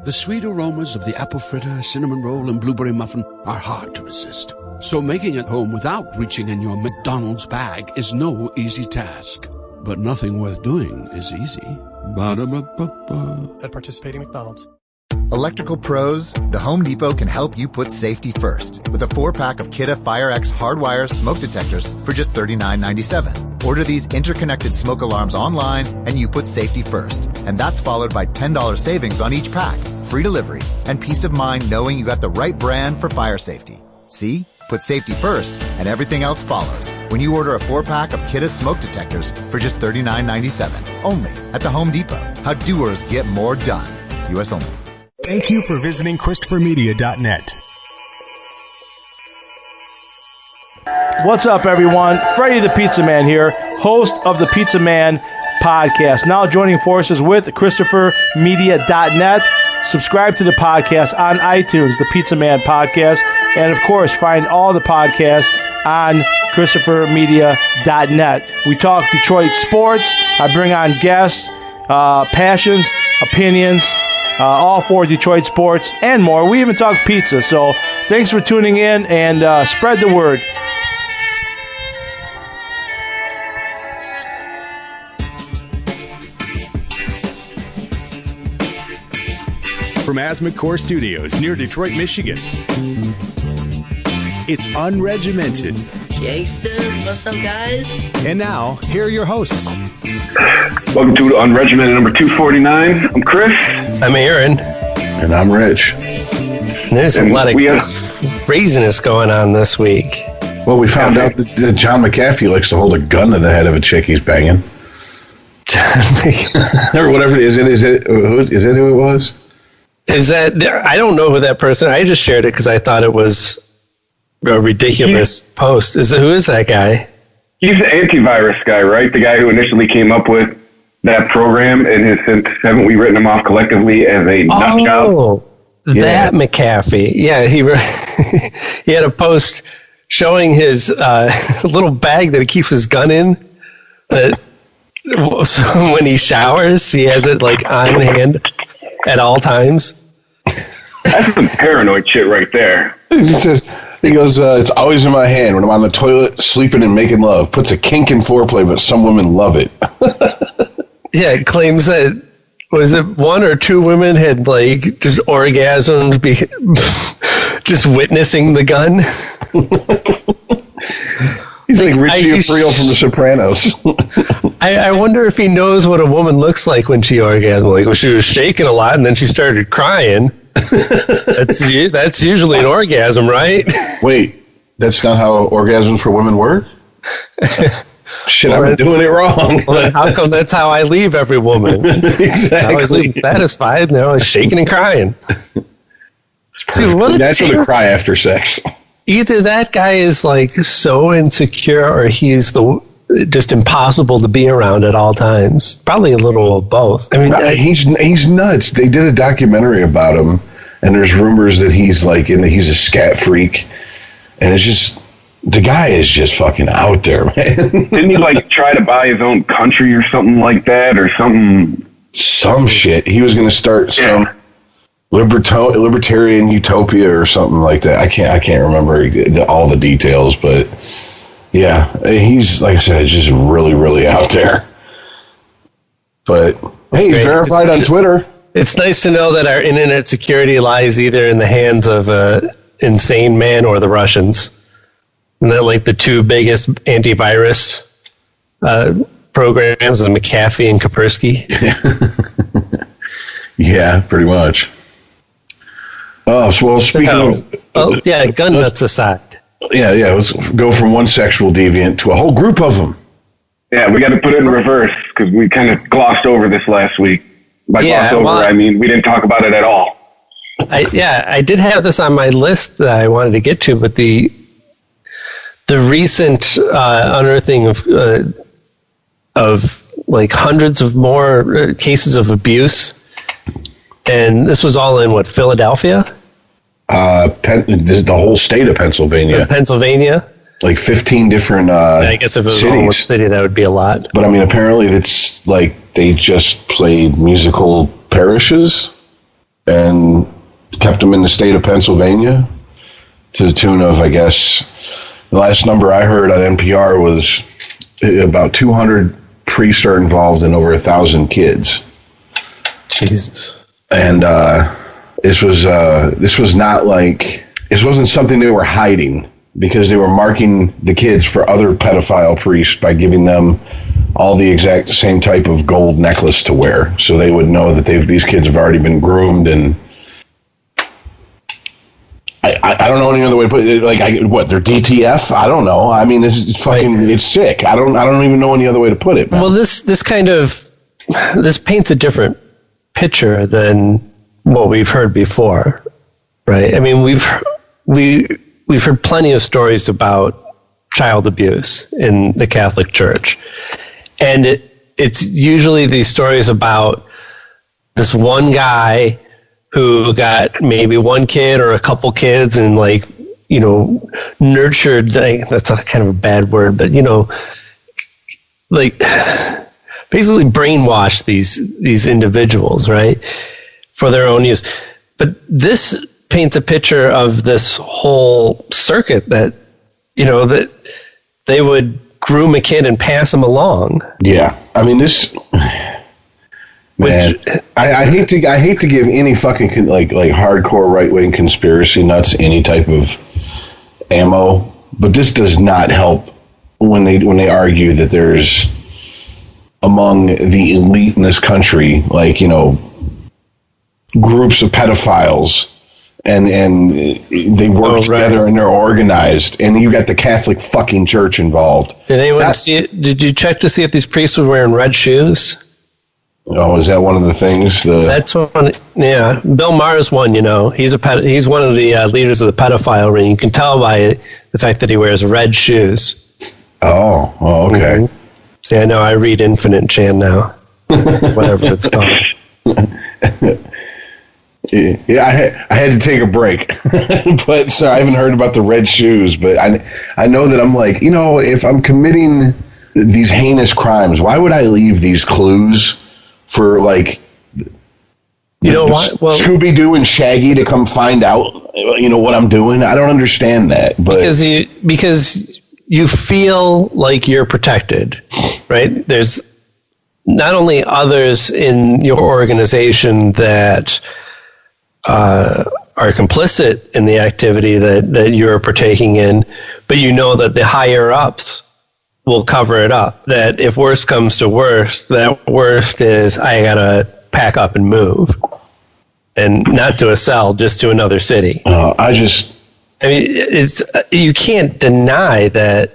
The sweet aromas of the apple fritter, cinnamon roll, and blueberry muffin are hard to resist. So making it home without reaching in your McDonald's bag is no easy task. But nothing worth doing is easy. Ba-da-ba-ba-ba. At participating McDonald's. Electrical pros, the Home Depot can help you put safety first with a 4-pack of Kidde FireX hardwire smoke detectors for just $39.97. Order these interconnected smoke alarms online and you put safety first. And that's followed by $10 savings on each pack, free delivery, and peace of mind knowing you got the right brand for fire safety. See? Put safety first and everything else follows when you order a 4-pack of Kidde smoke detectors for just $39.97. Only at the Home Depot. How doers get more done. U.S. only. Thank you for visiting ChristopherMedia.net. What's up, everyone? Freddie the Pizza Man here, host of the Pizza Man podcast. Now joining forces with ChristopherMedia.net. Subscribe to the podcast on iTunes, the Pizza Man podcast. And, of course, find all the podcasts on ChristopherMedia.net. We talk Detroit sports. I bring on guests, passions, opinions, all for Detroit sports and more. We even talk pizza. So thanks for tuning in and spread the word. From Asthma Core Studios near Detroit, Michigan, it's Unregimented. Gangsters, what's up, guys? And now, here are your hosts. Welcome to Unregimented number 249. I'm Chris. I'm Aaron. And I'm Rich. There's a lot of craziness going on this week. Well, we found out that John McAfee likes to hold a gun to the head of a chick he's banging. Or whatever it is. Is it who it was? Is that, I don't know who that person, I just shared it because I thought it was a ridiculous post. Who is that guy? He's the antivirus guy, right? The guy who initially came up with that program, and haven't we written him off collectively as a nut job? Oh, that McAfee. Yeah, he he had a post showing his little bag that he keeps his gun in. So when he showers, he has it like on hand at all times. That's some paranoid shit right there. He goes, it's always in my hand when I'm on the toilet, sleeping and making love. Puts a kink in foreplay, but some women love it. Yeah, it claims that, was it one or two women had like just orgasmed just witnessing the gun? He's like Richie Aprile from The Sopranos. I wonder if he knows what a woman looks like when she orgasms. Like, well, she was shaking a lot and then she started crying. That's usually an orgasm, right? Wait, that's not how orgasms for women work? Shit, I've been doing it wrong. Well, then how come that's how I leave every woman? Exactly. I always leave satisfied and they're always shaking and crying. See, what naturally cry after sex. Either that guy is like so insecure or he's just impossible to be around at all times. Probably a little of both. I mean, he's nuts. They did a documentary about him, and there's rumors that he's a scat freak, and it's just the guy is just fucking out there, man. Didn't he try to buy his own country or something like that, or something? Some shit. He was going to start some libertarian utopia or something like that. I can't remember all the details, but. Yeah, he's, like I said, just really, really out there. But, hey, he's verified on Twitter. It's nice to know that our internet security lies either in the hands of an insane man or the Russians. And they're like the two biggest antivirus programs, the McAfee and Kaspersky. Yeah, pretty much. Oh, so, well, speaking of... gun nuts aside. Yeah, let's go from one sexual deviant to a whole group of them. Yeah, we got to put it in reverse because we kind of glossed over this last week. By glossed over, I mean we didn't talk about it at all. I did have this on my list that I wanted to get to, but the recent unearthing of like hundreds of more cases of abuse, and this was all in Philadelphia? The whole state of Pennsylvania. Pennsylvania? Like 15 different I guess if it was all one city, that would be a lot. But I mean, apparently it's like they just played musical parishes. and kept them in the state of Pennsylvania to the tune of, I guess, the last number I heard on NPR was about 200 priests are involved in over 1,000 kids. Jesus. And this was not like, this wasn't something they were hiding, because they were marking the kids for other pedophile priests by giving them all the exact same type of gold necklace to wear, so they would know that these kids have already been groomed. And I don't know any other way to put it. Like, they're DTF? I don't know. I mean, this is fucking, it's sick. I don't even know any other way to put it, man. Well, this paints a different picture than what we've heard before, right? I mean, we've heard plenty of stories about child abuse in the Catholic Church, and it's usually these stories about this one guy who got maybe one kid or a couple kids and, like, you know, nurtured, like, that's a kind of a bad word, but, you know, like, basically brainwashed these individuals, right, for their own use. But this paints a picture of this whole circuit that, you know, that they would groom a kid and pass him along. Yeah, I mean, this, man, I hate to give any fucking like hardcore right wing conspiracy nuts any type of ammo, but this does not help when they argue that there's, among the elite in this country, like, you know, groups of pedophiles, and they work together and they're organized, and you got the Catholic fucking Church involved. Did anyone see it? Did you check to see if these priests were wearing red shoes? Oh, is that one of the things? That's one. Yeah, Bill Maher's one. You know, he's one of the leaders of the pedophile ring. You can tell by the fact that he wears red shoes. Oh, okay. Mm-hmm. See, I know I read Infinite Chan now, whatever it's called. Yeah, I had to take a break, but so I haven't heard about the red shoes. But I know that I'm like, you know, if I'm committing these heinous crimes, why would I leave these clues for, like, you know what? Well, Scooby-Doo and Shaggy to come find out, you know, what I'm doing? I don't understand that. But because you feel like you're protected, right? There's not only others in your organization that are complicit in the activity that you're partaking in, but you know that the higher ups will cover it up. That if worst comes to worst, that worst is I gotta pack up and move, and not to a cell, just to another city. I mean, it's, you can't deny that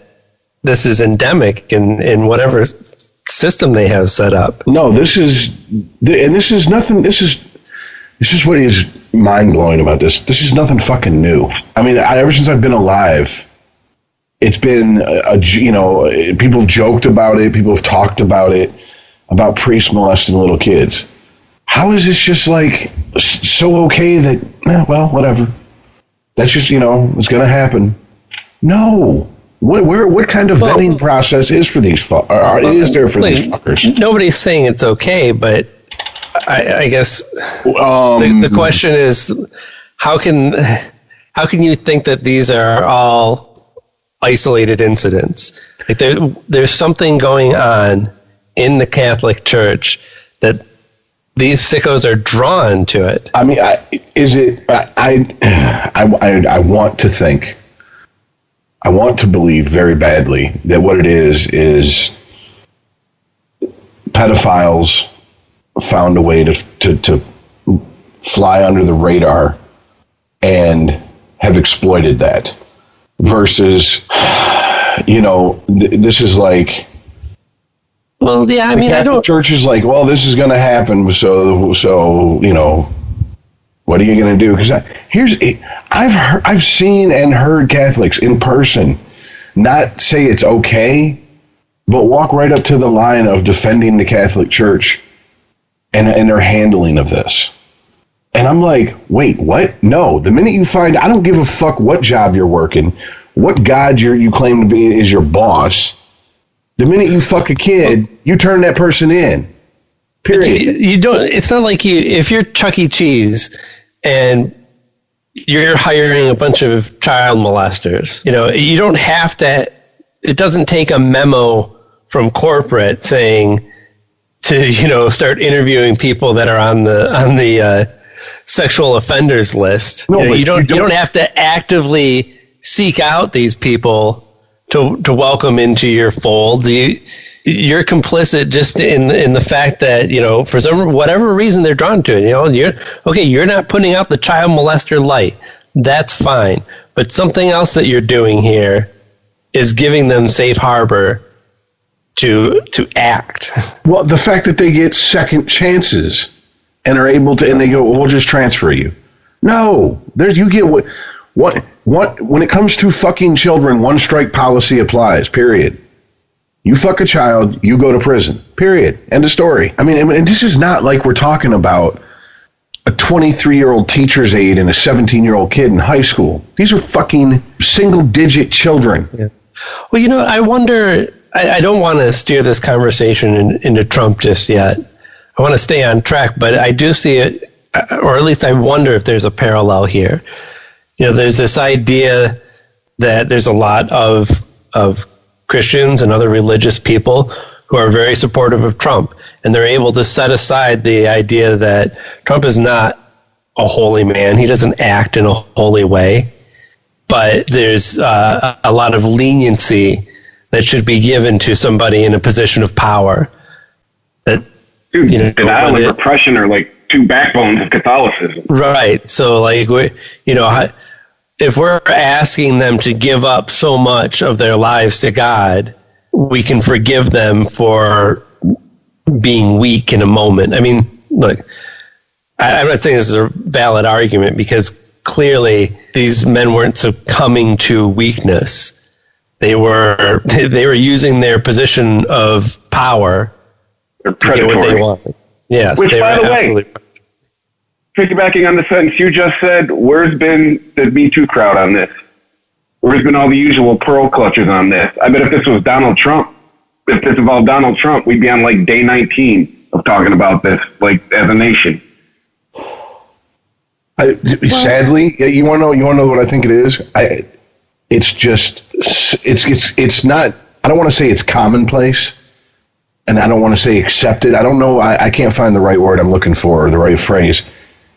this is endemic in whatever system they have set up. No, this is nothing. This is what is mind blowing about this. This is nothing fucking new. I mean, ever since I've been alive, it's been you know, people have joked about it. People have talked about it, about priests molesting little kids. How is this just like so okay that, well, whatever. That's just, you know, it's going to happen. No. What kind of vetting process is for these is there for these fuckers? Nobody's saying it's okay, but I guess the question is, how can you think that these are all isolated incidents? Like there's something going on in the Catholic Church that these sickos are drawn to it. I mean, I want to think, I want to believe very badly that what it is pedophiles found a way to fly under the radar and have exploited that, versus, you know, this is like, well, yeah, I mean, I don't. The church is like, well, this is going to happen, so you know, what are you going to do? Because I've seen and heard Catholics in person not say it's okay, but walk right up to the line of defending the Catholic Church and their handling of this. And I'm like, wait, what? No, the minute you find, I don't give a fuck what job you're working, what God you claim to be is your boss. The minute you fuck a kid, you turn that person in. Period. You don't. It's not like if you're Chuck E. Cheese and you're hiring a bunch of child molesters. You don't have to. It doesn't take a memo from corporate saying to start interviewing people that are on the sexual offenders list. No, you don't have to actively seek out these people to welcome into your fold. You're complicit just in the fact that for whatever reason they're drawn to it. You're not putting out the child molester light. That's fine, but something else that you're doing here is giving them safe harbor to act. Well, the fact that they get second chances and are able to, and they go, well, we'll just transfer you. No, you get what when it comes to fucking children, one strike policy applies. Period. You fuck a child, you go to prison. Period. End of story. I mean, this is not like we're talking about a 23-year-old teacher's aide and a 17-year-old kid in high school. These are fucking single-digit children. Yeah. Well, I wonder. I don't want to steer this conversation into Trump just yet. I want to stay on track, but I do see it, or at least I wonder if there's a parallel here. There's this idea that there's a lot of Christians and other religious people who are very supportive of Trump, and they're able to set aside the idea that Trump is not a holy man. He doesn't act in a holy way, but there's a lot of leniency that should be given to somebody in a position of power. That, denial and repression are like two backbones of Catholicism. Right. So, like, if we're asking them to give up so much of their lives to God, we can forgive them for being weak in a moment. I mean, look, I'm not saying this is a valid argument because clearly these men weren't succumbing to weakness. They were using their position of power to get what they wanted. Yes, which, by the way, piggybacking on the sentence you just said, where's been the Me Too crowd on this? Where's been all the usual pearl clutches on this? I bet if this was Donald Trump, if this involved Donald Trump, we'd be on like day 19 of talking about this, like as a nation. Sadly, you want to know what I think it is? It's not, I don't want to say it's commonplace, and I don't want to say accepted. I don't know. I can't find the right word I'm looking for or the right phrase.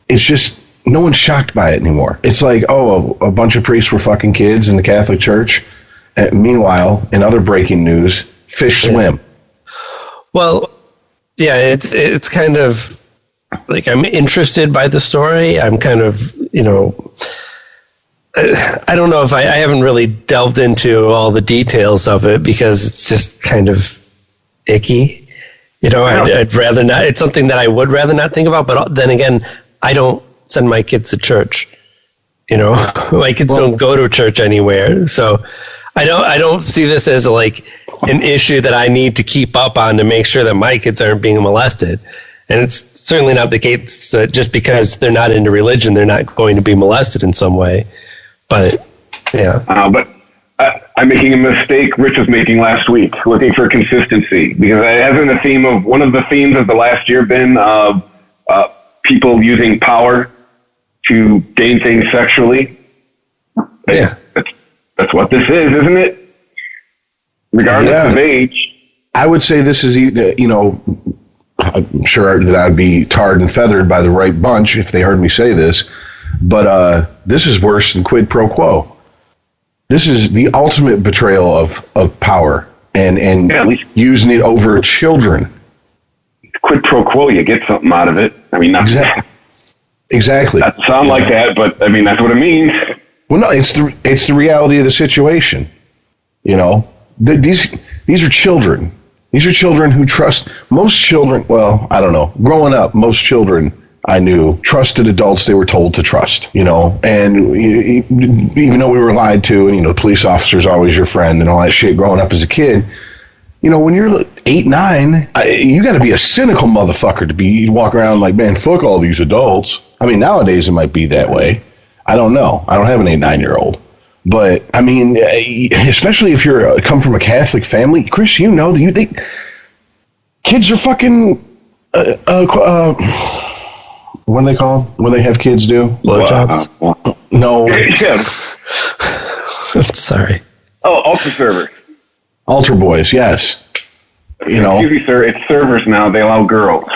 It's just no one's shocked by it anymore. It's like, a bunch of priests were fucking kids in the Catholic Church. Meanwhile, in other breaking news, fish swim. Well, yeah, it's kind of like I'm interested by the story. I'm kind of, I don't know if I haven't really delved into all the details of it because it's just kind of icky. I'd rather not. It's something that I would rather not think about. But then again, I don't send my kids to church. My kids don't go to church anywhere. So I don't see this as like an issue that I need to keep up on to make sure that my kids aren't being molested. And it's certainly not the case that just because they're not into religion, they're not going to be molested in some way. But, yeah. But I'm making a mistake Rich was making last week, looking for consistency. Because it has been a theme of, one of the themes of the last year been people using power to gain things sexually. Yeah. That's what this is, isn't it? Regardless of age. I would say this is, I'm sure that I'd be tarred and feathered by the right bunch if they heard me say this. But this is worse than quid pro quo. This is the ultimate betrayal of power and using it over children. Quid pro quo, you get something out of it. I mean, exactly. That sound like that, but I mean that's what it means. Well, no, it's the reality of the situation. These are children. These are children who trust. Most children, well, I don't know. Growing up, most children I knew trusted adults they were told to trust, and even though we were lied to, and, the police officer's always your friend and all that shit growing up as a kid, when you're 8, 9, you got to be a cynical motherfucker to be walk around like, man, fuck all these adults. I mean, nowadays it might be that way. I don't know. I don't have an 8, 9-year-old. But, I mean, especially if you're come from a Catholic family, Chris, you think kids are fucking What do they call them? What do they have kids do? Blowjobs? No. I'm sorry. Oh, Ultra servers. Altar boys, yes. You know. Excuse me, sir. It's servers now. They allow girls.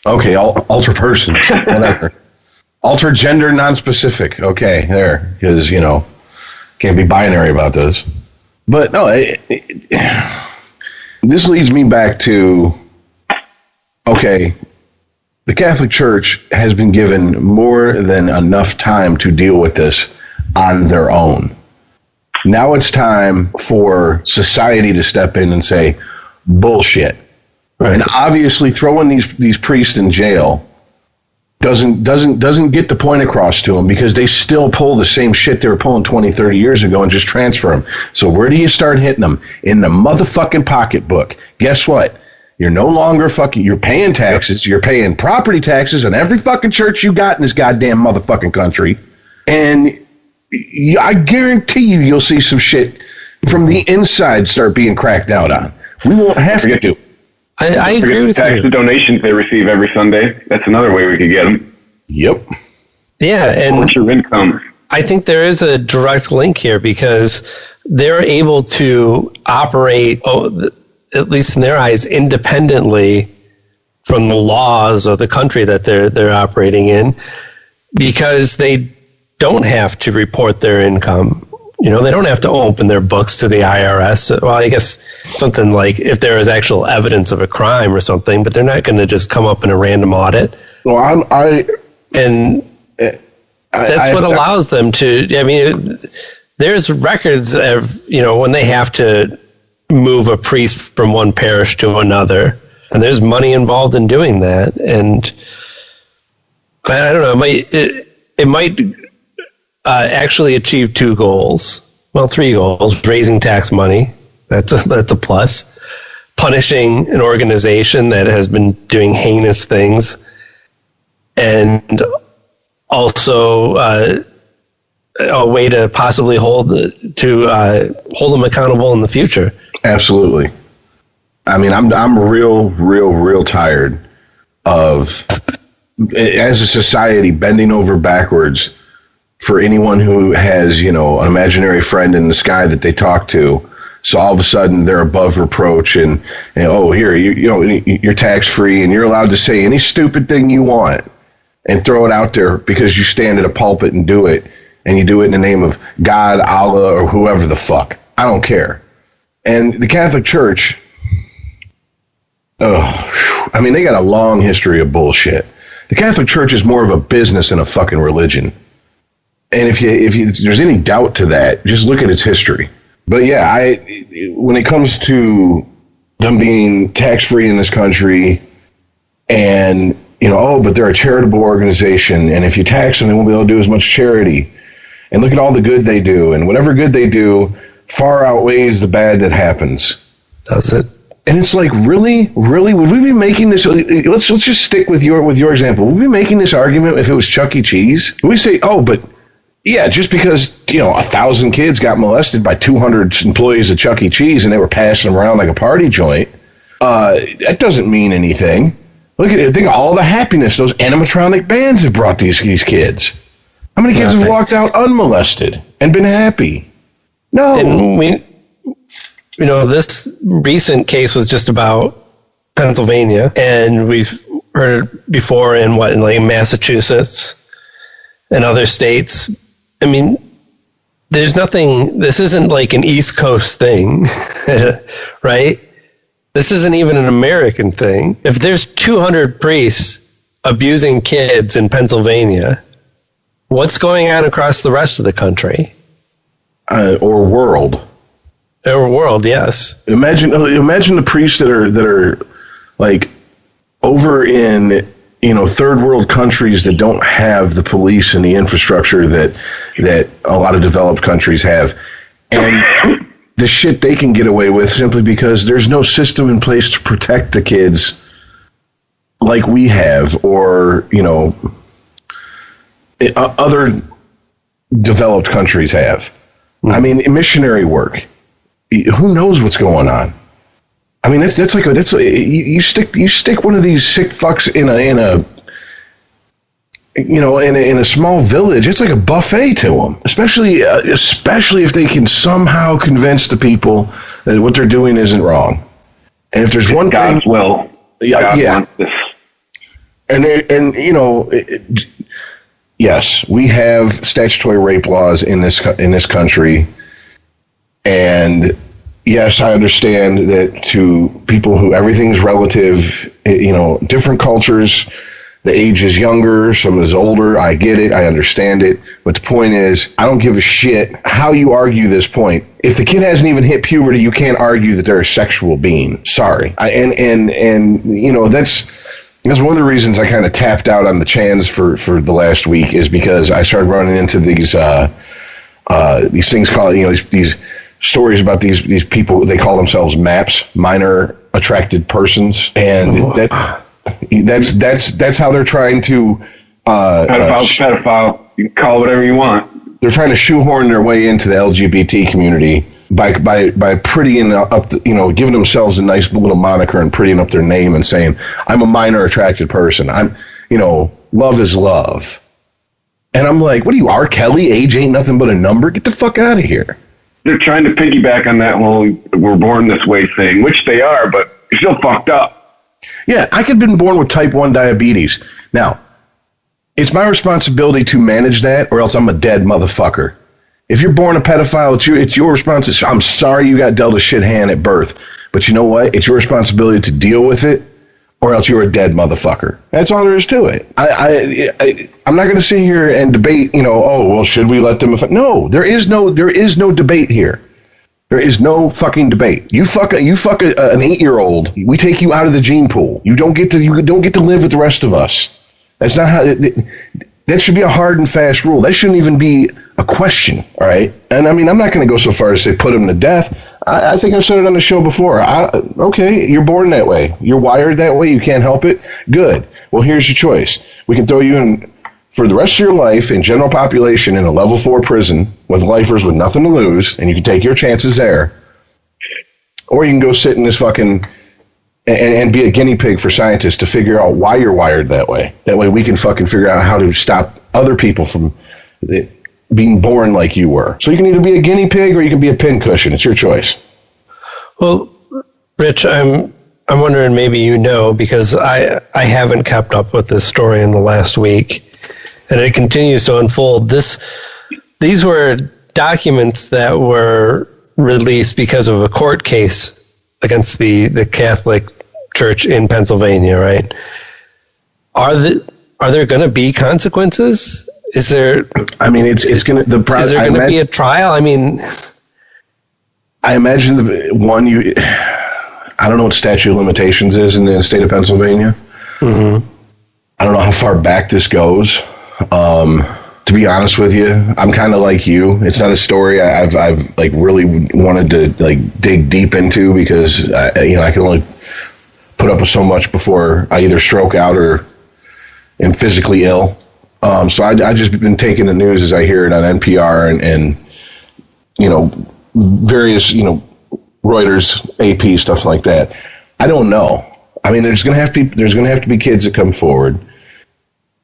Okay, altar persons, whatever. Alter gender non-specific. Okay, there, because, you know, can't be binary about this. But no, this leads me back to, okay, the Catholic Church has been given more than enough time to deal with this on their own. Now it's time for society to step in and say, bullshit. Right. And obviously throwing these priests in jail doesn't get the point across to them, because they still pull the same shit they were pulling 20, 30 years ago and just transfer them. So where do you start hitting them? In the motherfucking pocketbook. Guess what? You're no longer you're paying taxes. You're paying property taxes on every fucking church you got in this goddamn motherfucking country. And I guarantee you'll see some shit from the inside start being cracked out on. We won't have to do. I agree with tax you. The donations they receive every Sunday. That's another way we could get them. Yep. Yeah, and what's your income? I think there is a direct link here, because they're able to operate, at least in their eyes, independently from the laws of the country that they're operating in, because they don't have to report their income. You know, they don't have to open their books to the IRS. Well, I guess something like if there is actual evidence of a crime or something, but they're not going to just come up in a random audit. Well, that's what allows them to. I mean, there's records of, you know, when they have to move a priest from one parish to another, and there's money involved in doing that. And I don't know, it might actually achieve 2 goals. Well, 3 goals: raising tax money. That's a plus. Punishing an organization that has been doing heinous things, and also a way to possibly hold them accountable in the future. Absolutely. I mean, I'm real tired of, as a society, bending over backwards for anyone who has, you know, an imaginary friend in the sky that they talk to. So all of a sudden they're above reproach, and oh, here, you know, you're tax free and you're allowed to say any stupid thing you want and throw it out there because you stand at a pulpit and do it, and you do it in the name of God, Allah, or whoever the fuck. I don't care. And the Catholic Church, I mean, they got a long history of bullshit. The Catholic Church is more of a business than a fucking religion. And if there's any doubt to that, just look at its history. But yeah, when it comes to them being tax-free in this country, and, you know, but they're a charitable organization, and if you tax them, they won't be able to do as much charity. And look at all the good they do, and whatever good they do far outweighs the bad that happens. Does it? And it's like, really, would we be making this? Let's just stick with your example. Would we be making this argument if it was Chuck E. Cheese? Would we say, oh, but yeah, just because, you know, 1,000 kids got molested by 200 employees at Chuck E. Cheese and they were passing them around like a party joint, that doesn't mean anything. Look at it. Think of all the happiness those animatronic bands have brought these kids. How many kids have walked out unmolested and been happy? No. And you know, this recent case was just about Pennsylvania, and we've heard it before in like Massachusetts and other states. I mean, there's nothing, this isn't like an East Coast thing, right? This isn't even an American thing. If there's 200 priests abusing kids in Pennsylvania, what's going on across the rest of the country? Or world. Or world, yes. Imagine the priests that are like over in, you know, third world countries that don't have the police and the infrastructure that a lot of developed countries have, and the shit they can get away with simply because there's no system in place to protect the kids like we have, or, you know, other developed countries have. I mean, missionary work. Who knows what's going on? I mean, that's you stick one of these sick fucks in a small village. It's like a buffet to them, especially if they can somehow convince the people that what they're doing isn't wrong. And if there's one God's thing, will, God wants this. Yes, we have statutory rape laws in this country, and yes, I understand that to people who everything's relative, different cultures, the age is younger, some is older, I get it, I understand it, but the point is, I don't give a shit how you argue this point. If the kid hasn't even hit puberty, you can't argue that they're a sexual being. Sorry. That's one of the reasons I kind of tapped out on the Chans for the last week, is because I started running into these things called, these stories about these people. They call themselves MAPs, minor attracted persons, and that's how they're trying to pedophile. You can call it whatever you want. They're trying to shoehorn their way into the LGBT community by prettying up, giving themselves a nice little moniker and prettying up their name and saying, I'm a minor attracted person. Love is love. And I'm like, what are you, R. Kelly? Age ain't nothing but a number? Get the fuck out of here. They're trying to piggyback on that whole we're born this way thing, which they are, but you're still fucked up. Yeah, I could have been born with type 1 diabetes. Now, it's my responsibility to manage that, or else I'm a dead motherfucker. If you're born a pedophile, it's your responsibility. I'm sorry you got dealt a shit hand at birth, but you know what? It's your responsibility to deal with it, or else you're a dead motherfucker. That's all there is to it. I'm not going to sit here and debate. Should we let them? No, there is no debate here. There is no fucking debate. You fuck an 8-year-old. We take you out of the gene pool. You don't get to live with the rest of us. That's not how. That should be a hard and fast rule. That shouldn't even be a question, all right? And I mean, I'm not going to go so far as to say put them to death. I think I've said it on the show before. Okay, you're born that way. You're wired that way. You can't help it. Good. Well, here's your choice. We can throw you in for the rest of your life in general population in a level 4 prison with lifers with nothing to lose, and you can take your chances there. Or you can go sit in this fucking... And be a guinea pig for scientists to figure out why you're wired that way. That way we can fucking figure out how to stop other people from being born like you were. So you can either be a guinea pig or you can be a pincushion. It's your choice. Well, Rich, I'm wondering, maybe because I haven't kept up with this story in the last week, and it continues to unfold. These were documents that were released because of a court case against the Catholic Church in Pennsylvania, right? Are there going to be consequences? Is there? I mean, it's going to. Is there going to be a trial? I mean, I imagine I don't know what statute of limitations is in the state of Pennsylvania. Mm-hmm. I don't know how far back this goes. To be honest with you, I'm kind of like you. It's not a story I've like really wanted to like dig deep into, because I can only put up with so much before I either stroke out or am physically ill. So I just been taking the news as I hear it on NPR and various Reuters, AP, stuff like that. I don't know. I mean, there's gonna have to be kids that come forward.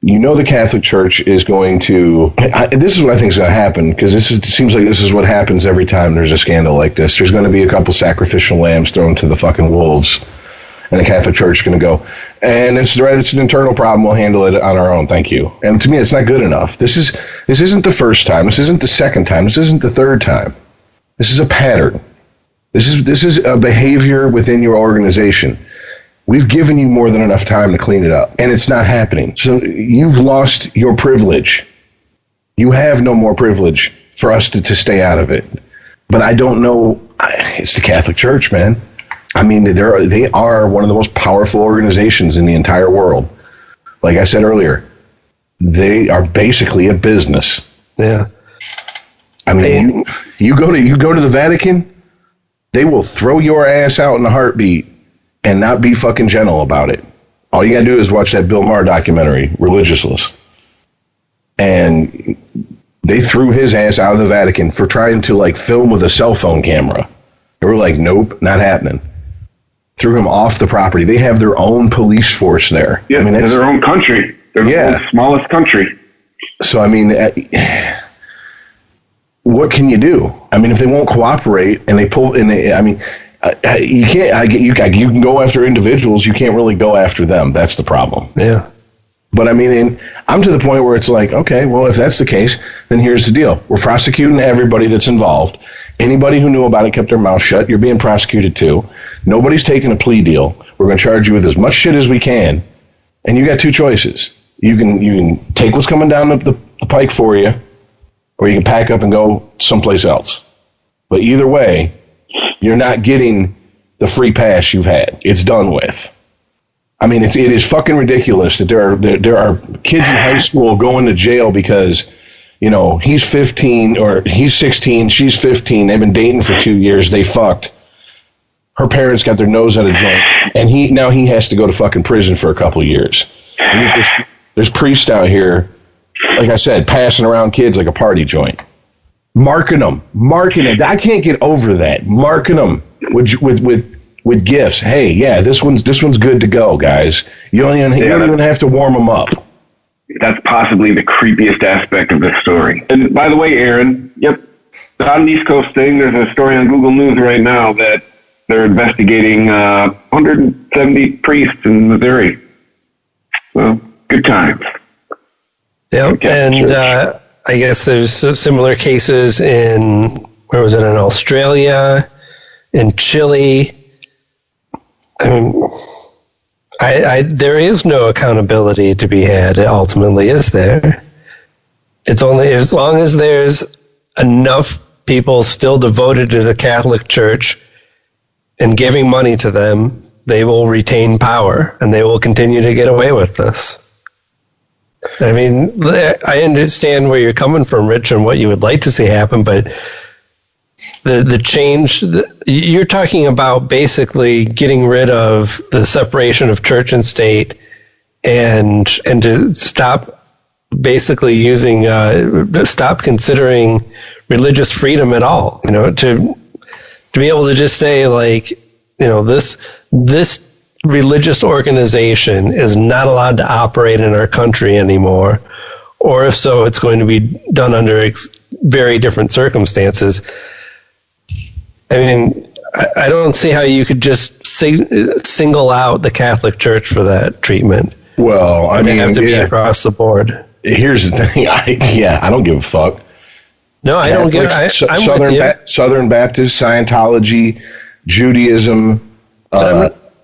The Catholic Church is going to... this is what I think is going to happen, because it seems like this is what happens every time there's a scandal like this. There's going to be a couple sacrificial lambs thrown to the fucking wolves, and the Catholic Church is going to go, and it's an internal problem, we'll handle it on our own, thank you. And to me, it's not good enough. This isn't the first time, this isn't the second time, this isn't the third time. This is a pattern. This is a behavior within your organization. We've given you more than enough time to clean it up, and it's not happening. So you've lost your privilege. You have no more privilege for us to stay out of it. But I don't know. It's the Catholic Church, man. I mean, they are one of the most powerful organizations in the entire world. Like I said earlier, they are basically a business. Yeah. I mean, you go to the Vatican, they will throw your ass out in a heartbeat and not be fucking gentle about it. All you gotta do is watch that Bill Maher documentary, Religiousless. And they threw his ass out of the Vatican for trying to film with a cell phone camera. They were like, nope, not happening. threw him off the property. They have their own police force there. Yeah, they're their own country. They're the smallest country. So, I mean, what can you do? I mean, if they won't cooperate and they pull, you can't. You can go after individuals. You can't really go after them. That's the problem. Yeah. But I mean, I'm to the point where it's like, okay, well, if that's the case, then here's the deal: we're prosecuting everybody that's involved. Anybody who knew about it kept their mouth shut. You're being prosecuted too. Nobody's taking a plea deal. We're going to charge you with as much shit as we can, and you got two choices. You can take what's coming down the pike for you, or you can pack up and go someplace else. But either way, you're not getting the free pass you've had. It's done with. I mean, it is fucking ridiculous that there are kids in high school going to jail because, you know, he's 15 or he's 16, she's 15. They've been dating for 2 years. They fucked. Her parents got their nose out of joint, and he has to go to fucking prison for a couple of years. And there's priests out here, like I said, passing around kids like a party joint, marking them. I can't get over that. Marking them with gifts. Hey, yeah, this one's good to go, guys. You don't even have to warm them up. That's possibly the creepiest aspect of this story. And by the way, Aaron, yep, on an East Coast thing, there's a story on Google News right now that they're investigating 170 priests in Missouri. Well, good times. Yep, and I guess there's similar cases in, where was it, in Australia, in Chile. I mean, there is no accountability to be had, ultimately, is there? It's only as long as there's enough people still devoted to the Catholic Church and giving money to them, they will retain power and they will continue to get away with this. I mean, I understand where you're coming from, Rich, and what you would like to see happen, but the change, you're talking about basically getting rid of the separation of church and state and to stop basically using, stop considering religious freedom at all, you know, to be able to just say, like, you know, this religious organization is not allowed to operate in our country anymore, or if so, it's going to be done under very different circumstances. I mean, I don't see how you could just single out the Catholic Church for that treatment. Well, I mean, it has to be across the board. Here's the thing. I don't give a fuck. No, I don't give. I'm with you. Southern Baptist, Scientology, Judaism,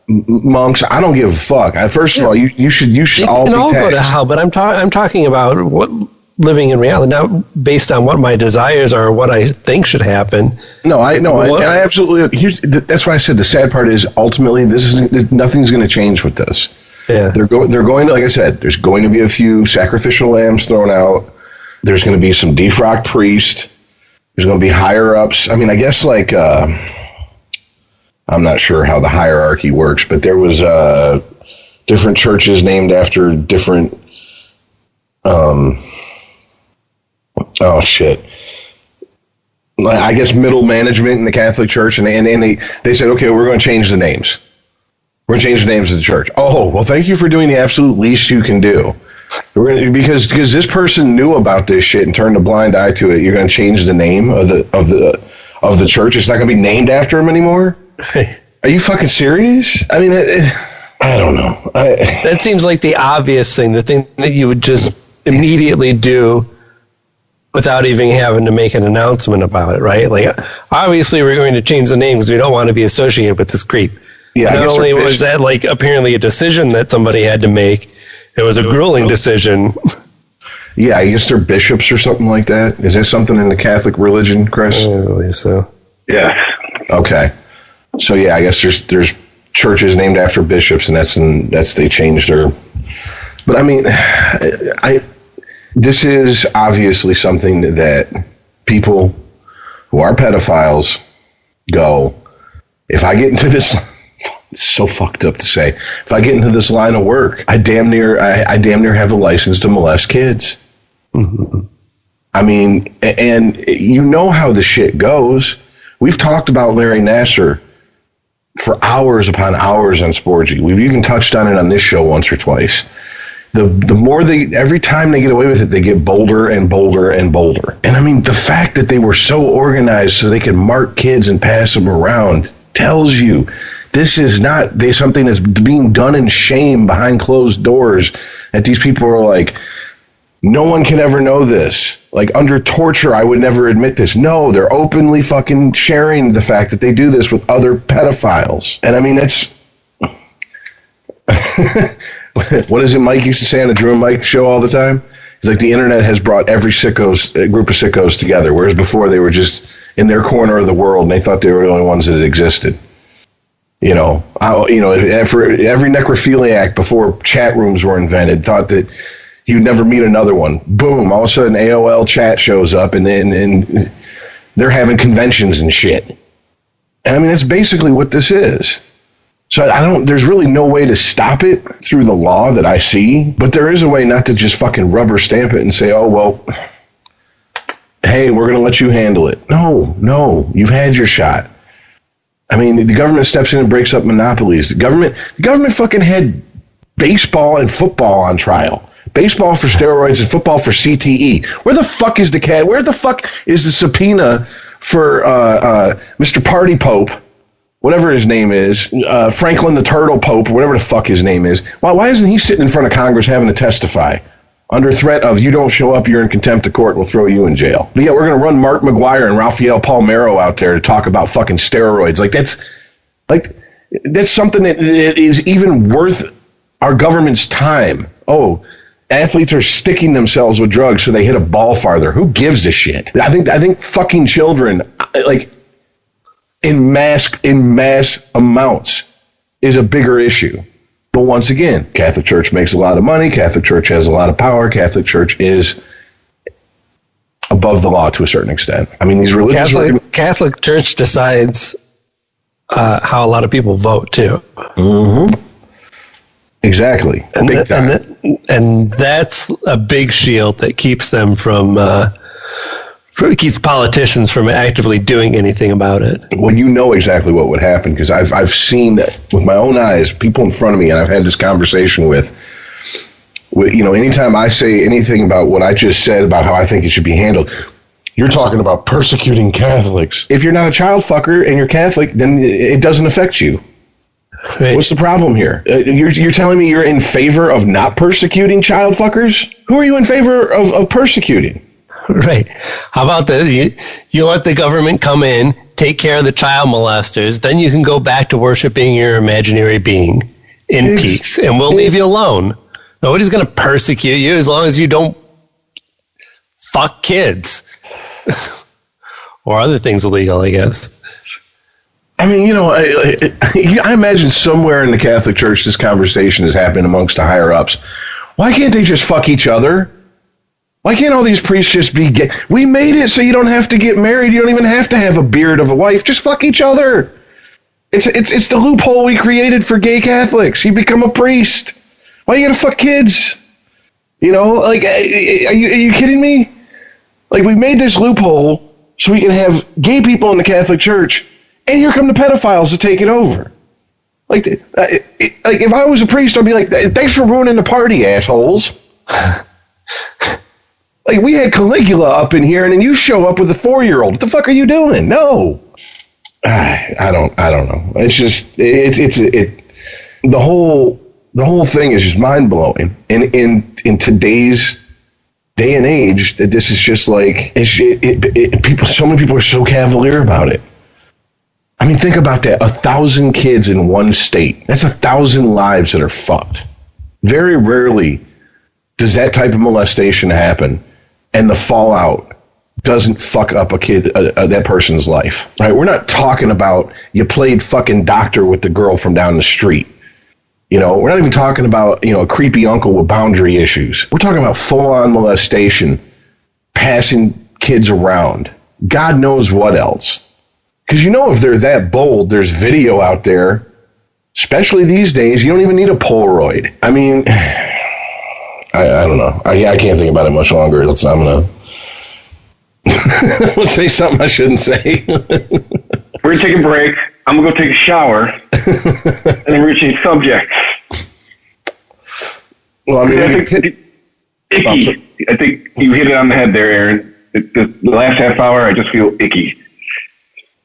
monks. I don't give a fuck. First of all, you should all be taxed. all go to hell. But I'm talking about what living in reality, not based on what my desires are or what I think should happen. No, I know. I absolutely. That's why I said the sad part is ultimately nothing's going to change with this. Yeah, they're going to, like I said, there's going to be a few sacrificial lambs thrown out. There's going to be some defrocked priests. There's going to be higher ups. I mean, I guess like I'm not sure how the hierarchy works, but there was different churches named after different. Oh shit! I guess middle management in the Catholic Church, and they said, okay, we're going to change the names. We're going to change the names of the church. Oh, well, thank you for doing the absolute least you can do. Because this person knew about this shit and turned a blind eye to it. You're going to change the name of the church. It's not going to be named after him anymore. Are you fucking serious? I mean, I don't know. That seems like the obvious thing, the thing that you would just immediately do without even having to make an announcement about it, right? Like, obviously, we're going to change the name because we don't want to be associated with this creep. Yeah. Not only was that like apparently a decision that somebody had to make, it was a grueling decision. Yeah, I guess they're bishops or something like that. Is there something in the Catholic religion, Chris? I believe so. Yeah. Okay. So yeah, I guess there's churches named after bishops, and that's they changed their. But I mean, this is obviously something that people who are pedophiles go, if I get into this. It's so fucked up to say. If I get into this line of work, I damn near have a license to molest kids. Mm-hmm. I mean, and you know how the shit goes. We've talked about Larry Nassar for hours upon hours on Sporgy. We've even touched on it on this show once or twice. The more every time they get away with it, they get bolder and bolder and bolder. And I mean, the fact that they were so organized so they could mark kids and pass them around tells you this is not something that's being done in shame behind closed doors. That these people are like, no one can ever know this. Like, under torture, I would never admit this. No, they're openly fucking sharing the fact that they do this with other pedophiles. And I mean, that's... What is it Mike used to say on the Drew and Mike show all the time? He's like, the internet has brought every group of sickos together, whereas before they were just in their corner of the world and they thought they were the only ones that existed. For every necrophiliac before chat rooms were invented thought that you'd never meet another one. Boom, all of a sudden AOL chat shows up and they're having conventions and shit. And I mean, that's basically what this is. So there's really no way to stop it through the law that I see, but there is a way not to just fucking rubber stamp it and say, oh, well, hey, we're going to let you handle it. No, you've had your shot. I mean, the government steps in and breaks up monopolies. The government fucking had baseball and football on trial. Baseball for steroids and football for CTE. Where the fuck is the cat? Where the fuck is the subpoena for Mr. Party Pope? Whatever his name is, Franklin the Turtle Pope, or whatever the fuck his name is. Why isn't he sitting in front of Congress having to testify under threat of, you don't show up, you're in contempt of court, we'll throw you in jail? But yeah, we're going to run Mark McGuire and Rafael Palmeiro out there to talk about fucking steroids. That's something that is even worth our government's time. Oh, athletes are sticking themselves with drugs so they hit a ball farther. Who gives a shit? I think fucking children, in mass amounts is a bigger issue. But once again, Catholic Church makes a lot of money. Catholic Church has a lot of power. Catholic Church is above the law to a certain extent. I mean, these religious... Catholic Church decides how a lot of people vote, too. Mm-hmm. Exactly. Big time. And that's a big shield that keeps them from... keeps politicians from actively doing anything about it. Well, you know exactly what would happen, because I've seen that with my own eyes, people in front of me, and I've had this conversation with anytime I say anything about what I just said about how I think it should be handled, you're talking about persecuting Catholics. If you're not a child fucker and you're Catholic, then it doesn't affect you. Right. What's the problem here? You're telling me you're in favor of not persecuting child fuckers? Who are you in favor of persecuting? Right. How about this? You let the government come in, take care of the child molesters, then you can go back to worshiping your imaginary being in peace, and we'll leave you alone. Nobody's going to persecute you as long as you don't fuck kids. Or other things illegal, I guess. I mean, I imagine somewhere in the Catholic Church this conversation is happening amongst the higher-ups. Why can't they just fuck each other? Why can't all these priests just be gay? We made it so you don't have to get married. You don't even have to have a beard of a wife. Just fuck each other. It's the loophole we created for gay Catholics. You become a priest. Why you gotta fuck kids? Are you kidding me? Like, we made this loophole so we can have gay people in the Catholic Church, and here come the pedophiles to take it over. If I was a priest, I'd be like, thanks for ruining the party, assholes. Like, we had Caligula up in here, and then you show up with a 4-year-old. What the fuck are you doing? No. I don't know. It's just, the whole thing is just mind-blowing. And in today's day and age, that this is just like, so many people are so cavalier about it. I mean, think about that. 1,000 kids in one state. That's 1,000 lives that are fucked. Very rarely does that type of molestation happen, and the fallout doesn't fuck up a kid, that person's life, right? We're not talking about you played fucking doctor with the girl from down the street. We're not even talking about, a creepy uncle with boundary issues. We're talking about full-on molestation, passing kids around. God knows what else. Because if they're that bold, there's video out there, especially these days. You don't even need a Polaroid. I mean... I don't know. I can't think about it much longer. I'm going to say something I shouldn't say. We're going to take a break. I'm going to go take a shower and then we're going to change subjects. Well, I mean, icky. I think you hit it on the head there, Aaron. The last half hour, I just feel icky.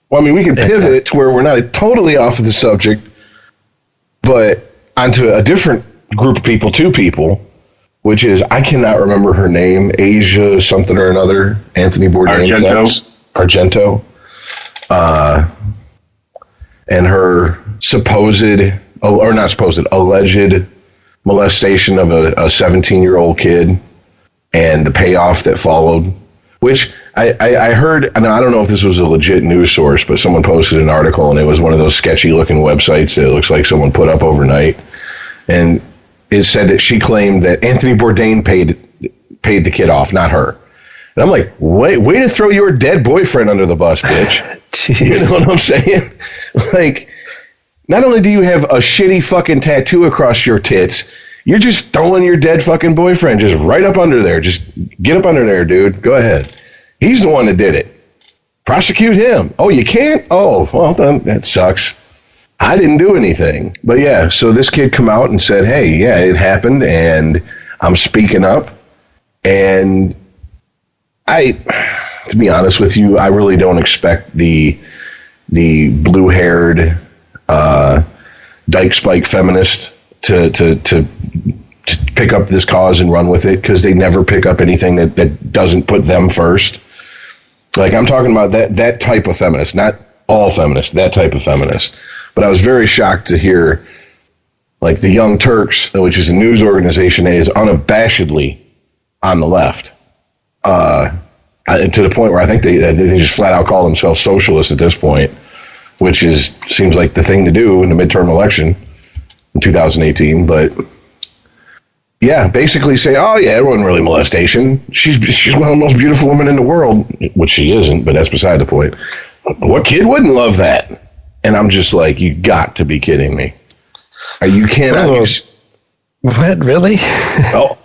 Well, I mean, we can pivot to where we're not totally off of the subject, but onto a different group of people, two people, which is, I cannot remember her name, Asia something or another, Anthony Bourdain. Argento. And her alleged molestation of a 17-year-old kid and the payoff that followed, which I heard, and I don't know if this was a legit news source, but someone posted an article and it was one of those sketchy looking websites that looks like someone put up overnight. And it said that she claimed that Anthony Bourdain paid the kid off, not her. And I'm like, way to throw your dead boyfriend under the bus, bitch. You know what I'm saying? Like, not only do you have a shitty fucking tattoo across your tits, you're just throwing your dead fucking boyfriend just right up under there. Just get up under there, dude. Go ahead. He's the one that did it. Prosecute him. Oh, you can't? Oh, well, that sucks. I didn't do anything. But yeah, so this kid come out and said, hey, yeah, it happened, and I'm speaking up. And to be honest with you, I really don't expect the blue-haired dyke spike feminist to pick up this cause and run with it, because they never pick up anything that doesn't put them first. Like, I'm talking about that type of feminist, not all feminists, that type of feminist. But I was very shocked to hear, like, the Young Turks, which is a news organization that is unabashedly on the left, to the point where I think they just flat out call themselves socialists at this point, which seems like the thing to do in the midterm election in 2018. But yeah, basically say, oh yeah, it wasn't really molestation. She's one of the most beautiful women in the world, which she isn't, but that's beside the point. What kid wouldn't love that? And I'm just like, you got to be kidding me. You cannot. What, really? Oh,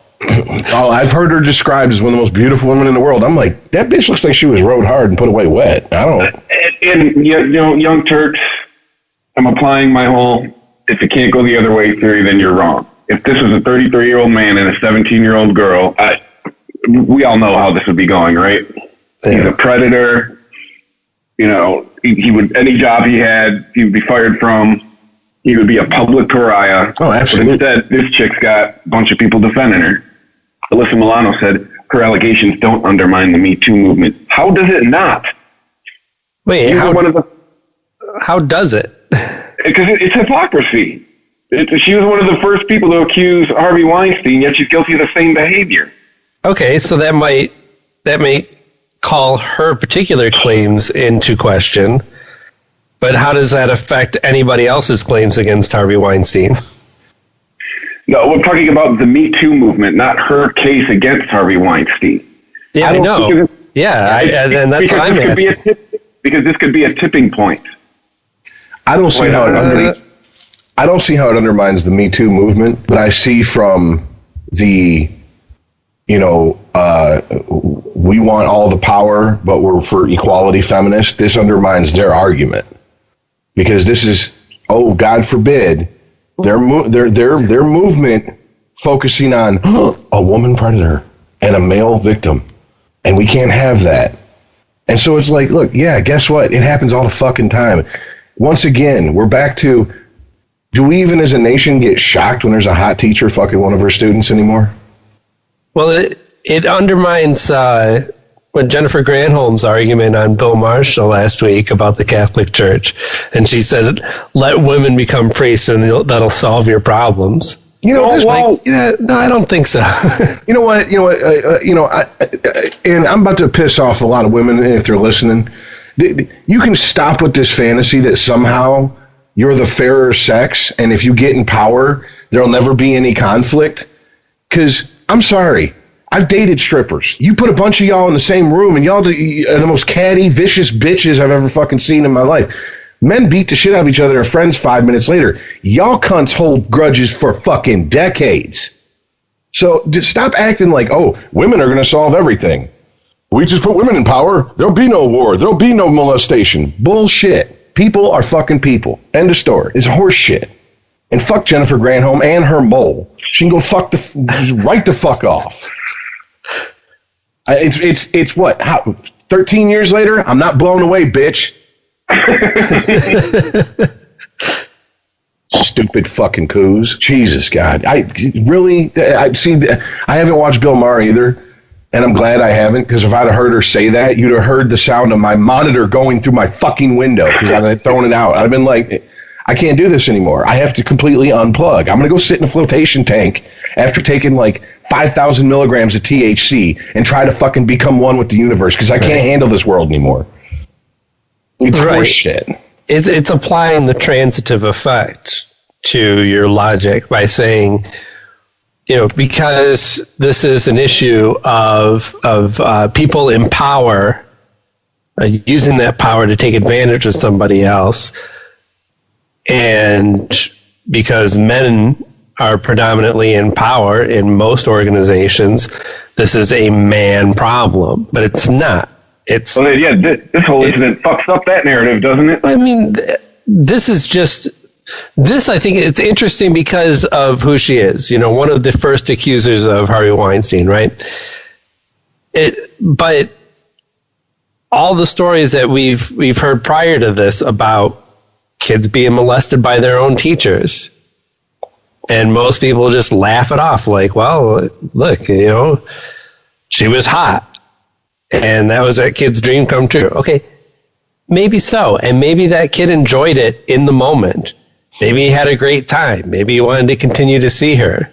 I've heard her described as one of the most beautiful women in the world. I'm like, that bitch looks like she was rode hard and put away wet. I don't. And you know, Young Turks, I'm applying my whole "if it can't go the other way" theory, then you're wrong. If this was a 33-year-old man and a 17-year-old girl, we all know how this would be going, right? Yeah. He's a predator. You know, he would, any job he had, he would be fired from. He would be a public pariah. Oh, absolutely. But instead, this chick's got a bunch of people defending her. Alyssa Milano said her allegations don't undermine the Me Too movement. How does it not? Wait, how does it? Because it's hypocrisy. She was one of the first people to accuse Harvey Weinstein, yet she's guilty of the same behavior. Okay, so that may call her particular claims into question, but how does that affect anybody else's claims against Harvey Weinstein? No, we're talking about the Me Too movement, not her case against Harvey Weinstein. Yeah, I know. And that's what I'm asking. Because this could be a tipping point. I don't see how it undermines the Me Too movement, but I see from the, we want all the power, but we're for equality feminists. This undermines their argument, because this is, oh, God forbid, their movement focusing on a woman predator and a male victim, and we can't have that. And so it's like, look, yeah, guess what? It happens all the fucking time. Once again, we're back to, do we even as a nation get shocked when there's a hot teacher fucking one of her students anymore? Well, it undermines what Jennifer Granholm's argument on Bill Marshall last week about the Catholic Church. And she said, let women become priests and that'll solve your problems. No, I don't think so. You know what? And I'm about to piss off a lot of women if they're listening. You can stop with this fantasy that somehow you're the fairer sex, and if you get in power, there'll never be any conflict. Because, I'm sorry, I've dated strippers. You put a bunch of y'all in the same room, and y'all are the most catty, vicious bitches I've ever fucking seen in my life. Men beat the shit out of each other and friends 5 minutes later. Y'all cunts hold grudges for fucking decades. So just stop acting like, oh, women are going to solve everything. We just put women in power. There'll be no war. There'll be no molestation. Bullshit. People are fucking people. End of story. It's horse shit. And fuck Jennifer Granholm and her mole. She can go right the fuck off. It's what? How, 13 years later? I'm not blown away, bitch. Stupid fucking coos. Jesus, God. I haven't watched Bill Maher either, and I'm glad I haven't, because if I'd have heard her say that, you'd have heard the sound of my monitor going through my fucking window, because I'd have thrown it out. I'd have been like, I can't do this anymore. I have to completely unplug. I'm going to go sit in a flotation tank after taking like 5,000 milligrams of THC and try to fucking become one with the universe, because I can't handle this world anymore. It's horse shit. It's applying the transitive effect to your logic by saying, because this is an issue of people in power using that power to take advantage of somebody else, and because men are predominantly in power in most organizations, this is a man problem, but it's not. This whole incident fucks up that narrative, doesn't it? I mean, this I think it's interesting because of who she is. One of the first accusers of Harvey Weinstein, right? But all the stories that we've heard prior to this about kids being molested by their own teachers, and most people just laugh it off, like, well, look, she was hot. And that was that kid's dream come true. Okay, maybe so. And maybe that kid enjoyed it in the moment. Maybe he had a great time. Maybe he wanted to continue to see her.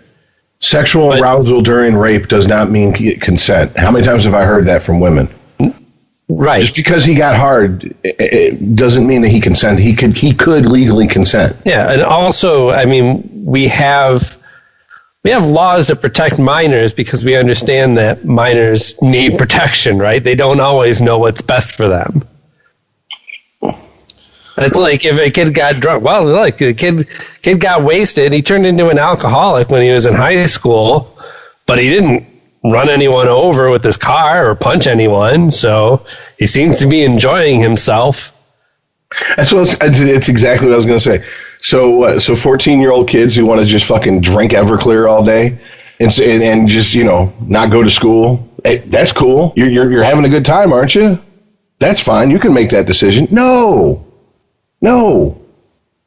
Sexual arousal during rape does not mean consent. How many times have I heard that from women? Right. Just because he got hard, it doesn't mean that he consented. He could legally consent. Yeah, and also, I mean, we have laws that protect minors because we understand that minors need protection, right? They don't always know what's best for them. It's like if a kid got drunk. Well, look, the kid got wasted. He turned into an alcoholic when he was in high school, but he didn't run anyone over with his car or punch anyone. So he seems to be enjoying himself. It's exactly what I was going to say. So 14-year-old kids who want to just fucking drink Everclear all day and just, not go to school. Hey, that's cool. You're having a good time, aren't you? That's fine. You can make that decision. No.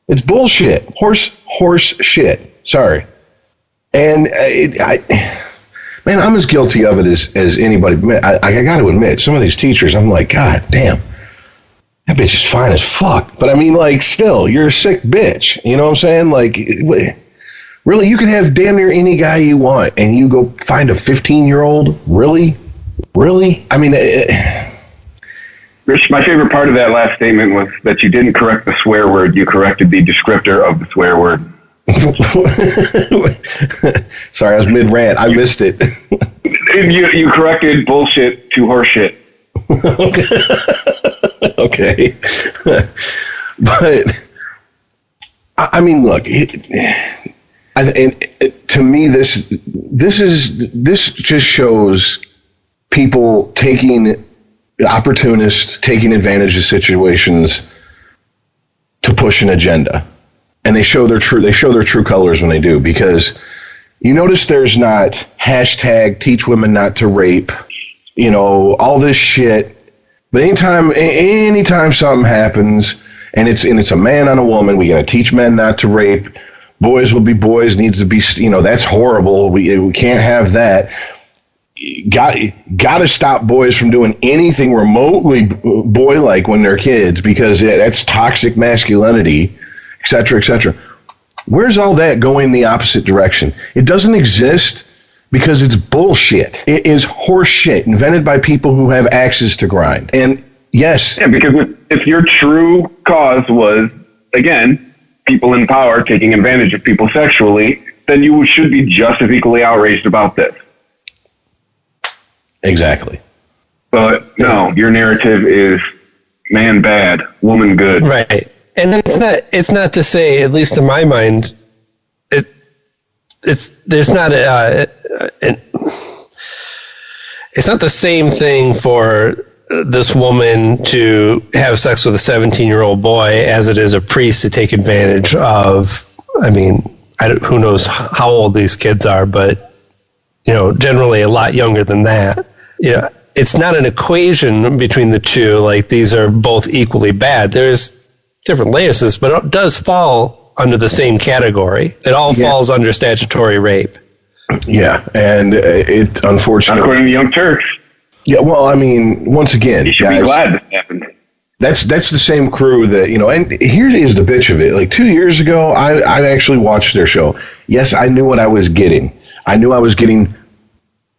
It's bullshit. Horse shit. Sorry. And I'm as guilty of it as anybody. I got to admit, some of these teachers, I'm like, God damn. That bitch is fine as fuck. But I mean, like, still, you're a sick bitch. You know what I'm saying? Like, really, you can have damn near any guy you want, and you go find a 15-year-old? Really? I mean, Rich, my favorite part of that last statement was that you didn't correct the swear word. You corrected the descriptor of the swear word. Sorry, I was mid-rant. I missed it. You corrected bullshit to horseshit. Okay. But I mean, look, to me, this just shows people taking advantage of situations to push an agenda, and they show their true colors when they do. Because you notice there's not hashtag teach women not to rape, all this shit. But anytime something happens and it's a man on a woman, we gotta teach men not to rape. Boys will be boys. Needs to be, that's horrible. We can't have that. Got to stop boys from doing anything remotely boy-like when they're kids, because that's toxic masculinity, et cetera, et cetera. Where's all that going the opposite direction? It doesn't exist. Because it's bullshit. It is horse shit invented by people who have axes to grind. And yes. Yeah, because if your true cause was, again, people in power taking advantage of people sexually, then you should be just as equally outraged about this. Exactly. But no, your narrative is man bad, woman good. Right. And it's not to say, at least in my mind, it's not the same thing for this woman to have sex with a 17-year-old boy as it is a priest to take advantage of, I mean, who knows how old these kids are, but, generally a lot younger than that. It's not an equation between the two, like these are both equally bad. There's different layers to this, but it does fall under the same category. It all falls under statutory rape. Yeah, and it unfortunately... According to the Young Turks. Yeah, well, I mean, once again, you should guys, be glad this happened. That's the same crew that, and here is the bitch of it. Like 2 years ago, I actually watched their show. Yes, I knew what I was getting. I knew I was getting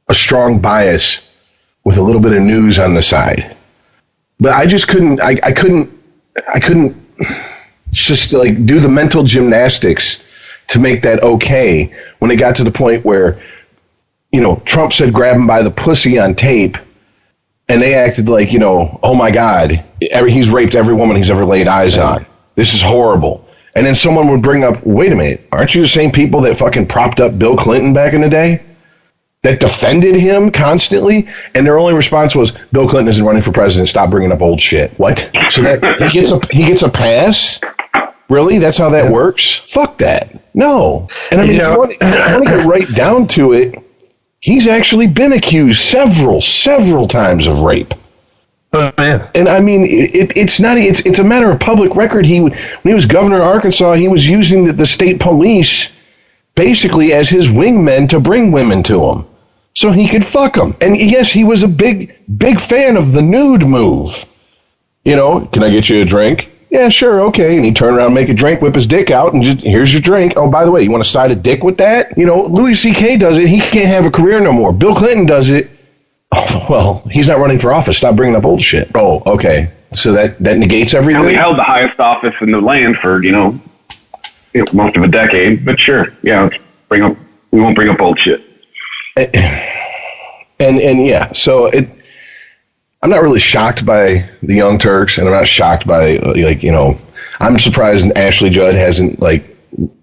a strong bias with a little bit of news on the side. But I just couldn't, I couldn't just like do the mental gymnastics to make that okay when it got to the point where, Trump said grab him by the pussy on tape, and they acted like, oh my God, he's raped every woman he's ever laid eyes on. This is horrible. And then someone would bring up, wait a minute, aren't you the same people that fucking propped up Bill Clinton back in the day? That defended him constantly? And their only response was, Bill Clinton isn't running for president, stop bringing up old shit. What? So that he gets a pass? Really? That's how that works? Fuck that. No. And I mean, if you want to get right down to it, he's actually been accused several times of rape. Oh, man. And I mean, it's a matter of public record. When he was governor of Arkansas, he was using the state police basically as his wingmen to bring women to him so he could fuck them. And yes, he was a big fan of the nude move. Can I get you a drink? Yeah, sure, okay. And he'd turn around, make a drink, whip his dick out, and just, here's your drink. Oh, by the way, you want a side of dick with that? Louis C.K. does it. He can't have a career no more. Bill Clinton does it. Oh, well, he's not running for office. Stop bringing up old shit. Oh, okay. So that negates everything? He held the highest office in the land for, most of a decade. But sure, yeah, we won't bring up old shit. And yeah, so I'm not really shocked by the Young Turks, and I'm not shocked by, I'm surprised Ashley Judd hasn't,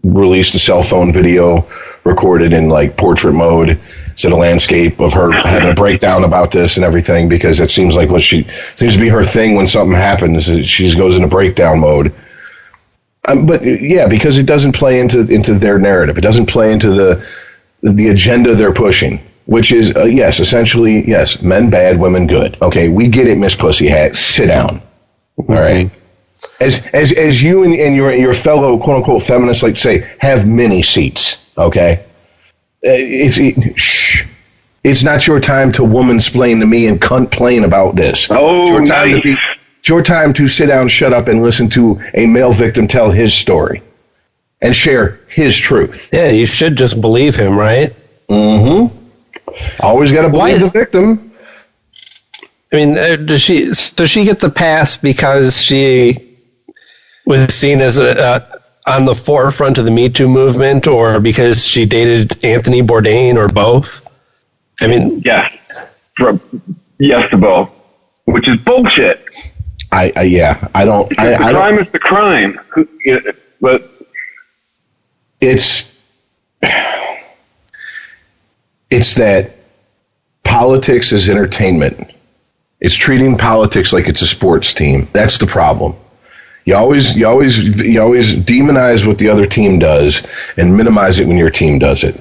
released a cell phone video recorded in, portrait mode. Instead of landscape of her having a breakdown about this and everything, because it seems like seems to be her thing when something happens. She just goes into breakdown mode. But yeah, because it doesn't play into their narrative. It doesn't play into the agenda they're pushing, which is essentially men bad, women good. Okay, we get it, Miss Pussy Hat. Sit down. All right. As you and your fellow quote unquote feminists like to say, have many seats. Okay. It's not your time to woman-splain to me and cunt-plain about this. Oh, it's your time to sit down, shut up, and listen to a male victim tell his story and share his truth. Yeah, you should just believe him, right? Mm-hmm. Always got to believe the victim. I mean, does she get the pass because she was seen as on the forefront of the Me Too movement, or because she dated Anthony Bourdain, or both? I mean, yes to both, which is bullshit. I don't. The crime is the crime, but it's that politics is entertainment. It's treating politics like it's a sports team. That's the problem. You always demonize what the other team does and minimize it when your team does it.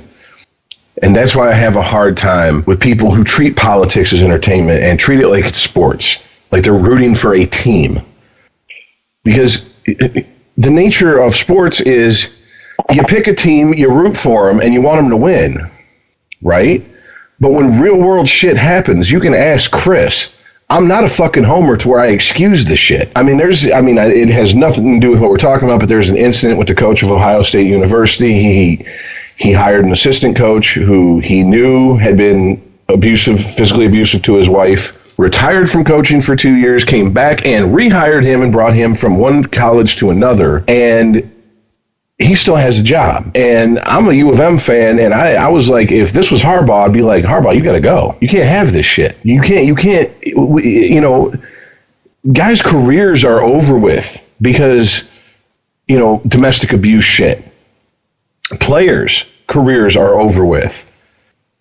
And that's why I have a hard time with people who treat politics as entertainment and treat it like it's sports, like they're rooting for a team. Because the nature of sports is you pick a team, you root for them, and you want them to win, right? But when real world shit happens, you can ask Chris. I'm not a fucking homer to where I excuse the shit. I mean, it has nothing to do with what we're talking about, but there's an incident with the coach of Ohio State University. He hired an assistant coach who he knew had been physically abusive to his wife, retired from coaching for 2 years, came back and rehired him and brought him from one college to another. And he still has a job. And I'm a U of M fan, and I was like, if this was Harbaugh, I'd be like, Harbaugh, you got to go. You can't have this shit. You can't, guys' careers are over with because, domestic abuse shit. Players' careers are over with.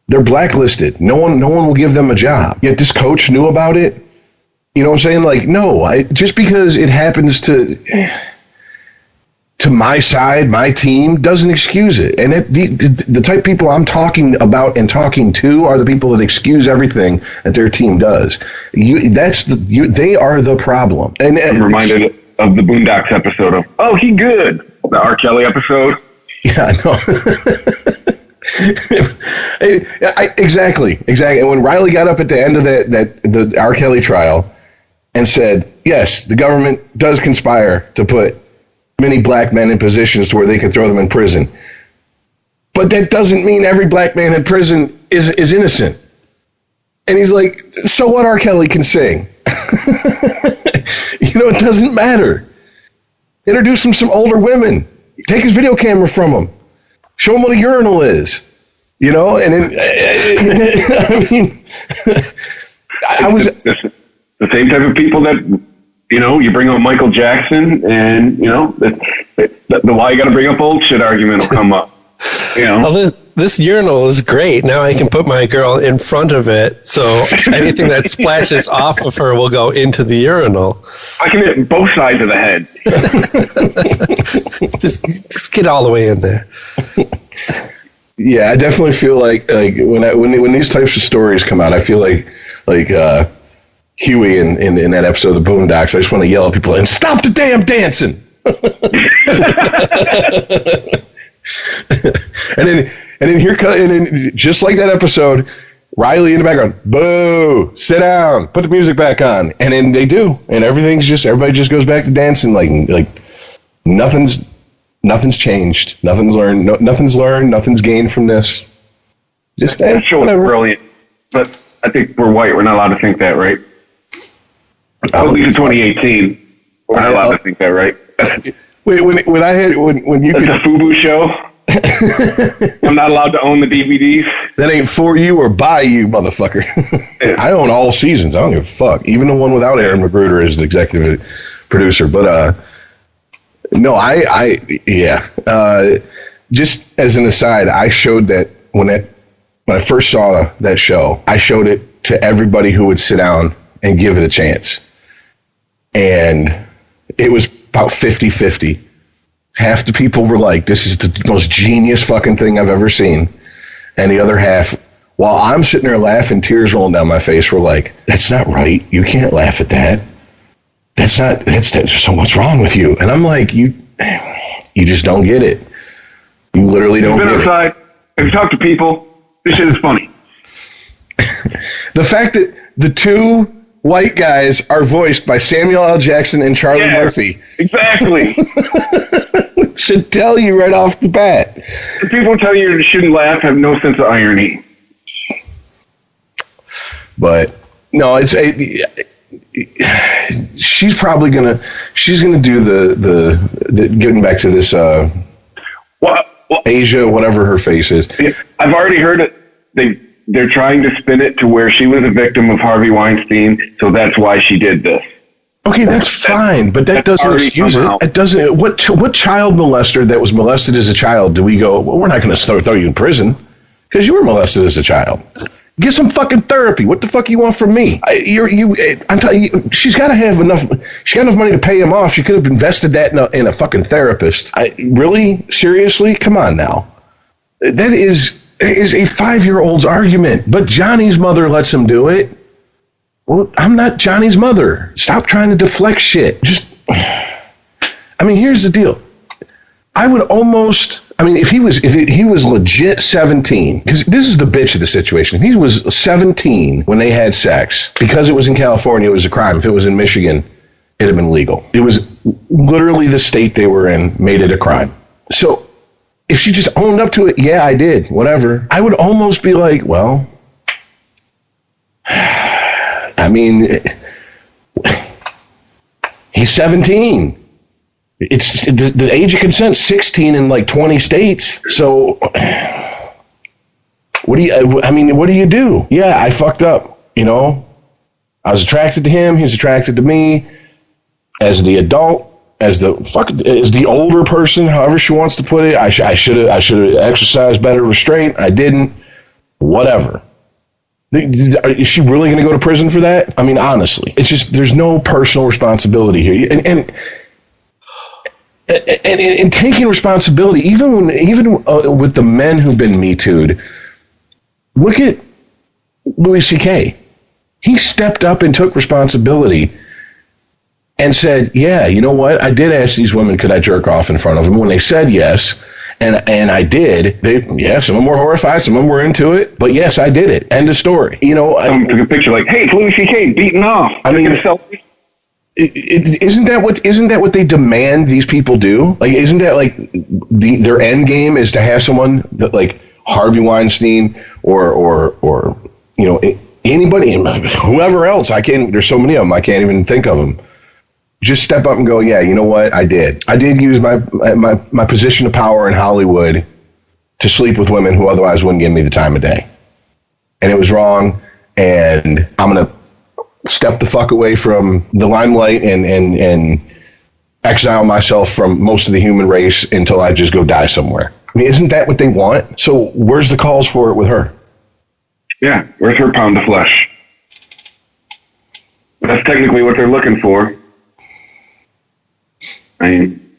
They're blacklisted. No one will give them a job. Yet this coach knew about it, You know what I'm saying? Like, no, just because it happens to my side, my team, doesn't excuse it. And the type of people I'm talking about and talking to are the people that excuse everything that their team does. They are the problem. And I'm reminded of the Boondocks episode of, oh, he good. The R. Kelly episode. Yeah, I know. Exactly. And when Riley got up at the end of the R. Kelly trial and said, yes, the government does conspire to put many black men in positions where they can throw them in prison. But that doesn't mean every black man in prison is innocent. And he's like, so what? R. Kelly can sing. It doesn't matter. Introduce him some older women. Take his video camera from him. Show him what a urinal is. And I was the same type of people that, you bring up Michael Jackson and, the why you got to bring up old shit argument will come up. Well, this urinal is great. Now I can put my girl in front of it, so anything that splashes off of her will go into the urinal. I can hit both sides of the head. just get all the way in there. Yeah, I definitely feel like when these types of stories come out, I feel like Huey in that episode of the Boondocks. I just want to yell at people and stop the damn dancing. and then just like that episode, Riley in the background, boo, sit down, put the music back on, and then they do, and everybody just goes back to dancing like nothing's changed, nothing's learned, nothing's gained from this. Just that show was brilliant, but I think we're white. We're not allowed to think that, right? At least in 2018, we're not allowed to think that, right? Wait, when you could a FUBU show, I'm not allowed to own the DVDs. That ain't for you or by you, motherfucker. I own all seasons. I don't give a fuck. Even the one without Aaron McGruder as the executive producer. But no, just as an aside, I showed that when I first saw that show, I showed it to everybody who would sit down and give it a chance. And it was about 50-50. Half the people were like, this is the most genius fucking thing I've ever seen. And the other half, while I'm sitting there laughing, tears rolling down my face, were like, that's not right. You can't laugh at that. That's so what's wrong with you? And I'm like, you just don't get it. You literally don't get it. You've been outside. If you talk to people, this shit is funny. The fact that the two white guys are voiced by Samuel L. Jackson and Charlie Murphy. Exactly. Should tell you right off the bat. The people tell you shouldn't laugh have no sense of irony. But no, she's probably gonna do the getting back to this Asia, whatever her face is. I've already heard it. They're trying to spin it to where she was a victim of Harvey Weinstein, so that's why she did this. Okay, that's fine, but that doesn't excuse it. It doesn't. What child molester that was molested as a child do we go, well, we're not going to throw you in prison because you were molested as a child. Get some fucking therapy. What the fuck you want from me? I'm telling you, she's got to have enough. She got enough money to pay him off. She could have invested that in a fucking therapist. Really? Seriously? Come on now. That is a 5-year-old's argument, but Johnny's mother lets him do it. Well, I'm not Johnny's mother. Stop trying to deflect shit. Here's the deal. If he was legit 17, because this is the bitch of the situation. If he was 17 when they had sex, because it was in California, it was a crime. If it was in Michigan, it'd have been legal. It was literally the state they were in made it a crime. So if she just owned up to it, yeah, I did, whatever, I would almost be like, well, he's 17. It's the age of consent, 16 in like 20 states. So what do you do? Yeah, I fucked up. I was attracted to him. He's attracted to me. As the adult, as the older person, however she wants to put it, I should have exercised better restraint. I didn't. Whatever. Is she really going to go to prison for that? I mean, honestly, it's just there's no personal responsibility here, and taking responsibility, even with the men who've been Me Too'd. Look at Louis C.K. He stepped up and took responsibility and said, "Yeah, you know what? I did ask these women, could I jerk off in front of them? When they said yes." And I did. Some of them were horrified, some of them were into it, but yes, I did it. End of story. You know, someone took a picture like, "Hey, it's Louis C.K. beating off." I mean, isn't that what they demand these people do? Like, isn't that like their end game is to have someone that like Harvey Weinstein or you know, anybody, whoever else? There's so many of them, I can't even think of them. Just step up and go, yeah, you know what? I did use my position of power in Hollywood to sleep with women who otherwise wouldn't give me the time of day. And it was wrong, and I'm going to step the fuck away from the limelight and exile myself from most of the human race until I just go die somewhere. I mean, isn't that what they want? So where's the calls for it with her? Yeah, where's her pound of flesh? That's technically what they're looking for. I mean,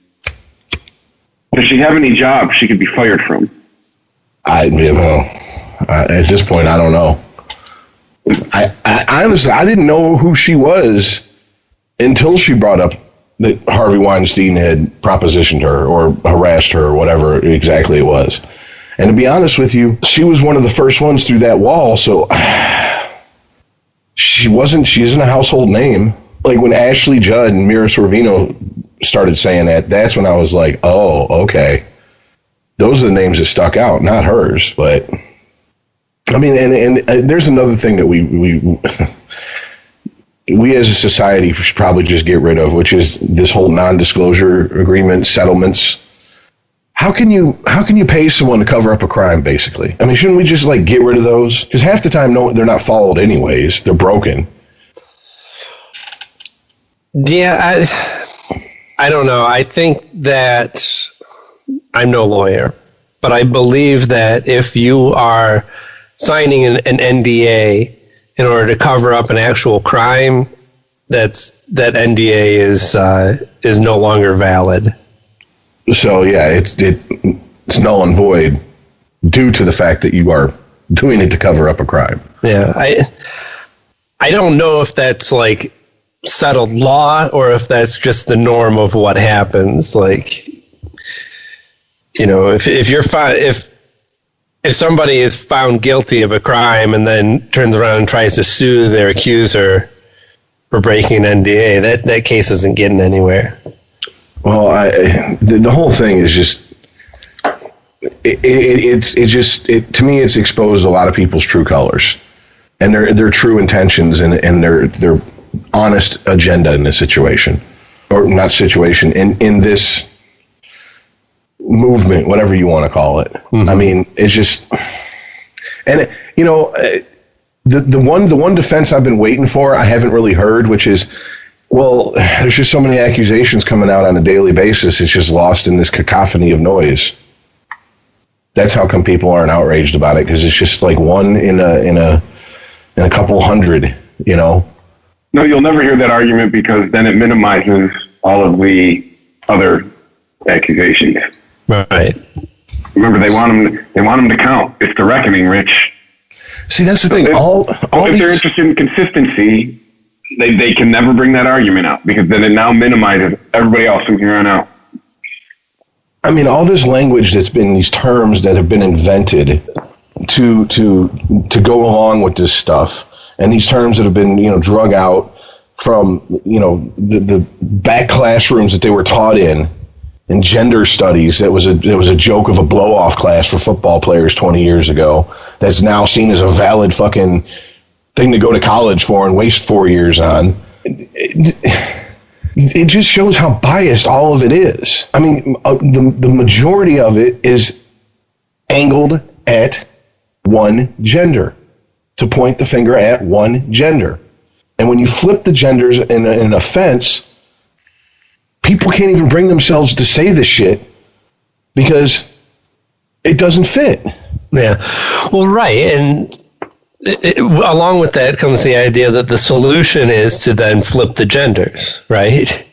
does she have any job she could be fired from? At this point, I don't know. I honestly, I didn't know who she was until she brought up that Harvey Weinstein had propositioned her or harassed her or whatever exactly it was. And to be honest with you, she was one of the first ones through that wall, so she isn't a household name. Like when Ashley Judd and Mira Sorvino started saying that, that's when I was like, oh, okay. Those are the names that stuck out, not hers. But I mean, and there's another thing that we as a society should probably just get rid of, which is this whole non-disclosure agreement, settlements. How can you pay someone to cover up a crime, basically? I mean, shouldn't we just like get rid of those? Because half the time, no, they're not followed anyways. They're broken. Yeah, I don't know. I think that I'm no lawyer, but I believe that if you are signing an NDA in order to cover up an actual crime, that NDA is no longer valid. So yeah, it's null and void due to the fact that you are doing it to cover up a crime. Yeah, I don't know if that's like settled law or if that's just the norm of what happens. Like, you know, if somebody is found guilty of a crime and then turns around and tries to sue their accuser for breaking an NDA, that case isn't getting anywhere. Well, the whole thing is just to me it's exposed a lot of people's true colors and their true intentions and their honest agenda in this situation, or not situation, in this movement, whatever you want to call it. Mm-hmm. I mean, it's just, and you know, the one defense I've been waiting for, I haven't really heard, which is, well, there's just so many accusations coming out on a daily basis. It's just lost in this cacophony of noise. That's how come people aren't outraged about it, because it's just like one in a couple hundred, you know. No, you'll never hear that argument because then it minimizes all of the other accusations. Right. Remember, they want them to count. It's the reckoning, Rich. See, that's the thing. If they're interested in consistency, they can never bring that argument out because then it now minimizes everybody else from here on out. I mean, all this language that's been, these terms that have been invented to go along with this stuff, and these terms that have been, you know, drug out from, you know, the back classrooms that they were taught in gender studies. It was a joke of a blow-off class for football players 20 years ago. That's now seen as a valid fucking thing to go to college for and waste 4 years on. It just shows how biased all of it is. I mean, the majority of it is angled at one gender, to point the finger at one gender. And when you flip the genders in an offense, people can't even bring themselves to say this shit because it doesn't fit. Yeah. Well, right. And along with that comes the idea that the solution is to then flip the genders, right?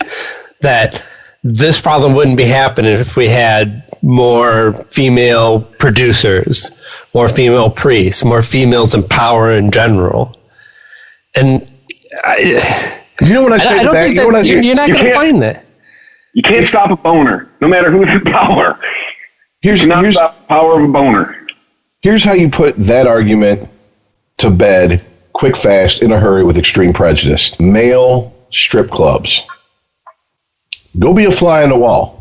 That this problem wouldn't be happening if we had more female producers, more female priests, more females in power in general. And you know what I say? I don't think you're not going to find that. You can't stop a boner, no matter who's in power. Here's the power of a boner. Here's how you put that argument to bed, quick, fast, in a hurry, with extreme prejudice. Male strip clubs. Go be a fly on the wall.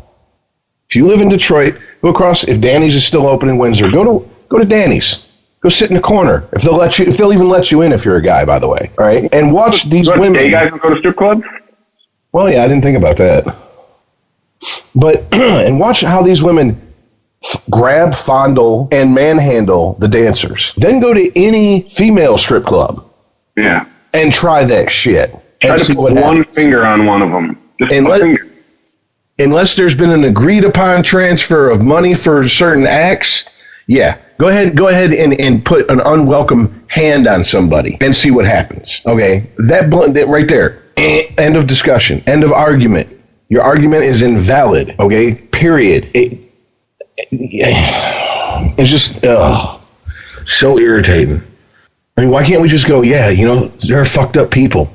If you live in Detroit, go across. If Danny's is still open in Windsor, go to Danny's. Go sit in the corner. If they'll even let you in if you're a guy, by the way. All right, and watch these women. Gay guys go to strip clubs? Well, yeah, I didn't think about that. But and watch how these women grab, fondle, and manhandle the dancers. Then go to any female strip club. Yeah. And try that shit. Try to put one finger on one of them. Unless there's been an agreed upon transfer of money for certain acts, yeah. Go ahead and put an unwelcome hand on somebody and see what happens. Okay? That right there. End of discussion. End of argument. Your argument is invalid. Okay? Period. It's just so irritating. I mean, why can't we just go, they're fucked up people.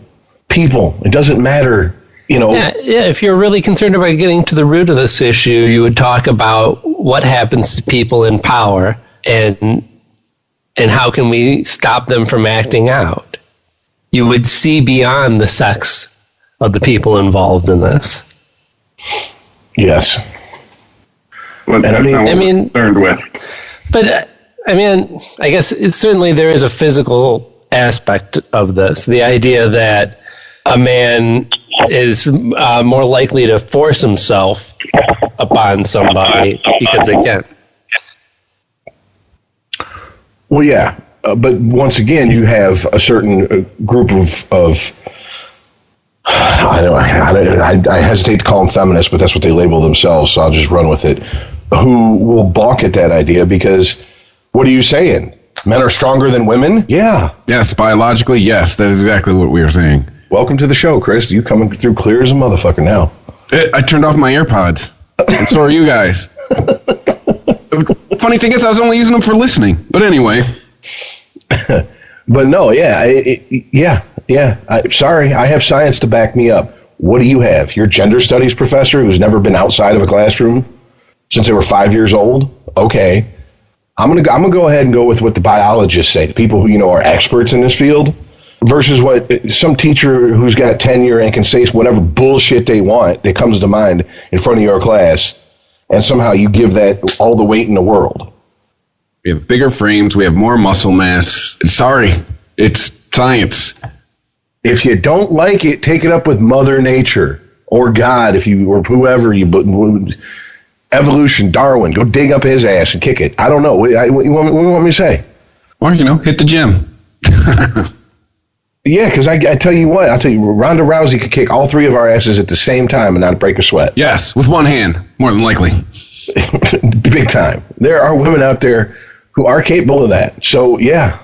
It doesn't matter, Yeah, if you're really concerned about getting to the root of this issue, you would talk about what happens to people in power and how can we stop them from acting out. You would see beyond the sex of the people involved in this. Yes. Well, I mean, concerned with. But I guess certainly there is a physical aspect of this. The idea that a man is more likely to force himself upon somebody because they can. Well, yeah, but once again, you have a certain group of I hesitate to call them feminists, but that's what they label themselves, so I'll just run with it, who will balk at that idea because what are you saying? Men are stronger than women? Yeah. Yes, biologically, yes. That is exactly what we are saying. Welcome to the show, Chris. You coming through clear as a motherfucker now. I turned off my AirPods, and so are you guys. Funny thing is, I was only using them for listening. But anyway. But no, yeah. Sorry, I have science to back me up. What do you have? Your gender studies professor who's never been outside of a classroom since they were 5 years old? Okay. I'm gonna go ahead and go with what the biologists say, the people who are experts in this field, versus what some teacher who's got tenure and can say whatever bullshit they want that comes to mind in front of your class, and somehow you give that all the weight in the world. We have bigger frames. We have more muscle mass. Sorry, it's science. If you don't like it, take it up with Mother Nature or God, or whoever evolution, Darwin. Go dig up his ass and kick it. I don't know. What do you want me to say? Or hit the gym. Yeah, because I'll tell you, Ronda Rousey could kick all three of our asses at the same time and not break a sweat. Yes, with one hand, more than likely. Big time. There are women out there who are capable of that. So, yeah.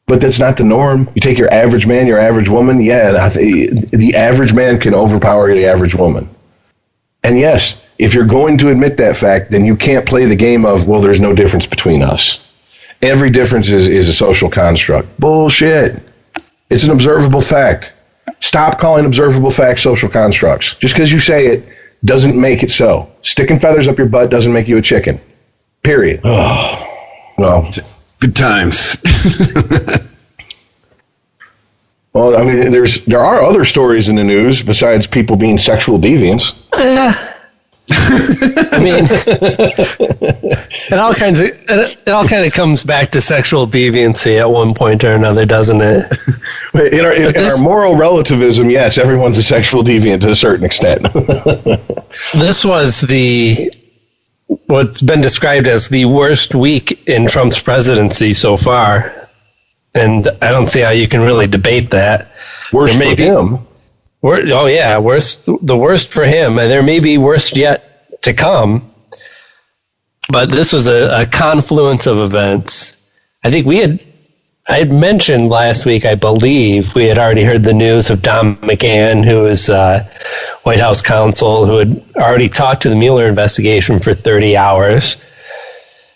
But that's not the norm. You take your average man, your average woman, the average man can overpower the average woman. And yes, if you're going to admit that fact, then you can't play the game of, well, there's no difference between us. Every difference is a social construct. Bullshit. It's an observable fact. Stop calling observable facts social constructs. Just because you say it doesn't make it so. Sticking feathers up your butt doesn't make you a chicken. Period. Oh, well. Good times. Well, I mean, there are other stories in the news besides people being sexual deviants. I mean, it all kind of comes back to sexual deviancy at one point or another, doesn't it? In our moral relativism, yes, everyone's a sexual deviant to a certain extent. This was what's been described as the worst week in Trump's presidency so far, and I don't see how you can really debate that. Worst for him. The worst for him, and there may be worse yet to come. But this was a confluence of events. I think we had I had mentioned last week, I believe, we had already heard the news of Don McGahn, who is White House counsel, who had already talked to the Mueller investigation for 30 hours.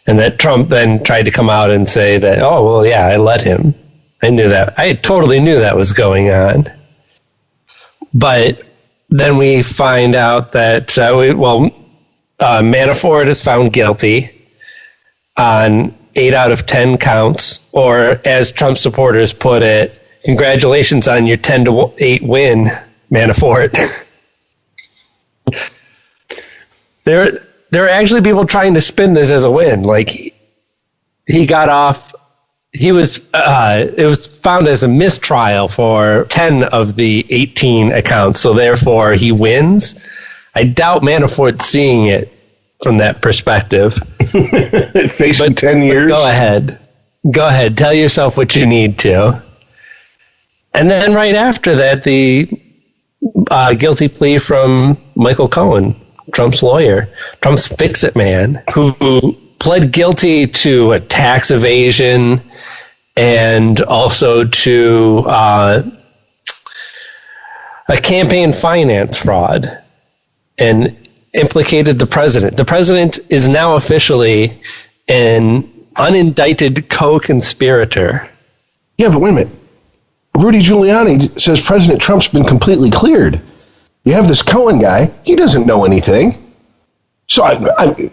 And that Trump then tried to come out and say that, oh, well, yeah, I let him. I knew that. I totally knew that was going on. But then we find out that, Manafort is found guilty on 8 out of 10 counts, or as Trump supporters put it, congratulations on your 10-8 win, Manafort. There are actually people trying to spin this as a win. Like, he got off. It was found as a mistrial for 10 of the 18 accounts, so therefore he wins. I doubt Manafort's seeing it from that perspective. Facing 10 years. Go ahead. Tell yourself what you need to. And then right after that, the guilty plea from Michael Cohen, Trump's lawyer, Trump's fix-it man, who pled guilty to a tax evasion and also to a campaign finance fraud, and implicated the president. The president is now officially an unindicted co-conspirator. Yeah, but wait a minute. Rudy Giuliani says President Trump's been completely cleared. You have this Cohen guy. He doesn't know anything. So I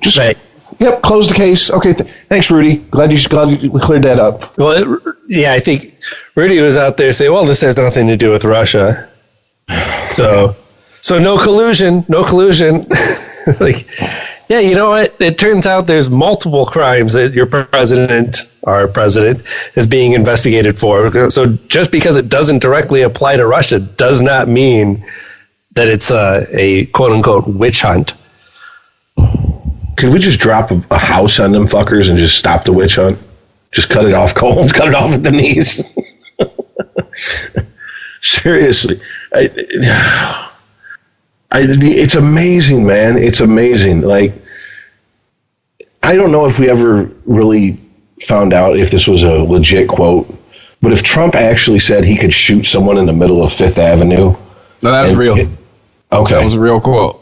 just right. Yep, close the case. Okay, thanks, Rudy. Glad you cleared that up. Well, I think Rudy was out there saying, "Well, this has nothing to do with Russia." So no collusion. Like, yeah, you know what? It turns out there's multiple crimes that our president, is being investigated for. So just because it doesn't directly apply to Russia does not mean that it's a quote-unquote witch hunt. Could we just drop a house on them fuckers and just stop the witch hunt? Just cut it off cold, cut it off at the knees. Seriously. It's amazing, man. It's amazing. Like, I don't know if we ever really found out if this was a legit quote, but if Trump actually said he could shoot someone in the middle of Fifth Avenue. No, that's real. Okay. That was a real quote.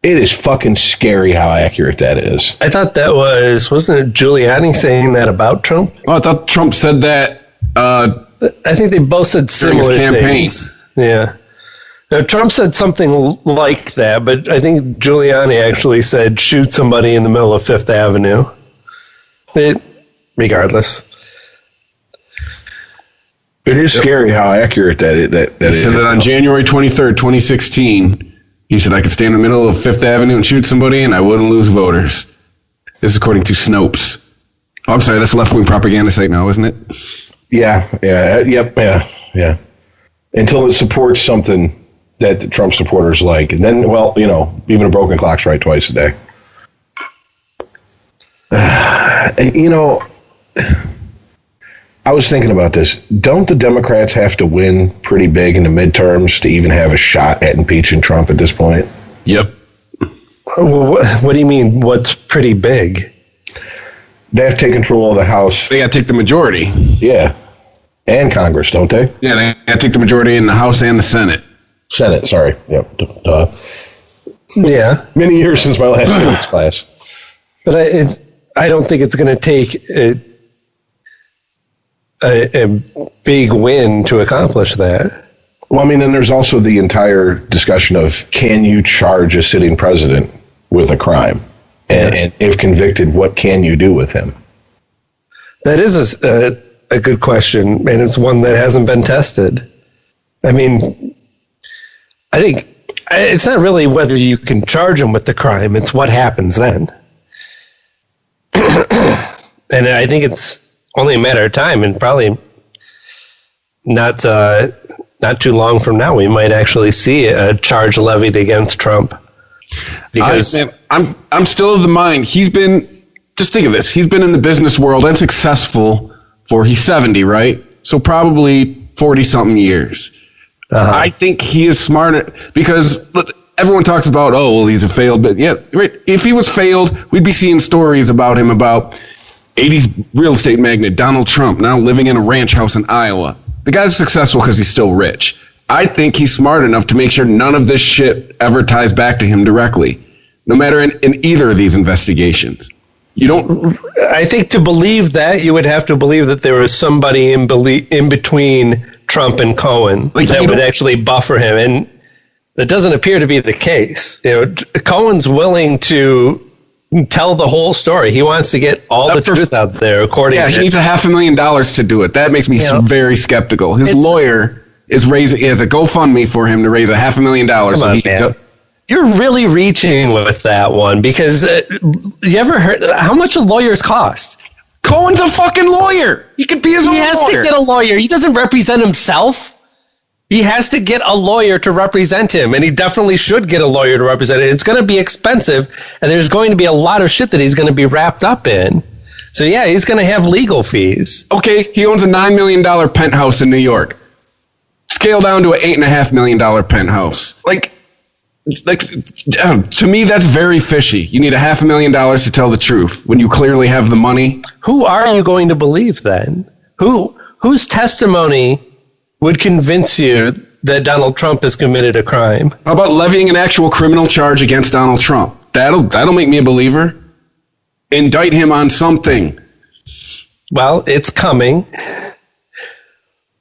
It is fucking scary how accurate that is. I thought that wasn't it Giuliani saying that about Trump? Oh, I thought Trump said that. I think they both said similar things. Yeah. Now, Trump said something like that, but I think Giuliani actually said shoot somebody in the middle of Fifth Avenue. Regardless. It is scary how accurate that is. He said that on January 23rd, 2016. He said, I could stand in the middle of Fifth Avenue and shoot somebody and I wouldn't lose voters. This is according to Snopes. Oh, I'm sorry, that's a left-wing propaganda site now, isn't it? Yeah. Until it supports something that the Trump supporters like. And then, well, even a broken clock's right twice a day. I was thinking about this. Don't the Democrats have to win pretty big in the midterms to even have a shot at impeaching Trump at this point? Yep. What do you mean, what's pretty big? They have to take control of the House. They got to take the majority. Yeah. And Congress, don't they? Yeah, they got to take the majority in the House and the Senate. Senate, sorry. Yep. Yeah. Many years since my last physics class. But I don't think it's going to take a big win to accomplish that. Well, I mean, and there's also the entire discussion of, can you charge a sitting president with a crime? And if convicted, what can you do with him? That is a good question, and it's one that hasn't been tested. I mean, I think it's not really whether you can charge him with the crime, it's what happens then. And I think it's only a matter of time, and probably not too long from now, we might actually see a charge levied against Trump. Because I'm still of the mind he's been. Just think of this: he's been in the business world and successful for he's 70, right? So probably 40-something years. Uh-huh. I think he is smarter because everyone talks about, oh, well, he's a failed, but yeah, right. If he was failed, we'd be seeing stories about him about 80s real estate magnate Donald Trump, now living in a ranch house in Iowa. The guy's successful because he's still rich. I think he's smart enough to make sure none of this shit ever ties back to him directly, no matter in either of these investigations. You don't. I think to believe that, you would have to believe that there was somebody in between Trump and Cohen that would actually buffer him, and that doesn't appear to be the case. Cohen's willing to tell the whole story. He wants to get all the truth out there. He needs $500,000 to do it. That makes me very skeptical. His lawyer is has a GoFundMe for him to raise $500,000. You're really reaching with that one, because you ever heard how much lawyers cost? Cohen's a fucking lawyer. He could be his own lawyer. He has to get a lawyer. He doesn't represent himself. He has to get a lawyer to represent him, and he definitely should get a lawyer to represent it. It's going to be expensive, and there's going to be a lot of shit that he's going to be wrapped up in. So, yeah, he's going to have legal fees. Okay, he owns a $9 million penthouse in New York. Scale down to an $8.5 million penthouse. Like, to me, that's very fishy. You need $500,000 to tell the truth when you clearly have the money. Who are you going to believe then? Whose testimony would convince you that Donald Trump has committed a crime? How about levying an actual criminal charge against Donald Trump? That'll make me a believer. Indict him on something. Well, it's coming,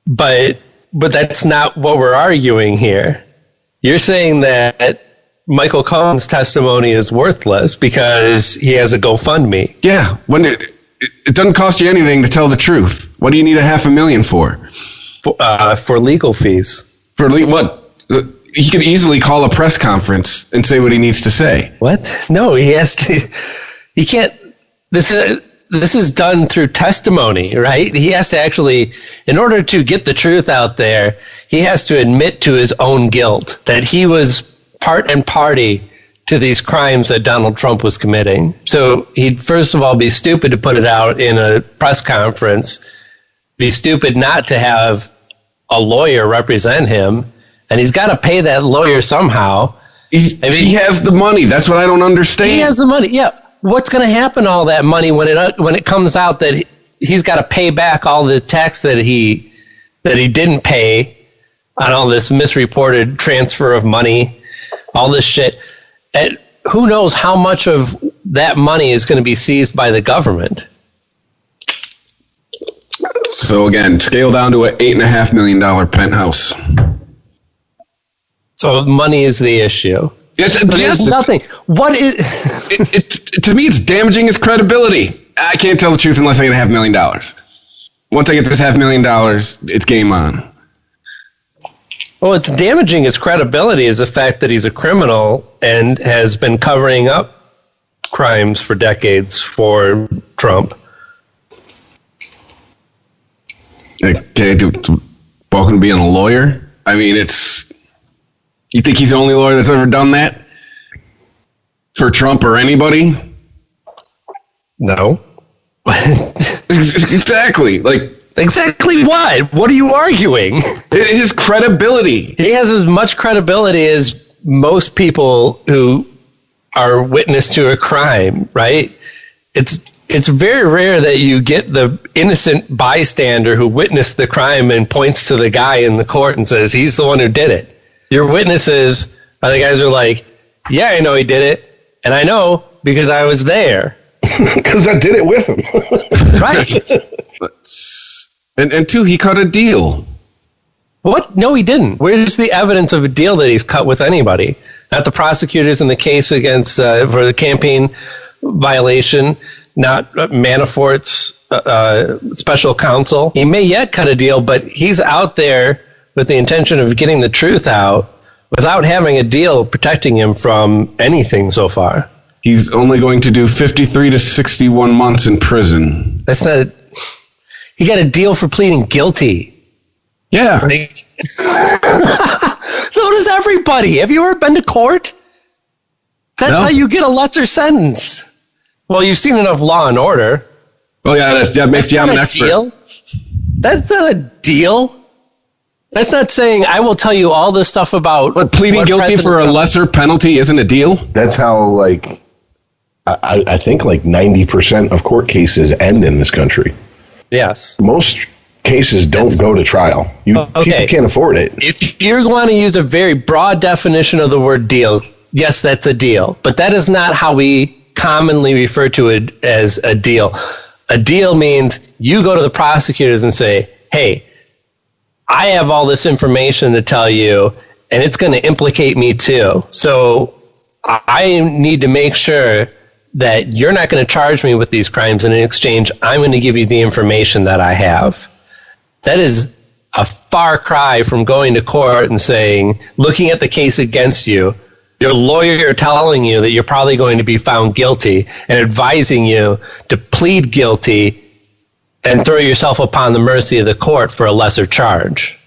but that's not what we're arguing here. You're saying that Michael Cohen's testimony is worthless because he has a GoFundMe. Yeah, when it doesn't cost you anything to tell the truth. What do you need $500,000 for? For legal fees. For what? He could easily call a press conference and say what he needs to say. What? No, he has to. He can't. This is done through testimony, right? He has to actually, in order to get the truth out there, he has to admit to his own guilt that he was part and party to these crimes that Donald Trump was committing. So he'd first of all be stupid to put it out in a press conference, be stupid not to have a lawyer represent him, and he's got to pay that lawyer somehow. He has the money. That's what I don't understand. He has the money, yeah. What's going to happen to all that money when it comes out that he's got to pay back all the tax that he didn't pay on all this misreported transfer of money, all this shit? And who knows how much of that money is going to be seized by the government? So again, scale down to an $8.5 million penthouse. So money is the issue. There's nothing. What is? To me, it's damaging his credibility. I can't tell the truth unless I get $500,000. Once I get this $500,000, it's game on. Well, it's damaging his credibility is the fact that he's a criminal and has been covering up crimes for decades for Trump. Okay, welcome to being a lawyer. I mean, you think he's the only lawyer that's ever done that? For Trump or anybody? No. Exactly. Exactly what? What are you arguing? His credibility. He has as much credibility as most people who are witness to a crime, right? It's very rare that you get the innocent bystander who witnessed the crime and points to the guy in the court and says he's the one who did it. Your witnesses are the guys who are like, yeah, I know he did it, and I know because I was there. Because I did it with him. Right. And two, he cut a deal. What? No, he didn't. Where's the evidence of a deal that he's cut with anybody? Not the prosecutors in the case against for the campaign violation, not Manafort's special counsel. He may yet cut a deal, but he's out there with the intention of getting the truth out without having a deal protecting him from anything so far. He's only going to do 53 to 61 months in prison. That's not... He got a deal for pleading guilty. Yeah. Right? So does everybody. Have you ever been to court? That's how you get a lesser sentence. Well, you've seen enough Law and Order. Well, yeah, that makes you an expert. Deal. That's not a deal. That's not saying I will tell you all this stuff about. But pleading guilty for a lesser penalty isn't a deal. That's how I think like 90% of court cases end in this country. Yes. Most cases don't go to trial. People can't afford it. If you're going to use a very broad definition of the word deal, yes, that's a deal. But that is not how we commonly refer to it as a deal. A deal means you go to the prosecutors and say, hey, I have all this information to tell you, and it's going to implicate me too. So I need to make sure that you're not going to charge me with these crimes, and in exchange, I'm going to give you the information that I have. That is a far cry from going to court and saying, looking at the case against you, your lawyer telling you that you're probably going to be found guilty and advising you to plead guilty and throw yourself upon the mercy of the court for a lesser charge.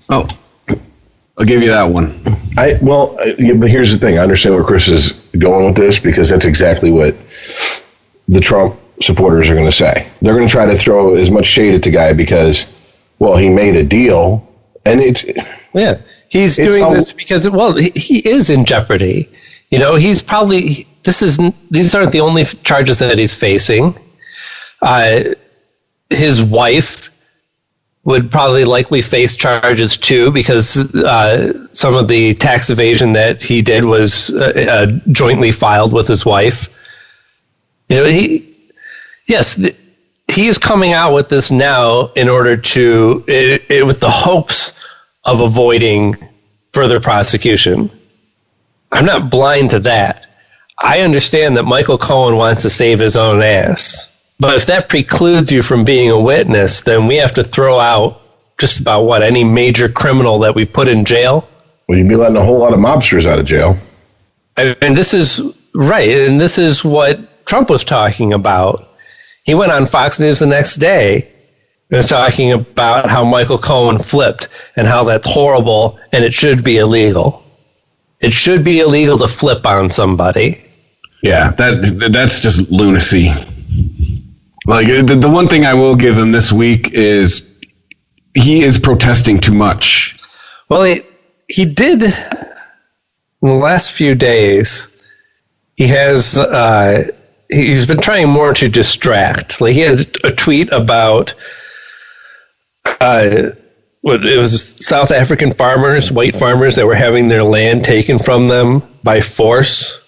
Oh, I'll give you that one. But here's the thing. I understand where Chris is going with this, because that's exactly what the Trump supporters are going to say. They're going to try to throw as much shade at the guy because, well, he made a deal, and he's doing this because, he is in jeopardy. You know, he's probably, these aren't the only charges that he's facing. His wife would probably likely face charges too, because some of the tax evasion that he did was jointly filed with his wife. You know, he is coming out with this now in order to, with the hopes of avoiding further prosecution. I'm not blind to that. I understand that Michael Cohen wants to save his own ass. But if that precludes you from being a witness, then we have to throw out just about any major criminal that we've put in jail. Well, you'd be letting a whole lot of mobsters out of jail. And this is right. And this is what Trump was talking about. He went on Fox News the next day and was talking about how Michael Cohen flipped and how that's horrible and it should be illegal. It should be illegal to flip on somebody. Yeah, that's just lunacy. Like, the one thing I will give him this week is he is protesting too much. Well, he did in the last few days. He has he's been trying more to distract. Like, he had a tweet about it was South African farmers, white farmers, that were having their land taken from them by force.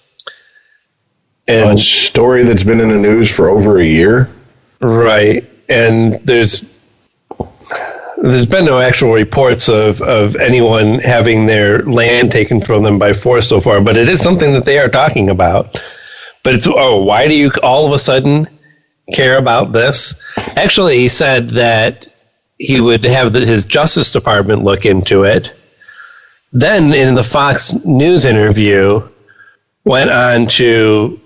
And a story that's been in the news for over a year. Right, and there's been no actual reports of anyone having their land taken from them by force so far, but it is something that they are talking about. But it's, why do you all of a sudden care about this? Actually, he said that he would have his Justice Department look into it. Then in the Fox News interview, went on to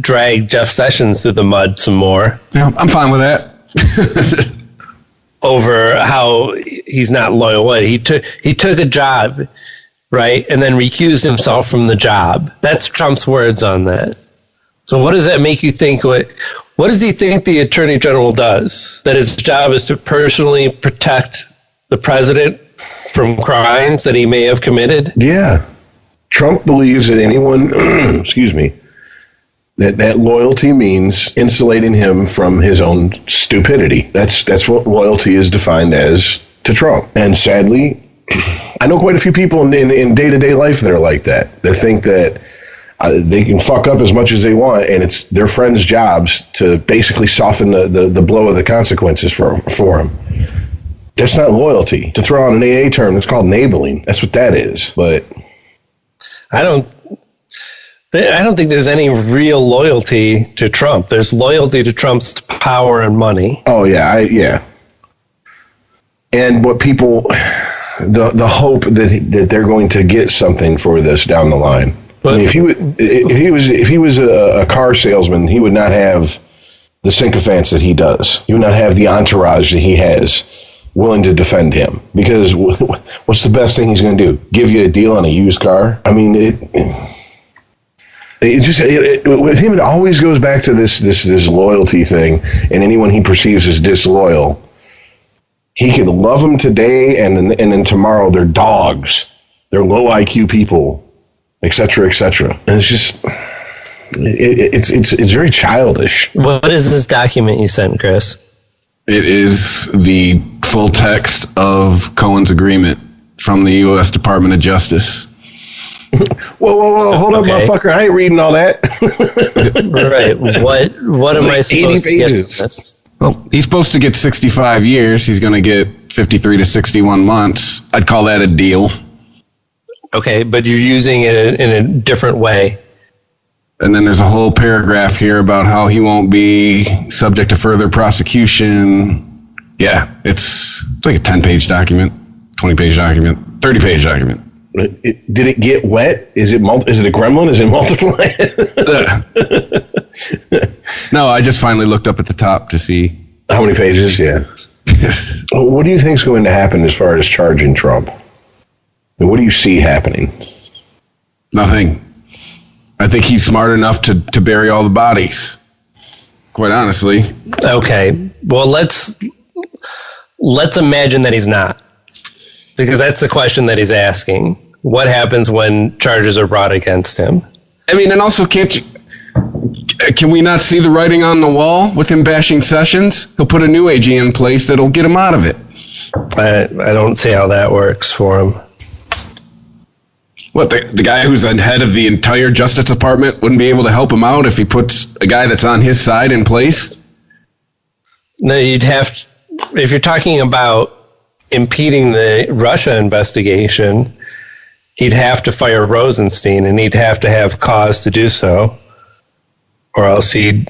drag Jeff Sessions through the mud some more. Yeah, I'm fine with that. Over how he's not loyal. He took a job, right, and then recused himself from the job. That's Trump's words on that. So what does that make you think? What does he think the Attorney General does? That his job is to personally protect the president from crimes that he may have committed? Yeah. Trump believes that anyone, excuse me, that loyalty means insulating him from his own stupidity. That's what loyalty is defined as to Trump. And sadly, I know quite a few people in day-to-day life that are like that. They think that they can fuck up as much as they want, and it's their friends' jobs to basically soften the blow of the consequences for them. That's not loyalty. To throw out an AA term, that's called enabling. That's what that is. But I don't think there's any real loyalty to Trump. There's loyalty to Trump's power and money. Oh, yeah. And what people, the hope that they're going to get something for this down the line. But I mean, if he was a car salesman, he would not have the sycophants that he does. He would not have the entourage that he has willing to defend him. Because what's the best thing he's going to do? Give you a deal on a used car? I mean, with him, it always goes back to this loyalty thing, and anyone he perceives as disloyal, he can love them today, and then tomorrow they're dogs, they're low IQ people, etc., etc. And it's just, It's very childish. What is this document you sent, Chris? It is the full text of Cohen's agreement from the U.S. Department of Justice. Whoa, hold up, motherfucker! I ain't reading all that. Right. What am I supposed to get from this? Well, he's supposed to get 65 years. He's going to get 53 to 61 months. I'd call that a deal. Okay, but you're using it in a different way. And then there's a whole paragraph here about how he won't be subject to further prosecution. Yeah, it's like a 10-page document, 20-page document, 30-page document. Did it get wet? Is it a gremlin? Is it multiply? No, I just finally looked up at the top to see how many pages. Yeah. What do you think is going to happen as far as charging Trump? And what do you see happening? Nothing. I think he's smart enough to bury all the bodies. Quite honestly. Okay. Well, let's imagine that he's not. Because that's the question that he's asking. What happens when charges are brought against him? I mean, and also, can we not see the writing on the wall with him bashing Sessions? He'll put a new AG in place that'll get him out of it. I don't see how that works for him. What, the guy who's the head of the entire Justice Department wouldn't be able to help him out if he puts a guy that's on his side in place? No, you'd have to, if you're talking about impeding the Russia investigation, he'd have to fire Rosenstein, and he'd have to have cause to do so. Or else he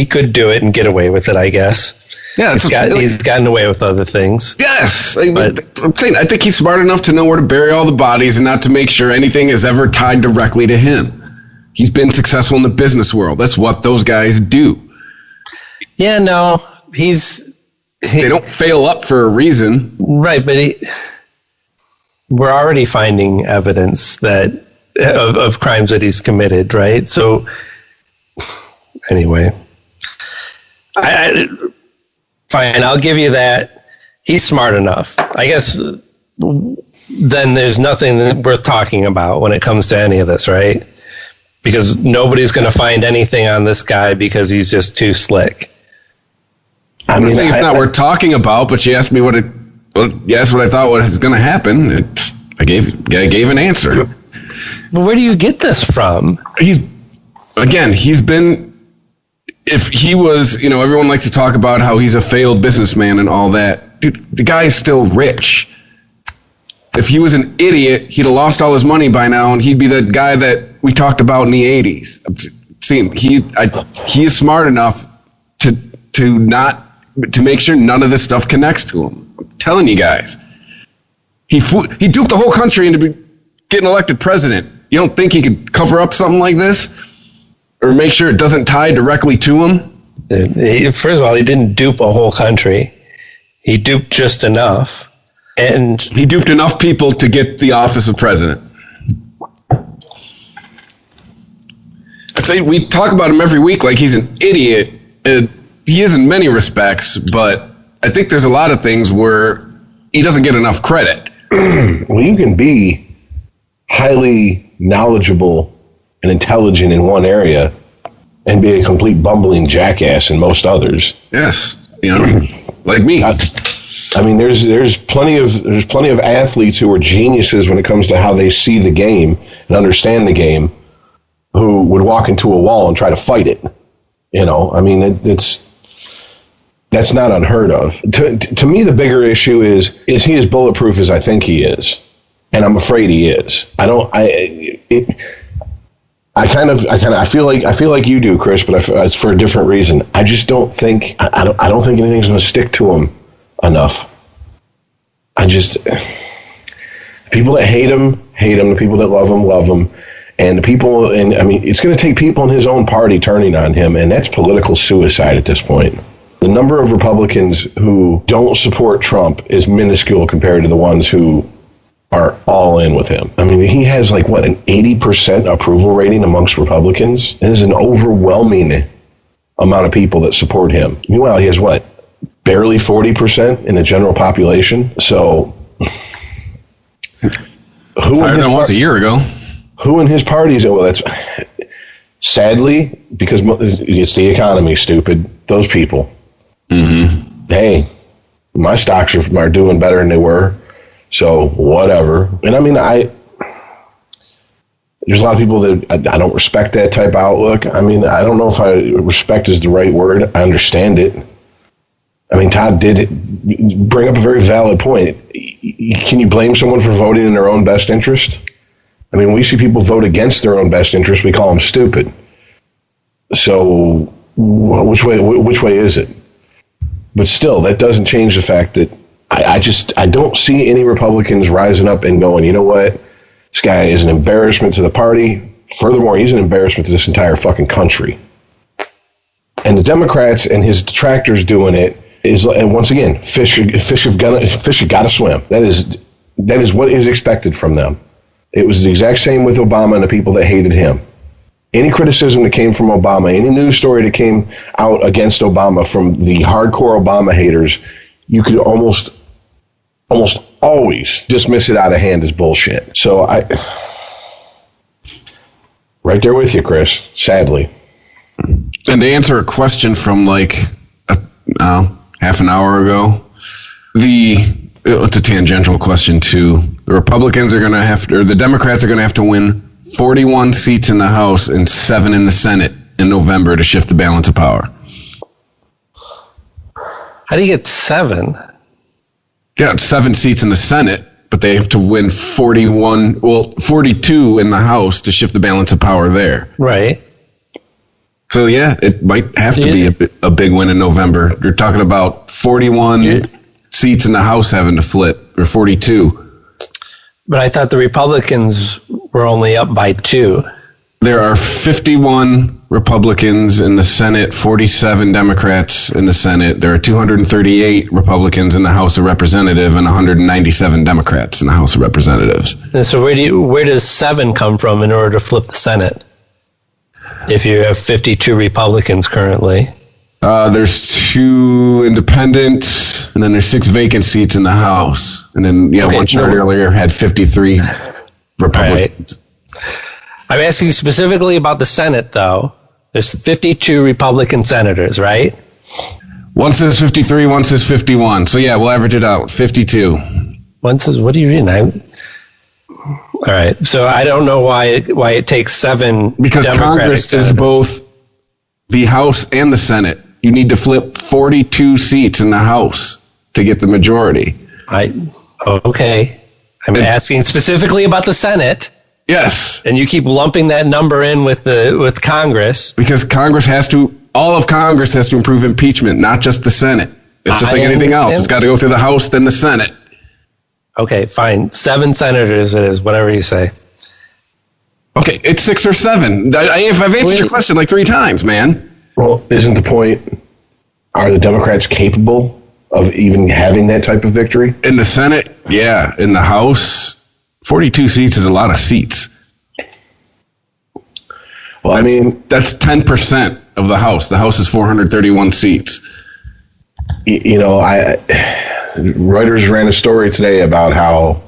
could do it and get away with it, I guess. Yeah, he's gotten away with other things. Yes, I'm saying I think he's smart enough to know where to bury all the bodies and not to make sure anything is ever tied directly to him. He's been successful in the business world. That's what those guys do. Yeah, no, they don't fail up for a reason. Right, but we're already finding evidence that of crimes that he's committed, right? So, anyway, fine, I'll give you that. He's smart enough. I guess then there's nothing worth talking about when it comes to any of this, right? Because nobody's going to find anything on this guy because he's just too slick. I mean, it's not worth talking about, but you asked me what I thought was going to happen. I gave an answer. But where do you get this from? He's been. If he was, everyone likes to talk about how he's a failed businessman and all that. Dude, the guy is still rich. If he was an idiot, he'd have lost all his money by now, and he'd be the guy that we talked about in the 80s. See, he is smart enough to make sure none of this stuff connects to him. I'm telling you guys. He duped the whole country into getting elected president. You don't think he could cover up something like this? Or make sure it doesn't tie directly to him? First of all, he didn't dupe a whole country. He duped just enough. And he duped enough people to get the office of president. I'd say we talk about him every week like he's an idiot. He is in many respects, but I think there's a lot of things where he doesn't get enough credit. Well, you can be highly knowledgeable and intelligent in one area and be a complete bumbling jackass in most others. Yes, like me. I mean, there's plenty of athletes who are geniuses when it comes to how they see the game and understand the game, who would walk into a wall and try to fight it. I mean, that's not unheard of. To me, the bigger issue is he as bulletproof as I think he is, and I'm afraid he is. I feel like you do, Chris, but it's for a different reason. I just don't think I don't think anything's going to stick to him enough. People that hate him. The people that love him, and the people. And I mean, it's going to take people in his own party turning on him, and that's political suicide at this point. The number of Republicans who don't support Trump is minuscule compared to the ones who are all in with him. I mean, he has an 80% approval rating amongst Republicans. It is an overwhelming amount of people that support him. Meanwhile, he has barely 40% in the general population. So, higher than it was a year ago. Who in his party is? Well, sadly, because it's the economy, stupid, those people, hey, my stocks are doing better than they were, so whatever. And I mean, there's a lot of people that I don't respect that type of outlook. I mean, I don't know if respect is the right word. I understand it. I mean, Todd did bring up a very valid point. Can you blame someone for voting in their own best interest? I mean, we see people vote against their own best interest. We call them stupid. So which way is it? But still, that doesn't change the fact that I don't see any Republicans rising up and going, you know what? This guy is an embarrassment to the party. Furthermore, he's an embarrassment to this entire fucking country. And the Democrats and his detractors doing it is, and once again, fish have got to swim. That is what is expected from them. It was the exact same with Obama and the people that hated him. Any criticism that came from Obama, any news story that came out against Obama from the hardcore Obama haters, you could almost always dismiss it out of hand as bullshit. So right there with you, Chris, sadly. And to answer a question from like half an hour ago, it's a tangential question too. The Republicans are going to have to, or the Democrats are going to have to win 41 seats in the House and 7 in the Senate in November to shift the balance of power. How do you get 7? Yeah, it's 7 seats in the Senate, but they have to win 42 in the House to shift the balance of power there. Right. So yeah, it might have to be a big win in November. You're talking about 41 seats in the House having to flip, or 42. But I thought the Republicans were only up by 2. There are 51 Republicans in the Senate, 47 Democrats in the Senate. There are 238 Republicans in the House of Representatives and 197 Democrats in the House of Representatives. And so where does 7 come from in order to flip the Senate? If you have 52 Republicans currently. There's 2 independents, and then there's 6 vacant seats in the House. And then, one chart earlier had 53 Republicans. Right. I'm asking specifically about the Senate, though. There's 52 Republican senators, right? One says 53, one says 51. So, yeah, we'll average it out. 52. One says, what are you reading? All right. So I don't know why it takes 7 because Democratic Congress senators. is both the House and the Senate. You need to flip 42 seats in the House to get the majority. Okay. I'm asking specifically about the Senate. Yes. And you keep lumping that number in with Congress. Because all of Congress has to approve impeachment, not just the Senate. It's just like anything else. It's got to go through the House, then the Senate. Okay, fine. 7 senators it is, whatever you say. Okay, it's 6 or 7. I've answered your question like 3 times, man. Well, isn't the point, are the Democrats capable of even having that type of victory? In the Senate, yeah. In the House, 42 seats is a lot of seats. Well, that's 10% of the House. The House is 431 seats. Reuters ran a story today about how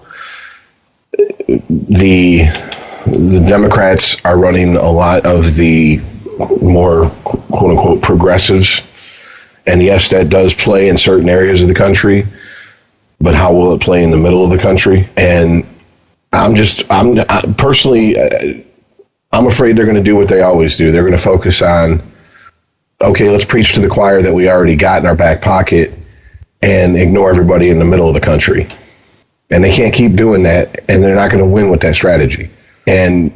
the Democrats are running a lot of the more quote-unquote progressives. And yes, that does play in certain areas of the country, but how will it play in the middle of the country? And I'm personally, I'm afraid they're going to do what they always do. They're going to focus on, okay, let's preach to the choir that we already got in our back pocket and ignore everybody in the middle of the country. And they can't keep doing that, and they're not going to win with that strategy. And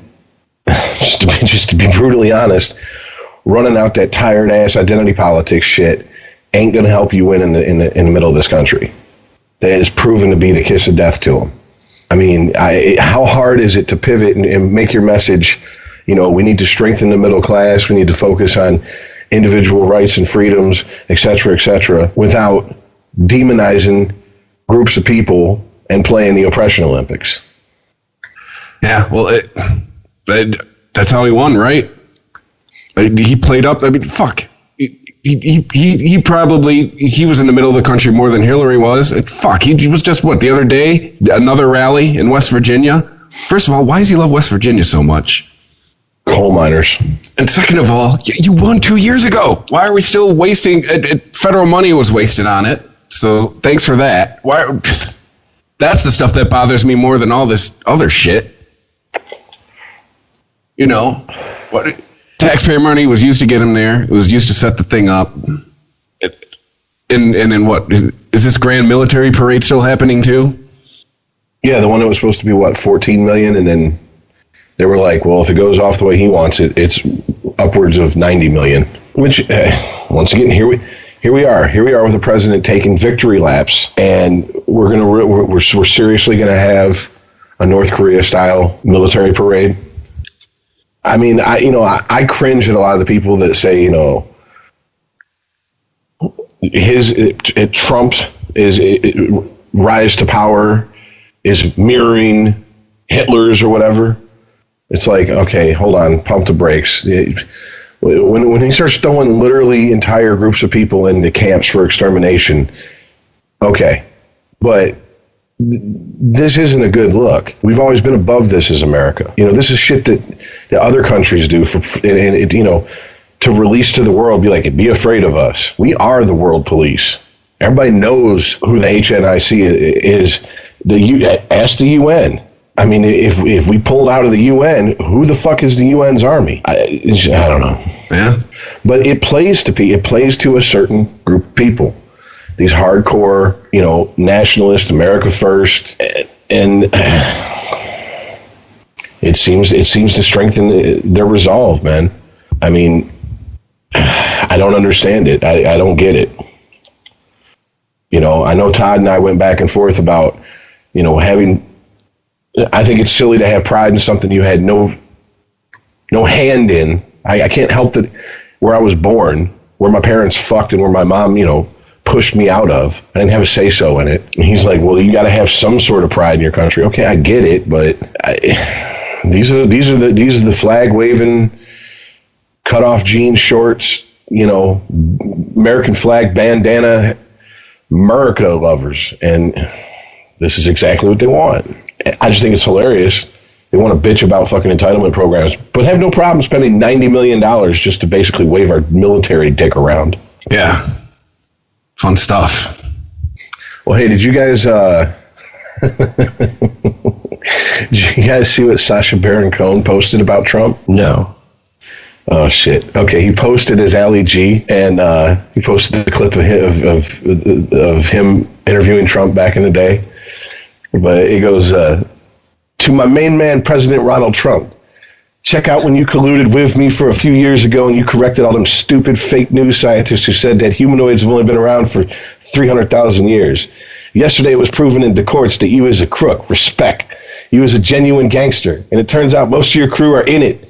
just to be brutally honest, running out that tired ass identity politics shit ain't going to help you win in the middle of this country. That is proven to be the kiss of death to them. I mean, how hard is it to pivot and make your message, we need to strengthen the middle class, we need to focus on individual rights and freedoms, et cetera, without demonizing groups of people and playing the oppression Olympics? Yeah, well, that's how he won, right? He played up. Fuck. He probably was in the middle of the country more than Hillary was. Fuck, he was just the other day, another rally in West Virginia. First of all, why does he love West Virginia so much? Coal miners. And second of all, you won 2 years ago. Why are we still wasting? Federal money was wasted on it. So thanks for that. That's the stuff that bothers me more than all this other shit. You know, what taxpayer money was used to get him there. It was used to set the thing up. And then what? Is this grand military parade still happening too? Yeah, the one that was supposed to be, what, 14 million? And then they were like, well, if it goes off the way he wants it, it's upwards of 90 million. Which, once again, here we are. Here we are with the president taking victory laps, and we're seriously gonna have a North Korea style military parade. I mean, I cringe at a lot of the people that say, Trump's rise to power is mirroring Hitler's or whatever. It's like, okay, hold on, pump the brakes. When he starts throwing literally entire groups of people into camps for extermination, okay, but this isn't a good look. We've always been above this as America. This is shit that other countries do to release to the world, be afraid of us. We are the world police. Everybody knows who the HNIC is. Ask the UN. I mean, if we pulled out of the UN, who the fuck is the UN's army? I don't know. Yeah. But it plays to a certain group of people. These hardcore, nationalist, America first, and it seems to strengthen their resolve, man. I mean, I don't understand it. I don't get it. I know Todd and I went back and forth about, having. I think it's silly to have pride in something you had no hand in. I can't help that where I was born, where my parents fucked and where my mom, pushed me out of. I didn't have a say-so in it. And he's like, well, you got to have some sort of pride in your country. Okay, I get it, but these are the flag-waving, cut-off jean shorts, American flag bandana, America lovers, and this is exactly what they want. I just think it's hilarious. They want to bitch about fucking entitlement programs, but have no problem spending $90 million just to basically wave our military dick around. Yeah. Fun stuff. Well, hey, did you guys see what Sacha Baron Cohen posted about Trump? No. Oh, shit. Okay, he posted his Ali G, and he posted a clip of him interviewing Trump back in the day. But it goes, to my main man, President Ronald Trump. Check out when you colluded with me for a few years ago and you corrected all them stupid fake news scientists who said that humanoids have only been around for 300,000 years. Yesterday it was proven in the courts that you was a crook. Respect. You was a genuine gangster. And it turns out most of your crew are in it.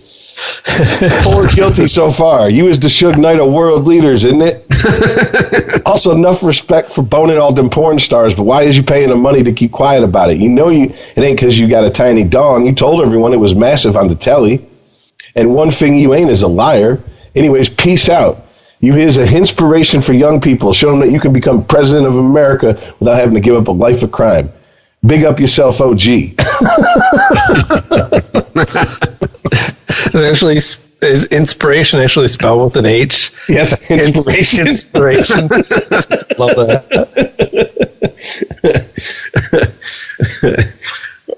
4 guilty so far. You is the Suge Knight of world leaders, isn't it? Also, enough respect for boning all them porn stars, but why is you paying them money to keep quiet about it? It ain't because you got a tiny dong. You told everyone it was massive on the telly. And one thing you ain't is a liar. Anyways, peace out. You is an inspiration for young people. Show them that you can become president of America without having to give up a life of crime. Big up yourself, OG. Actually, is inspiration actually spelled with an H? Yes, inspiration. Inspiration. Love that.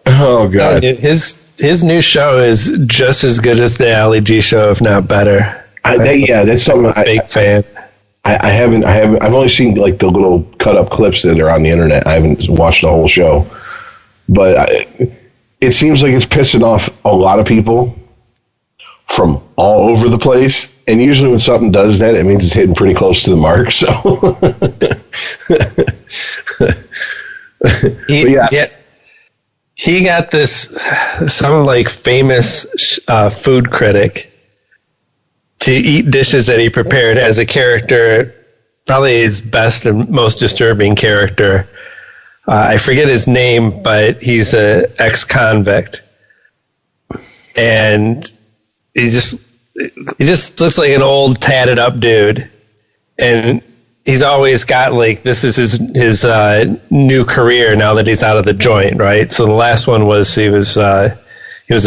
Oh God, his new show is just as good as the Ali G show, if not better. That's something. I'm a big fan. I've only seen like the little cut up clips that are on the internet. I haven't watched the whole show, but it seems like it's pissing off a lot of people from all over the place. And usually when something does that, it means it's hitting pretty close to the mark. So he got some like famous food critic to eat dishes that he prepared as a character, probably his best and most disturbing character. I forget his name, but he's an ex-convict. And he just looks like an old tatted up dude. And he's always got like, this is his new career now that he's out of the joint, right? So the last one was he was a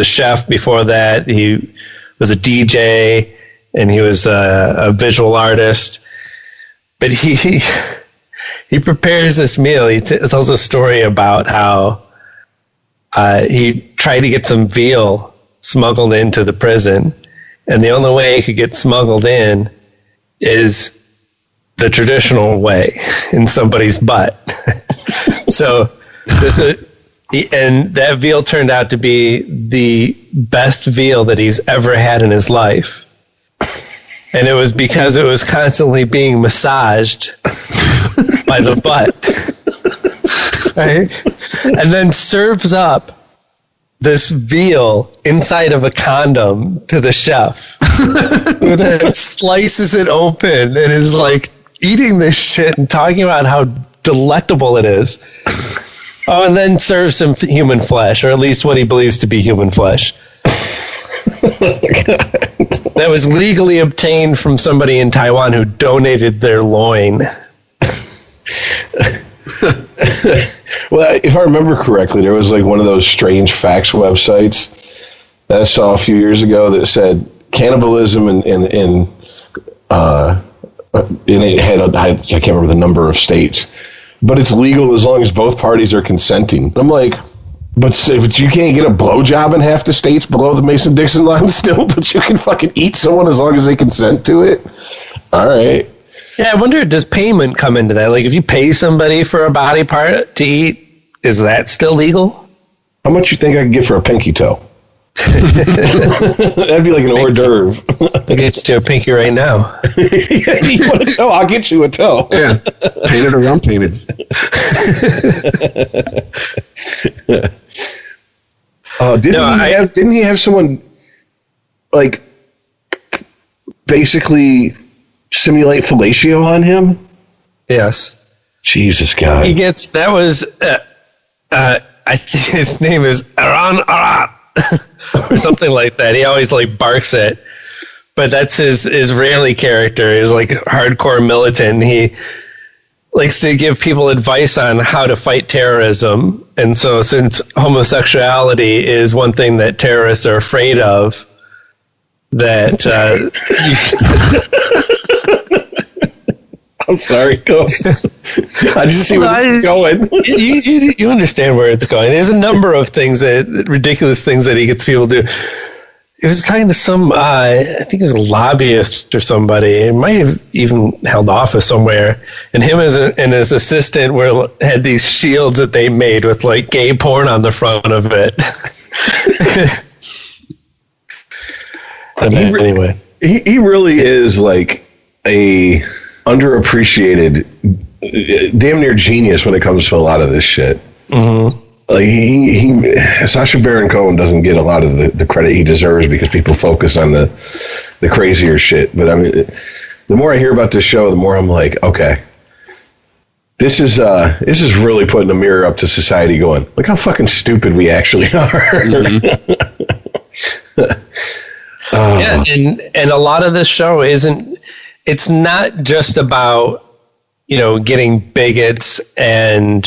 chef. Before that, he was a DJ, and he was a visual artist. But he prepares this meal. He tells a story about how he tried to get some veal smuggled into the prison, and the only way it could get smuggled in is the traditional way, in somebody's butt. So and that veal turned out to be the best veal that he's ever had in his life. And it was because it was constantly being massaged by the butt. Right? And then serves up this veal inside of a condom to the chef. Who then slices it open and is like eating this shit and talking about how delectable it is. Oh, and then serves him human flesh, or at least what he believes to be human flesh. That was legally obtained from somebody in Taiwan who donated their loin. Well, if I remember correctly, there was like one of those strange facts websites that I saw a few years ago that said cannibalism and it had, I can't remember the number of states, but it's legal as long as both parties are consenting. I'm like, but you can't get a blowjob in half the states below the Mason-Dixon line still, but you can fucking eat someone as long as they consent to it? All right. Yeah, I wonder, does payment come into that? Like, if you pay somebody for a body part to eat, is that still legal? How much you think I could get for a pinky toe? That'd be like an hors d'oeuvre. I'll get you a pinky right now. Yeah, you want a toe? I'll get you a toe. Yeah, painted or unpainted. Didn't he have someone like basically simulate fellatio on him? Yes. Jesus God. He gets, that was, I think his name is Aran Arat or something like that. He always like barks it. But that's his Israeli character. He's like hardcore militant. He likes to give people advice on how to fight terrorism. And so since homosexuality is one thing that terrorists are afraid of, that I'm sorry, go. I just see where it's going. You understand where it's going. There's a number of things ridiculous things that he gets people to do. He was talking to some, I think it was a lobbyist or somebody. He might have even held office somewhere. And him and his assistant had these shields that they made with like gay porn on the front of it. Anyway, he really is like a underappreciated, damn near genius when it comes to a lot of this shit. Mm-hmm. Like Sacha Baron Cohen doesn't get a lot of the credit he deserves because people focus on the crazier shit. But I mean, the more I hear about this show, the more I'm like, okay, this is really putting a mirror up to society, going, look how fucking stupid we actually are. Mm-hmm. Yeah, and a lot of this show it's not just about, getting bigots and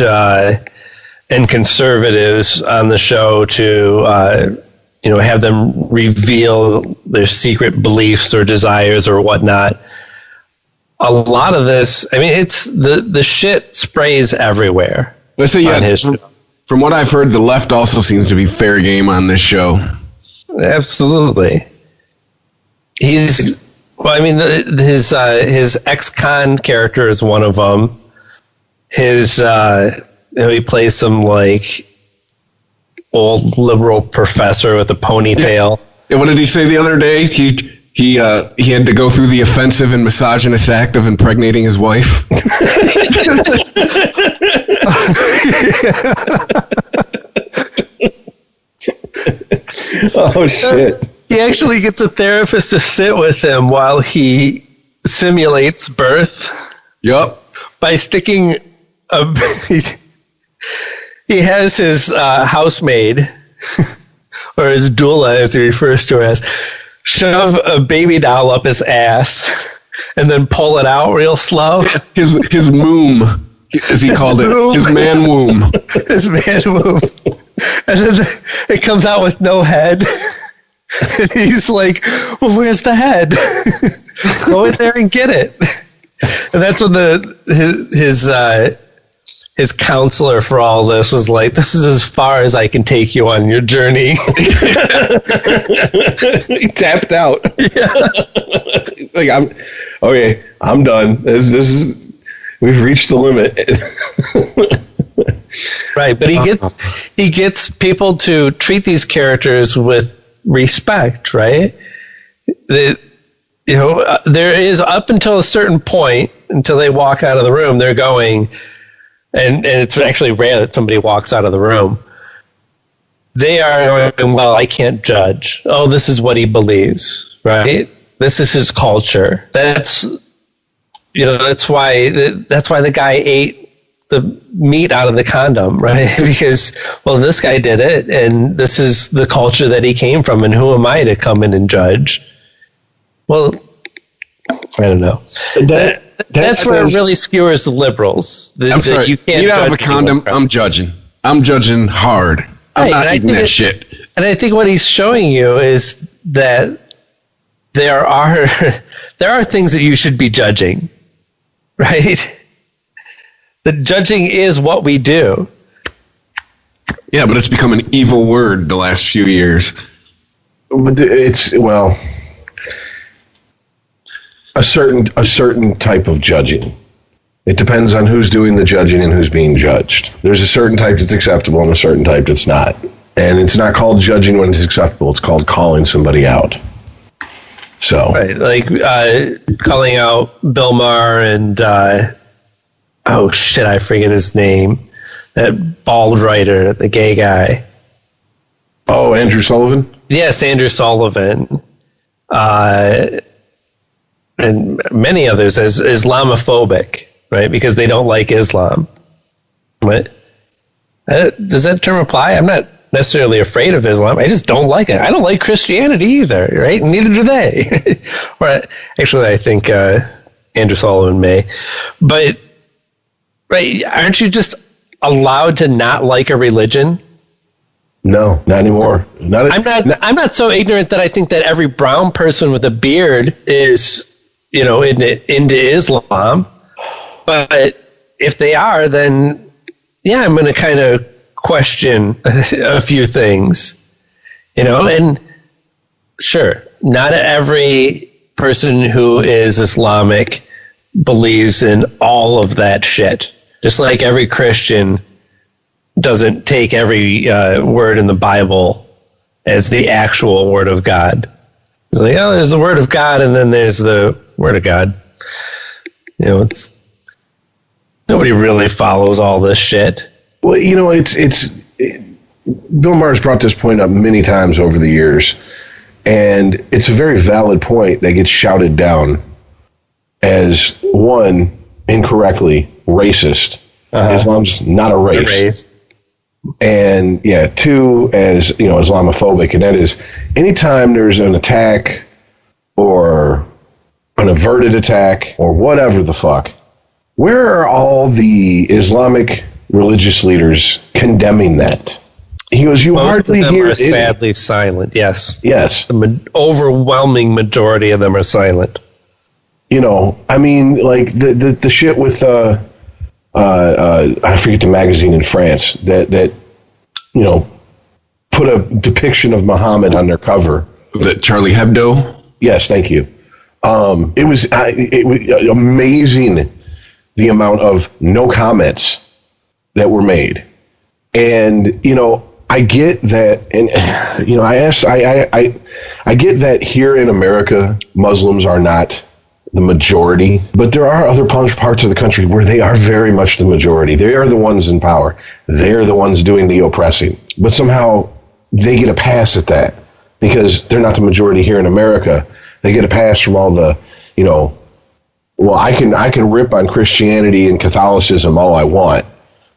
conservatives on the show to, have them reveal their secret beliefs or desires or whatnot. A lot of this, I mean, it's the shit sprays everywhere. Let's say, yeah, from what I've heard, the left also seems to be fair game on this show. Absolutely. His ex-con character is one of them. He plays some like old liberal professor with a ponytail. Yeah, what did he say the other day? He had to go through the offensive and misogynist act of impregnating his wife. Oh shit. He actually gets a therapist to sit with him while he simulates birth. Yup. By sticking he has his housemaid, or his doula as he refers to her as, shove a baby doll up his ass and then pull it out real slow. His moom, as he called it. His man womb. His man womb. And then it comes out with no head. And he's like, well, where's the head? Go in there and get it. And that's when his counselor for all this was like, this is as far as I can take you on your journey. He tapped out. Yeah. Like, I'm done. This is, we've reached the limit. Right, but he gets people to treat these characters with respect, right? There is, up until a certain point, until they walk out of the room, they're going, and it's actually rare that somebody walks out of the room. They are going, well, I can't judge. Oh, this is what he believes, right? This is his culture. That's why the guy ate the meat out of the condom, right? Because, well, this guy did it, and this is the culture that he came from, and who am I to come in and judge? Well, I don't know. That's where it really skewers the liberals. I'm sorry. You don't have a condom. I'm judging. I'm judging hard. I'm not eating that shit. And I think what he's showing you is that there are things that you should be judging, right? The judging is what we do. Yeah, but it's become an evil word the last few years. But it's, well, a certain type of judging. It depends on who's doing the judging and who's being judged. There's a certain type that's acceptable and a certain type that's not. And it's not called judging when it's acceptable. It's called calling somebody out. So, right, like calling out Bill Maher and oh shit, I forget his name. That bald writer, the gay guy. Oh, Andrew Sullivan? Yes, Andrew Sullivan. And many others as Islamophobic, right? Because they don't like Islam. What? Does that term apply? I'm not necessarily afraid of Islam. I just don't like it. I don't like Christianity either, right? Neither do they. Or actually, I think Andrew Sullivan may. But, right, aren't you just allowed to not like a religion? No, not anymore. I'm not so ignorant that I think that every brown person with a beard is, into Islam. But if they are, then yeah, I'm going to kind of question a few things, and sure, not every person who is Islamic believes in all of that shit. Just like every Christian doesn't take every word in the Bible as the actual word of God. It's like, oh, there's the word of God, and then there's the word of God. Nobody really follows all this shit. Well, Bill Maher's brought this point up many times over the years, and it's a very valid point that gets shouted down as, one, incorrectly racist. Islam's not a race. And yeah, two, as Islamophobic, and that is anytime there's an attack or an averted attack or whatever the fuck, where are all the Islamic religious leaders condemning that? He goes, you hardly hear it. Sadly silent. Yes. The overwhelming majority of them are silent. I mean, like the shit with I forget the magazine in France that put a depiction of Muhammad on their cover. Was it Charlie Hebdo? Yes, thank you. It was amazing the amount of no comments that were made, and I get that, and I get that here in America Muslims are not the majority, but there are other parts of the country where they are very much the majority. They are the ones in power. They're the ones doing the oppressing. But somehow they get a pass at that because they're not the majority here in America. They get a pass from all the, well, I can rip on Christianity and Catholicism all I want,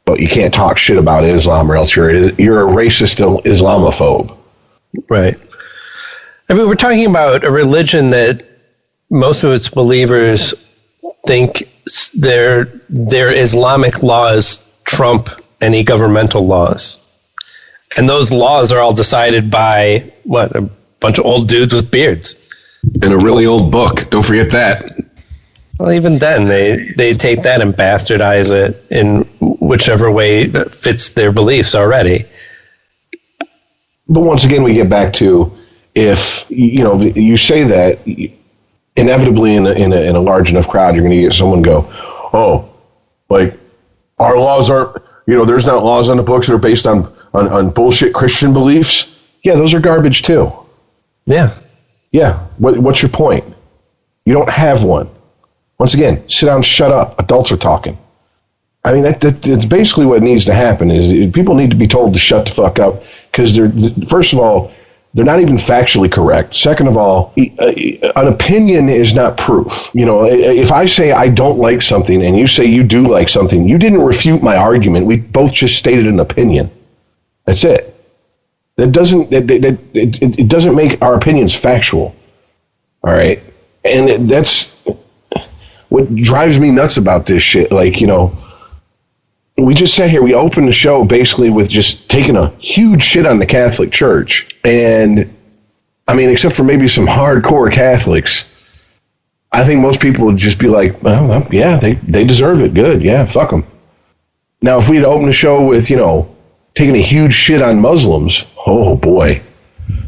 but you can't talk shit about Islam or else you're a racist Islamophobe. Right. I mean, we're talking about a religion that most of its believers think their Islamic laws trump any governmental laws. And those laws are all decided by, bunch of old dudes with beards. And a really old book. Don't forget that. Well, even then, they take that and bastardize it in whichever way that fits their beliefs already. But once again, we get back to, if you say that, inevitably in a large enough crowd, you're going to get someone go, oh, like our laws aren't, there's not laws on the books that are based on bullshit Christian beliefs. Yeah, those are garbage too. Yeah. Yeah. What's your point? You don't have one. Once again, sit down, shut up. Adults are talking. I mean, that's basically what needs to happen. Is people need to be told to shut the fuck up, because first of all, they're not even factually correct. Second of all, an opinion is not proof. If I say I don't like something and you say you do like something, you didn't refute my argument. We both just stated an opinion. That's it. It doesn't make our opinions factual. All right, and that's what drives me nuts about this shit. Like, we just sat here, we opened the show basically with just taking a huge shit on the Catholic Church. And, I mean, except for maybe some hardcore Catholics, I think most people would just be like, well, yeah, they deserve it. Good. Yeah, fuck them. Now, if we had opened the show with, taking a huge shit on Muslims, oh, boy.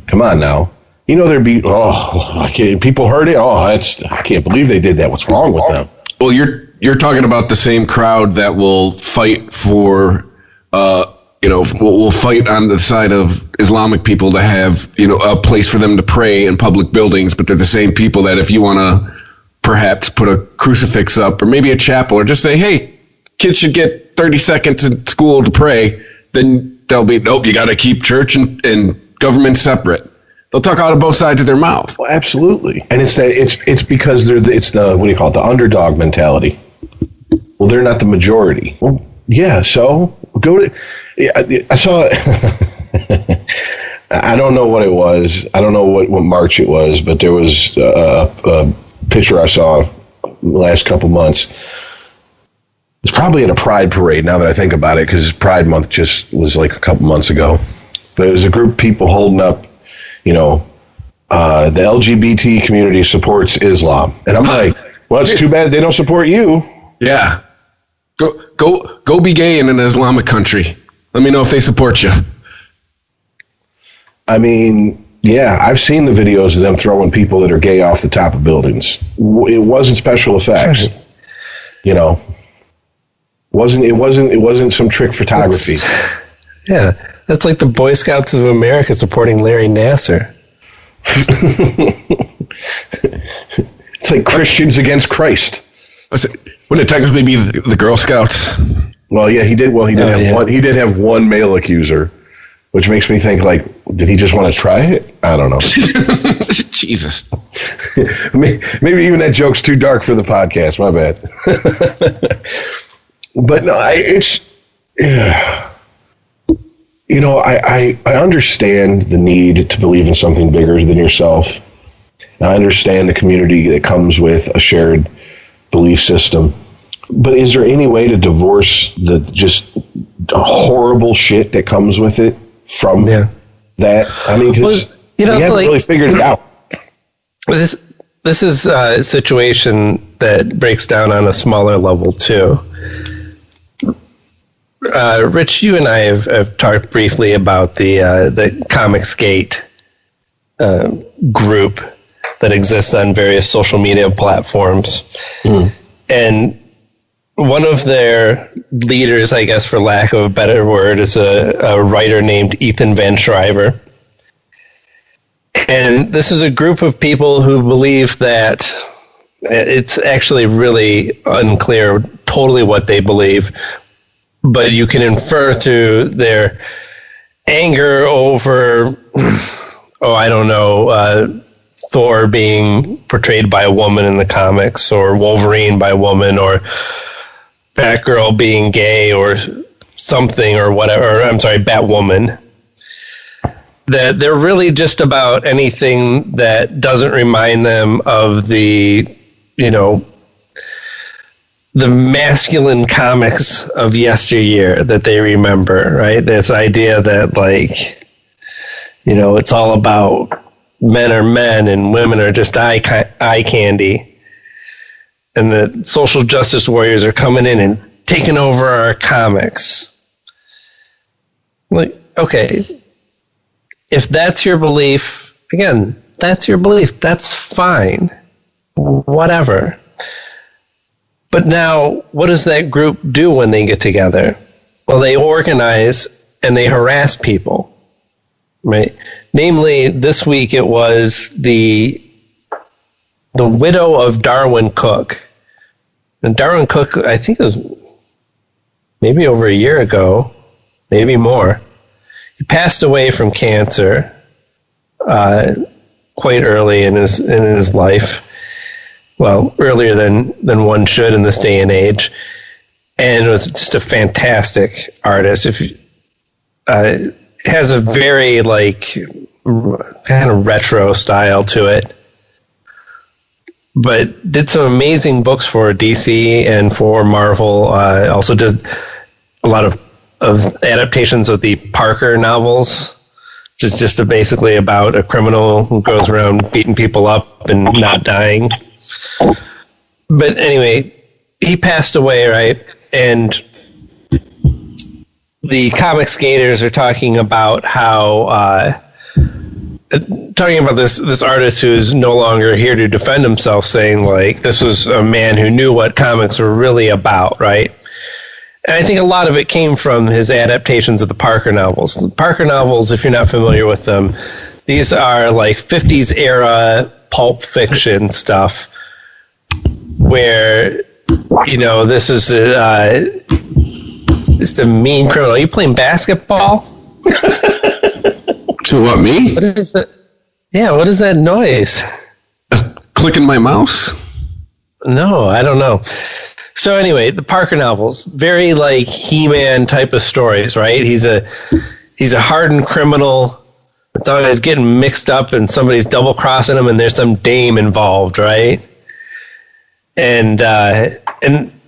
Come on now. There'd be, people heard it. Oh, I can't believe they did that. What's wrong with them? Well, you're talking about the same crowd that will fight for, will fight on the side of Islamic people to have, a place for them to pray in public buildings. But they're the same people that if you want to perhaps put a crucifix up or maybe a chapel, or just say, hey, kids should get 30 seconds in school to pray, then they'll be, nope, you got to keep church and government separate. They'll talk out of both sides of their mouth. Well, absolutely. And it's because it's the, what do you call it, the underdog mentality. Well, they're not the majority. Well, yeah, so go to, I saw, I don't know what it was. I don't know what March it was, but there was a picture I saw the last couple months. It's probably at a Pride parade now that I think about it, because Pride Month just was like a couple months ago. But it was a group of people holding up, the LGBT community supports Islam. And I'm like, well, it's too bad they don't support you. Yeah. Go be gay in an Islamic country. Let me know if they support you. I mean, yeah, I've seen the videos of them throwing people that are gay off the top of buildings. It wasn't special effects. It wasn't some trick photography. Yeah, that's like the Boy Scouts of America supporting Larry Nassar. It's like Christians against Christ. Wouldn't it technically be the Girl Scouts? Well, yeah, he did. Well, he did have one male accuser, which makes me think, like, did he just want to try it? I don't know. Jesus. Maybe even that joke's too dark for the podcast. My bad. But no, I understand the need to believe in something bigger than yourself. I understand the community that comes with a shared belief system. But is there any way to divorce the just horrible shit that comes with it from that? I mean, because we haven't really figured it out. This is a situation that breaks down on a smaller level too. Rich, you and I have talked briefly about the Comicsgate group that exists on various social media platforms. And one of their leaders, I guess for lack of a better word, is a writer named Ethan Van Shriver. And this is a group of people who believe that it's actually really unclear totally what they believe, but you can infer through their anger over, Thor being portrayed by a woman in the comics, or Wolverine by a woman, or Batgirl being gay, or something, or whatever. I'm sorry, Batwoman. That they're really just about anything that doesn't remind them of the masculine comics of yesteryear that they remember, right? This idea that, it's all about men are men and women are just eye candy. And the social justice warriors are coming in and taking over our comics. Like, okay, if that's your belief, again, that's your belief. That's fine. Whatever. But now, what does that group do when they get together? Well, they organize and they harass people, right? Namely, this week it was the widow of Darwin Cook. And Darwin Cook, I think it was maybe over a year ago, maybe more. He passed away from cancer quite early in his life. Well, earlier than one should in this day and age. And it was just a fantastic artist. Has a very kind of retro style to it. But did some amazing books for DC and for Marvel. Also did a lot of adaptations of the Parker novels, which is just basically about a criminal who goes around beating people up and not dying. But anyway, he passed away, right? And the comic skaters are talking about how talking about this artist who's no longer here to defend himself, saying like this was a man who knew what comics were really about, right? And I think a lot of it came from his adaptations of the Parker novels. The Parker novels, if you're not familiar with them, these are like 50s era pulp fiction stuff where, you know, this is just a mean criminal. Are you playing basketball? To what, me? What is that? Yeah, what is that noise? Clicking my mouse? No, I don't know. So anyway, the Parker novels, very like He-Man type of stories, right? He's a hardened criminal. It's always getting mixed up and somebody's double crossing him and there's some dame involved, right? And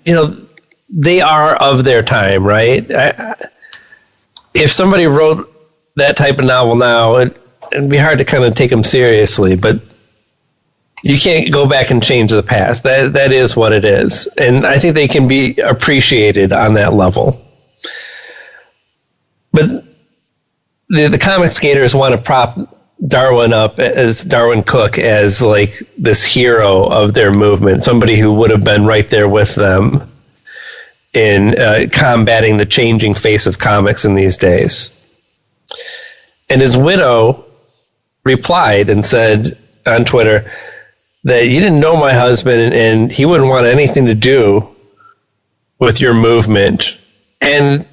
you know, they are of their time, right? If somebody wrote that type of novel now, it'd be hard to kind of take them seriously, but you can't go back and change the past. That is what it is. And I think they can be appreciated on that level. But the comic skaters want to prop Darwin up as Darwin Cook as like this hero of their movement, somebody who would have been right there with them in combating the changing face of comics in these days. And his widow replied and said on Twitter that you didn't know my husband and he wouldn't want anything to do with your movement. And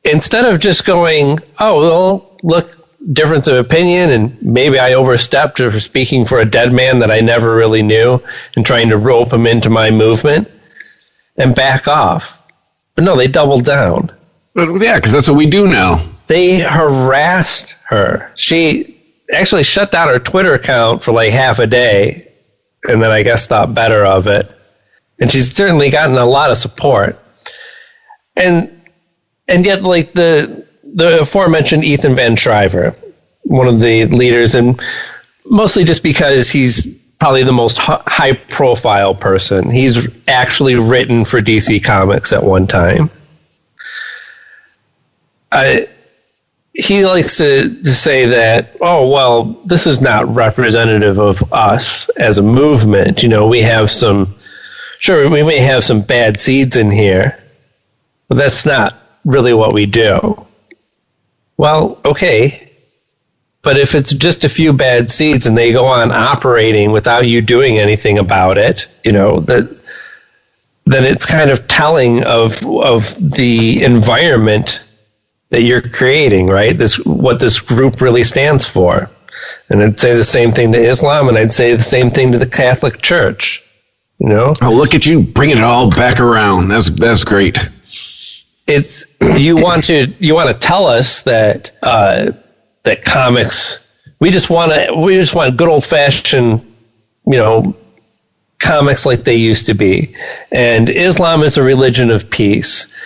instead of just going, oh, well, look, difference of opinion and maybe I overstepped for speaking for a dead man that I never really knew and trying to rope him into my movement and back off. But no, they doubled down. But yeah, because that's what we do now. They harassed her. She actually shut down her Twitter account for like half a day and then I guess thought better of it. And she's certainly gotten a lot of support. And yet, like the aforementioned Ethan Van Sciver, one of the leaders, and mostly just because he's probably the most high-profile person. He's actually written for DC Comics at one time. He likes to say that, oh, well, this is not representative of us as a movement. You know, we have we may have some bad seeds in here, but that's not really what we do. Well, okay, but if it's just a few bad seeds and they go on operating without you doing anything about it, you know, then it's kind of telling of the environment that you're creating, right? What this group really stands for. And I'd say the same thing to Islam, and I'd say the same thing to the Catholic Church. You know? Oh, look at you bringing it all back around. That's great. It's you want to tell us that that comics we just want good old fashioned, you know, comics like they used to be, and Islam is a religion of peace,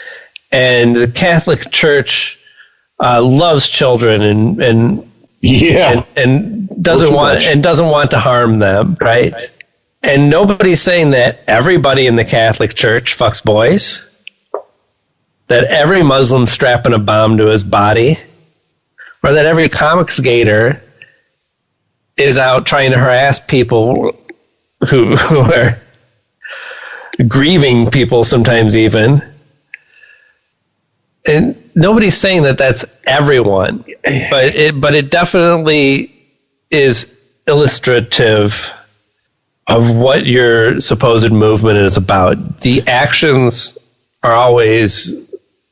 and the Catholic Church loves children and Yeah. And doesn't want to harm them, right? And nobody's saying that everybody in the Catholic Church fucks boys, that every Muslim strapping a bomb to his body, or that every comic skater is out trying to harass people who are grieving people sometimes even. And nobody's saying that that's everyone, but it definitely is illustrative of what your supposed movement is about. The actions are always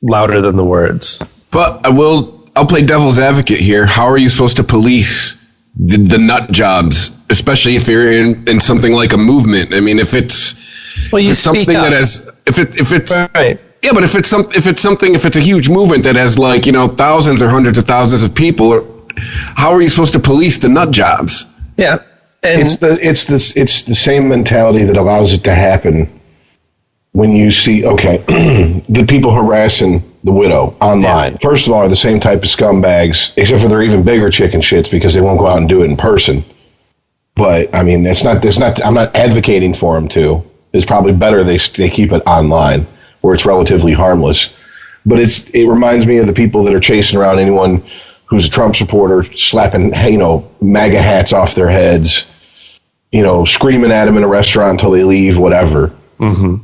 louder than the words. But I'll play devil's advocate here. How are you supposed to police the nut jobs, especially if you're in something like a movement? I mean, if it's something that has, if it's right. Yeah, but if it's a huge movement that has like, thousands or hundreds of thousands of people, how are you supposed to police the nut jobs? Yeah. And it's the same mentality that allows it to happen when you see, the people harassing the widow online. Yeah. First of all, are the same type of scumbags, except for they're even bigger chicken shits because they won't go out and do it in person. But I mean, I'm not advocating for them to. It's probably better they keep it online where it's relatively harmless. But it reminds me of the people that are chasing around anyone who's a Trump supporter, slapping, MAGA hats off their heads, screaming at them in a restaurant until they leave, whatever. Mm-hmm.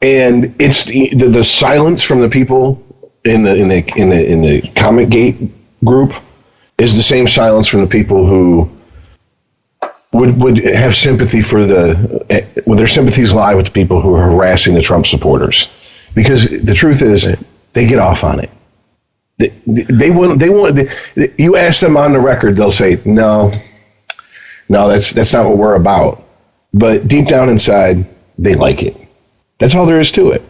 And it's the silence from the people in the Comic Gate group is the same silence from the people who would have sympathy for their sympathies lie with the people who are harassing the Trump supporters, because the truth is they get off on it. They want. You ask them on the record, they'll say no. That's not what we're about. But deep down inside, they like it. That's all there is to it,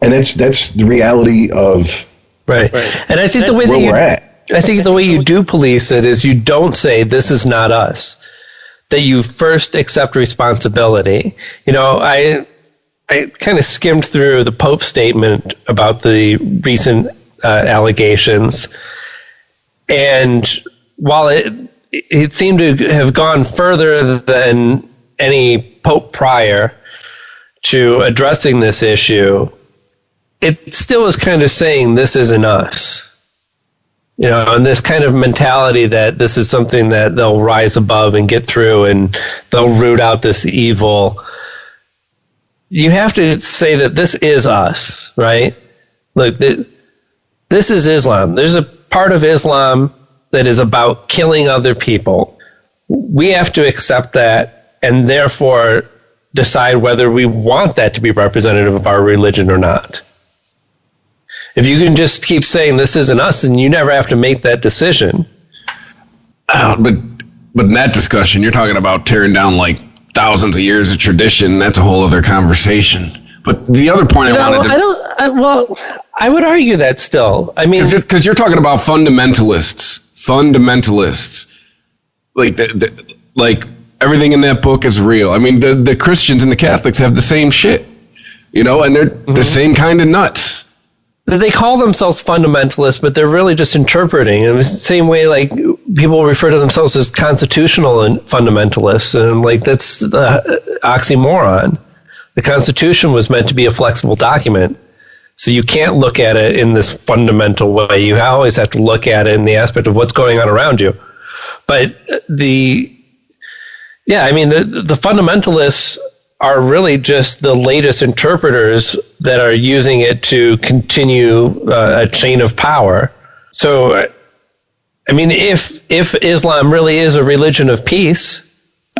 and that's the reality of right. And I think the way the way you do police it is you don't say this is not us. That you first accept responsibility. I kind of skimmed through the Pope's statement about the recent allegations, and while it seemed to have gone further than any Pope prior to addressing this issue, it still is kind of saying this isn't us. And this kind of mentality that this is something that they'll rise above and get through and they'll root out this evil. You have to say that this is us, right? Look, this is Islam. There's a part of Islam that is about killing other people. We have to accept that and therefore decide whether we want that to be representative of our religion or not. If you can just keep saying this isn't us, then you never have to make that decision. But in that discussion, you're talking about tearing down like thousands of years of tradition. That's a whole other conversation. But the other point I would argue that still. I mean, because you're talking about fundamentalists. Like everything in that book is real. I mean, the Christians and the Catholics have the same shit, and they're the same kind of nuts. They call themselves fundamentalists, but they're really just interpreting. In the same way, like, people refer to themselves as constitutional and fundamentalists, and like that's the oxymoron. The Constitution was meant to be a flexible document, so you can't look at it in this fundamental way. You always have to look at it in the aspect of what's going on around you. But the fundamentalists are really just the latest interpreters that are using it to continue a chain of power. So, I mean, if Islam really is a religion of peace,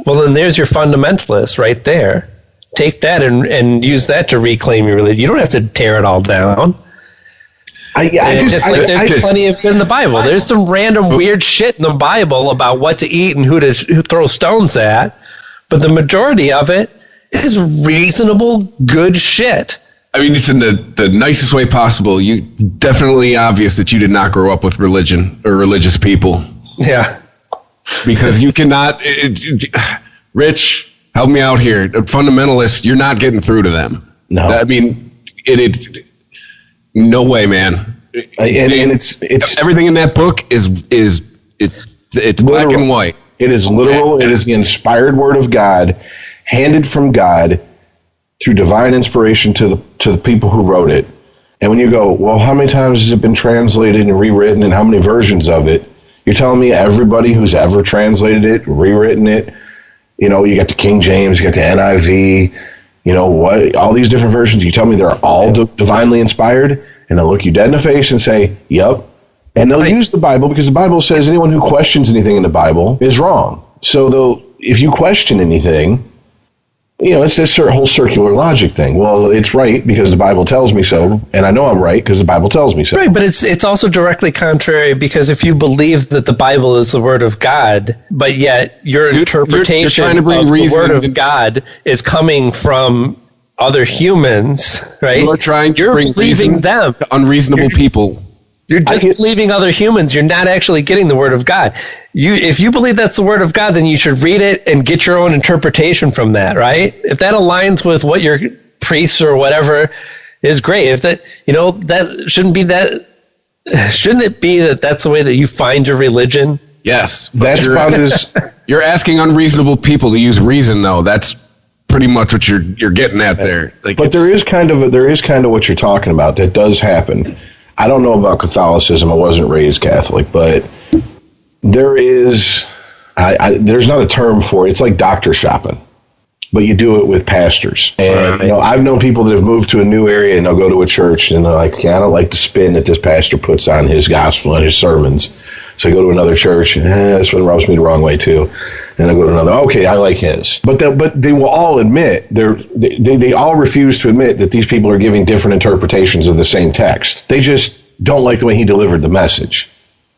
well, then there's your fundamentalists right there. Take that and use that to reclaim your religion. You don't have to tear it all down. There's plenty of good in the Bible. There's some random weird shit in the Bible about what to eat and who throw stones at, but the majority of it is reasonable, good shit. I mean, it's in the nicest way possible. You definitely obvious that you did not grow up with religion or religious people. Yeah. Because you cannot... Rich, help me out here. A fundamentalist, you're not getting through to them. No. I mean, no way, man. And it's everything in that book is It's black and white. It is literal. It is the inspired word of God, handed from God through divine inspiration to the people who wrote it. And when you go, well, how many times has it been translated and rewritten, and how many versions of it? You're telling me everybody who's ever translated it, rewritten it, you got the King James, you got the NIV, all these different versions. You tell me they're all divinely inspired, and they'll look you dead in the face and say, yep. And they'll use the Bible because the Bible says anyone who questions anything in the Bible is wrong. So if you question anything, it's this whole circular logic thing. Well, it's right because the Bible tells me so, and I know I'm right because the Bible tells me so. Right, but it's also directly contrary, because if you believe that the Bible is the Word of God, but yet your interpretation of the Word of God is coming from other humans, right? You're believing them to unreasonable people. You're just believing other humans. You're not actually getting the Word of God. If you believe that's the Word of God, then you should read it and get your own interpretation from that, right? If that aligns with what your priests or whatever is, great. If that, that shouldn't it be that that's the way that you find your religion? Yes. You're asking unreasonable people to use reason, though. That's pretty much what you're getting at there. But there is kind of what you're talking about. That does happen. I don't know about Catholicism. I wasn't raised Catholic, but there is, there's not a term for it. It's like doctor shopping, but you do it with pastors. And I've known people that have moved to a new area and they'll go to a church and they're like, I don't like the spin that this pastor puts on his gospel and his sermons. So I go to another church and this one rubs me the wrong way too. And I go to another, okay, I like his. But they will all admit, they all refuse to admit that these people are giving different interpretations of the same text. They just don't like the way he delivered the message.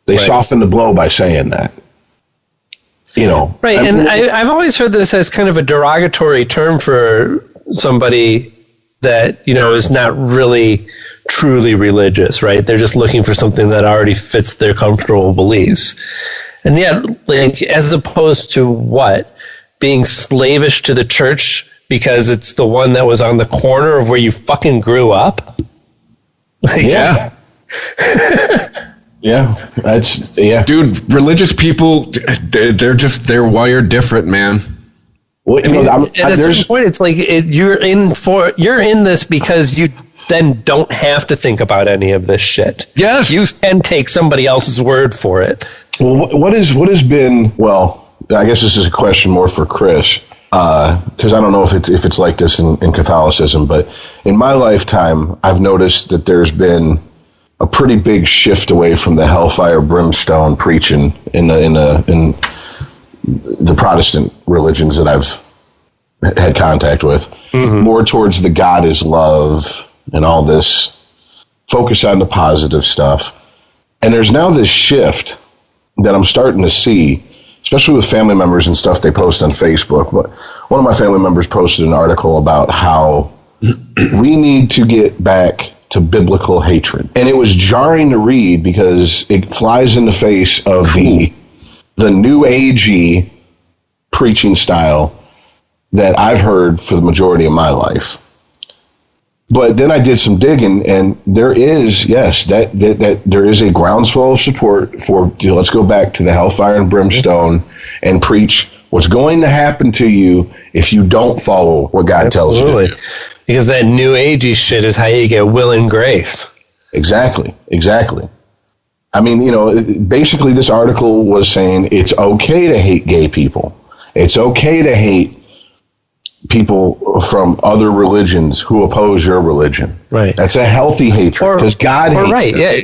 They soften the blow by saying that. Right, and I've always heard this as kind of a derogatory term for somebody that, is not really truly religious, right? They're just looking for something that already fits their comfortable beliefs. And yet, as opposed to what? Being slavish to the church because it's the one that was on the corner of where you fucking grew up? Yeah. Yeah, dude. Religious people, they're wired different, man. Well, at a certain point, it's like you're in this because you then don't have to think about any of this shit. Yes, you can take somebody else's word for it. Well, what has been? Well, I guess this is a question more for Chris, because I don't know if it's like this in Catholicism, but in my lifetime, I've noticed that there's been a pretty big shift away from the hellfire brimstone preaching in the Protestant religions that I've had contact with, more towards the God is love and all this focus on the positive stuff. And there's now this shift that I'm starting to see, especially with family members and stuff they post on Facebook. But one of my family members posted an article about how we need to get back to biblical hatred. And it was jarring to read because it flies in the face of the new agey preaching style that I've heard for the majority of my life. But then I did some digging, and there is, that there is a groundswell of support for, let's go back to the hellfire and brimstone and preach what's going to happen to you if you don't follow what God tells you to do. Because that new agey shit is how you get will and grace. Exactly. I mean, basically this article was saying it's okay to hate gay people. It's okay to hate people from other religions who oppose your religion. Right. That's a healthy hatred because God hates them. Yeah,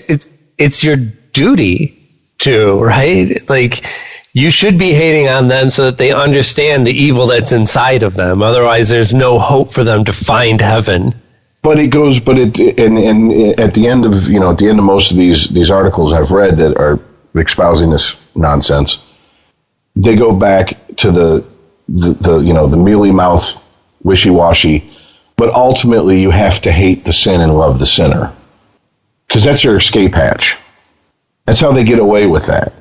it's your duty to, right? Like, you should be hating on them so that they understand the evil that's inside of them. Otherwise, there's no hope for them to find heaven. But at the end of most of these articles I've read that are espousing this nonsense, they go back to the mealy mouth, wishy-washy, but ultimately you have to hate the sin and love the sinner. Because that's their escape hatch. That's how they get away with that.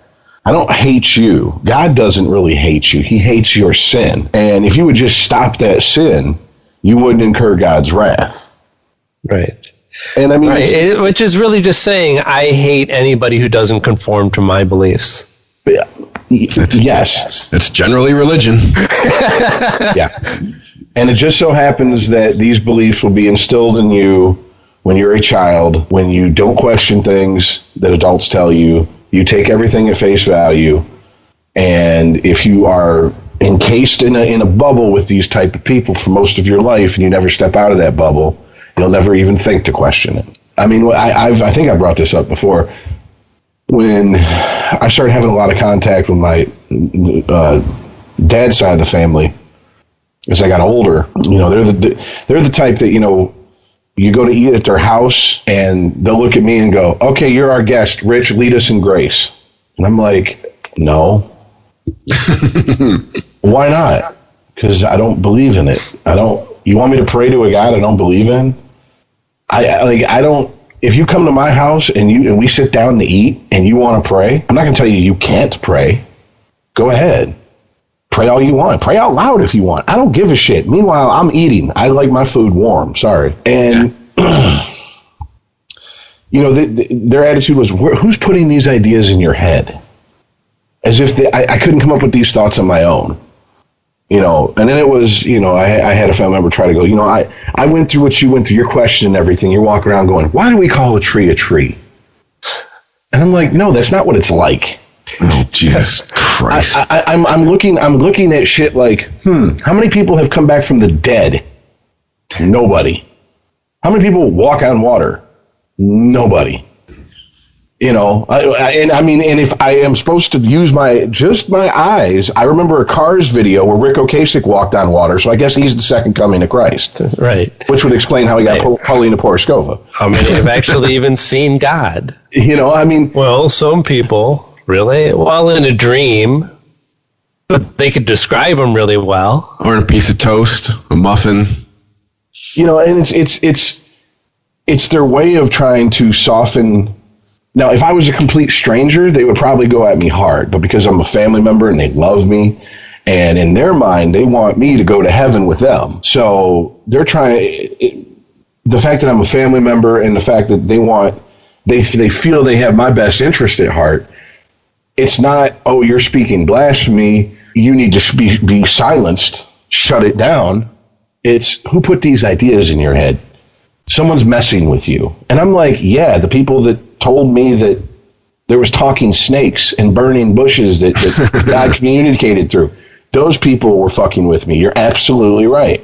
I don't hate you. God doesn't really hate you. He hates your sin. And if you would just stop that sin, you wouldn't incur God's wrath. Right. And I mean, which is really just saying, I hate anybody who doesn't conform to my beliefs. Yes. It's generally religion. Yeah. And it just so happens that these beliefs will be instilled in you when you're a child, when you don't question things that adults tell you. You take everything at face value. And if you are encased in a bubble with these type of people for most of your life and you never step out of that bubble, you'll never even think to question it. I mean, I think I brought this up before. When I started having a lot of contact with my dad's side of the family, as I got older, they're the type that, you go to eat at their house and they'll look at me and go, "Okay, you're our guest. Rich, lead us in grace." And I'm like, "No." Why not? Because I don't believe in it. You want me to pray to a God I don't believe in? I don't. If you come to my house and we sit down to eat and you want to pray, I'm not going to tell you can't pray. Go ahead. Pray all you want. Pray out loud if you want. I don't give a shit. Meanwhile, I'm eating. I like my food warm. Sorry. And, their attitude was, who's putting these ideas in your head? As if I couldn't come up with these thoughts on my own. And then it was, I had a family member try to go, I went through what you went through. You're questioning everything. You're walking around going, why do we call a tree a tree? And I'm like, no, that's not what it's like. Oh, Jesus Christ. I'm looking at shit like, how many people have come back from the dead? Nobody. How many people walk on water? Nobody. And if I am supposed to use my eyes, I remember a Cars video where Rick Ocasek walked on water, so I guess he's the second coming of Christ. Right. Which would explain how he got Paulina Poroskova. How many have actually even seen God? Well, some people, really, well, in a dream, but they could describe them really well. Or a piece of toast, a muffin. And it's their way of trying to soften. Now, if I was a complete stranger, they would probably go at me hard. But because I'm a family member and they love me, and in their mind, they want me to go to heaven with them. So they're trying. The fact that I'm a family member and the fact that they feel they have my best interest at heart. It's not, oh, you're speaking blasphemy. You need to be silenced. Shut it down. It's who put these ideas in your head? Someone's messing with you. And I'm like, yeah, the people that told me that there was talking snakes and burning bushes that God communicated through. Those people were fucking with me. You're absolutely right.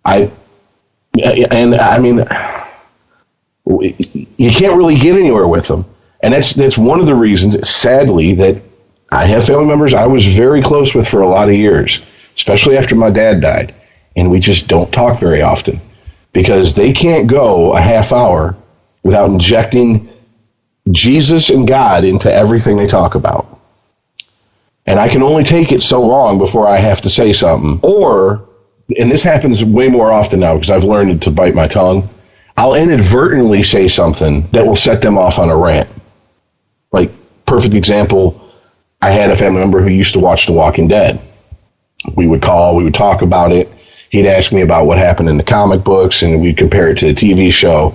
You can't really get anywhere with them. And that's one of the reasons, sadly, that I have family members I was very close with for a lot of years, especially after my dad died. And we just don't talk very often because they can't go a half hour without injecting Jesus and God into everything they talk about. And I can only take it so long before I have to say something. And this happens way more often now because I've learned to bite my tongue, I'll inadvertently say something that will set them off on a rant. Like, perfect example, I had a family member who used to watch The Walking Dead. We would call, we would talk about it. He'd ask me about what happened in the comic books, and we'd compare it to the TV show.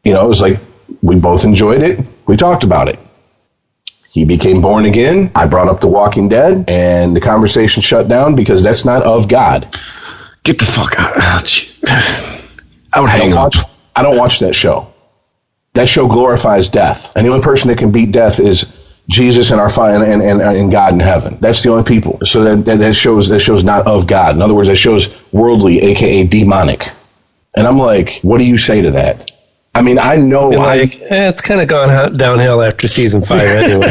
It was like, we both enjoyed it. We talked about it. He became born again. I brought up The Walking Dead, and the conversation shut down because that's not of God. Get the fuck out. I would hang up. I don't watch that show. That show glorifies death. And the only person that can beat death is Jesus and and God in heaven. That's the only people. So that shows not of God. In other words, that shows worldly, aka demonic. And I'm like, what do you say to that? I mean, I know. It's kind of gone downhill after season 5 anyway.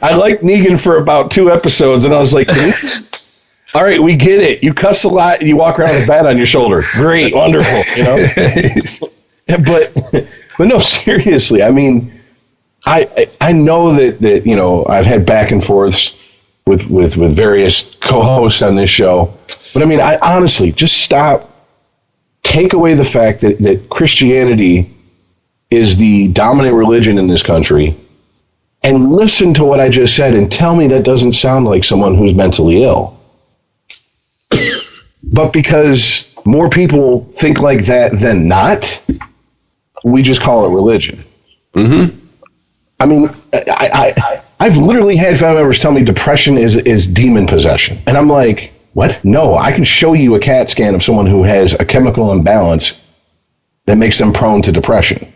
I liked Negan for about 2 episodes, and I was like, all right, we get it. You cuss a lot, and you walk around with a bat on your shoulder. Great, wonderful, But no, seriously. I mean, I know that I've had back and forths with various co-hosts on this show, but I mean, I honestly just stop. Take away the fact that Christianity is the dominant religion in this country, and listen to what I just said and tell me that doesn't sound like someone who's mentally ill. But because more people think like that than not, we just call it religion. Mm-hmm. I mean, I've literally had family members tell me depression is demon possession. And I'm like, what? No, I can show you a CAT scan of someone who has a chemical imbalance that makes them prone to depression.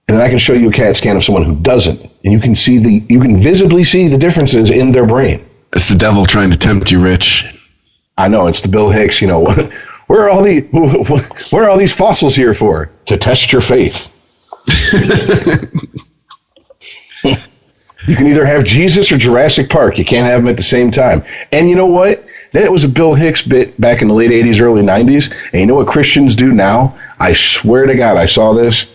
And then I can show you a CAT scan of someone who doesn't. And you can visibly see the differences in their brain. It's the devil trying to tempt you, Rich. I know, it's the Bill Hicks, where are all these fossils here for? To test your faith. You can either have Jesus or Jurassic Park. You can't have them at the same time. And you know what? That was a Bill Hicks bit back in the late 80s, early 90s. And you know what Christians do now? I swear to God, I saw this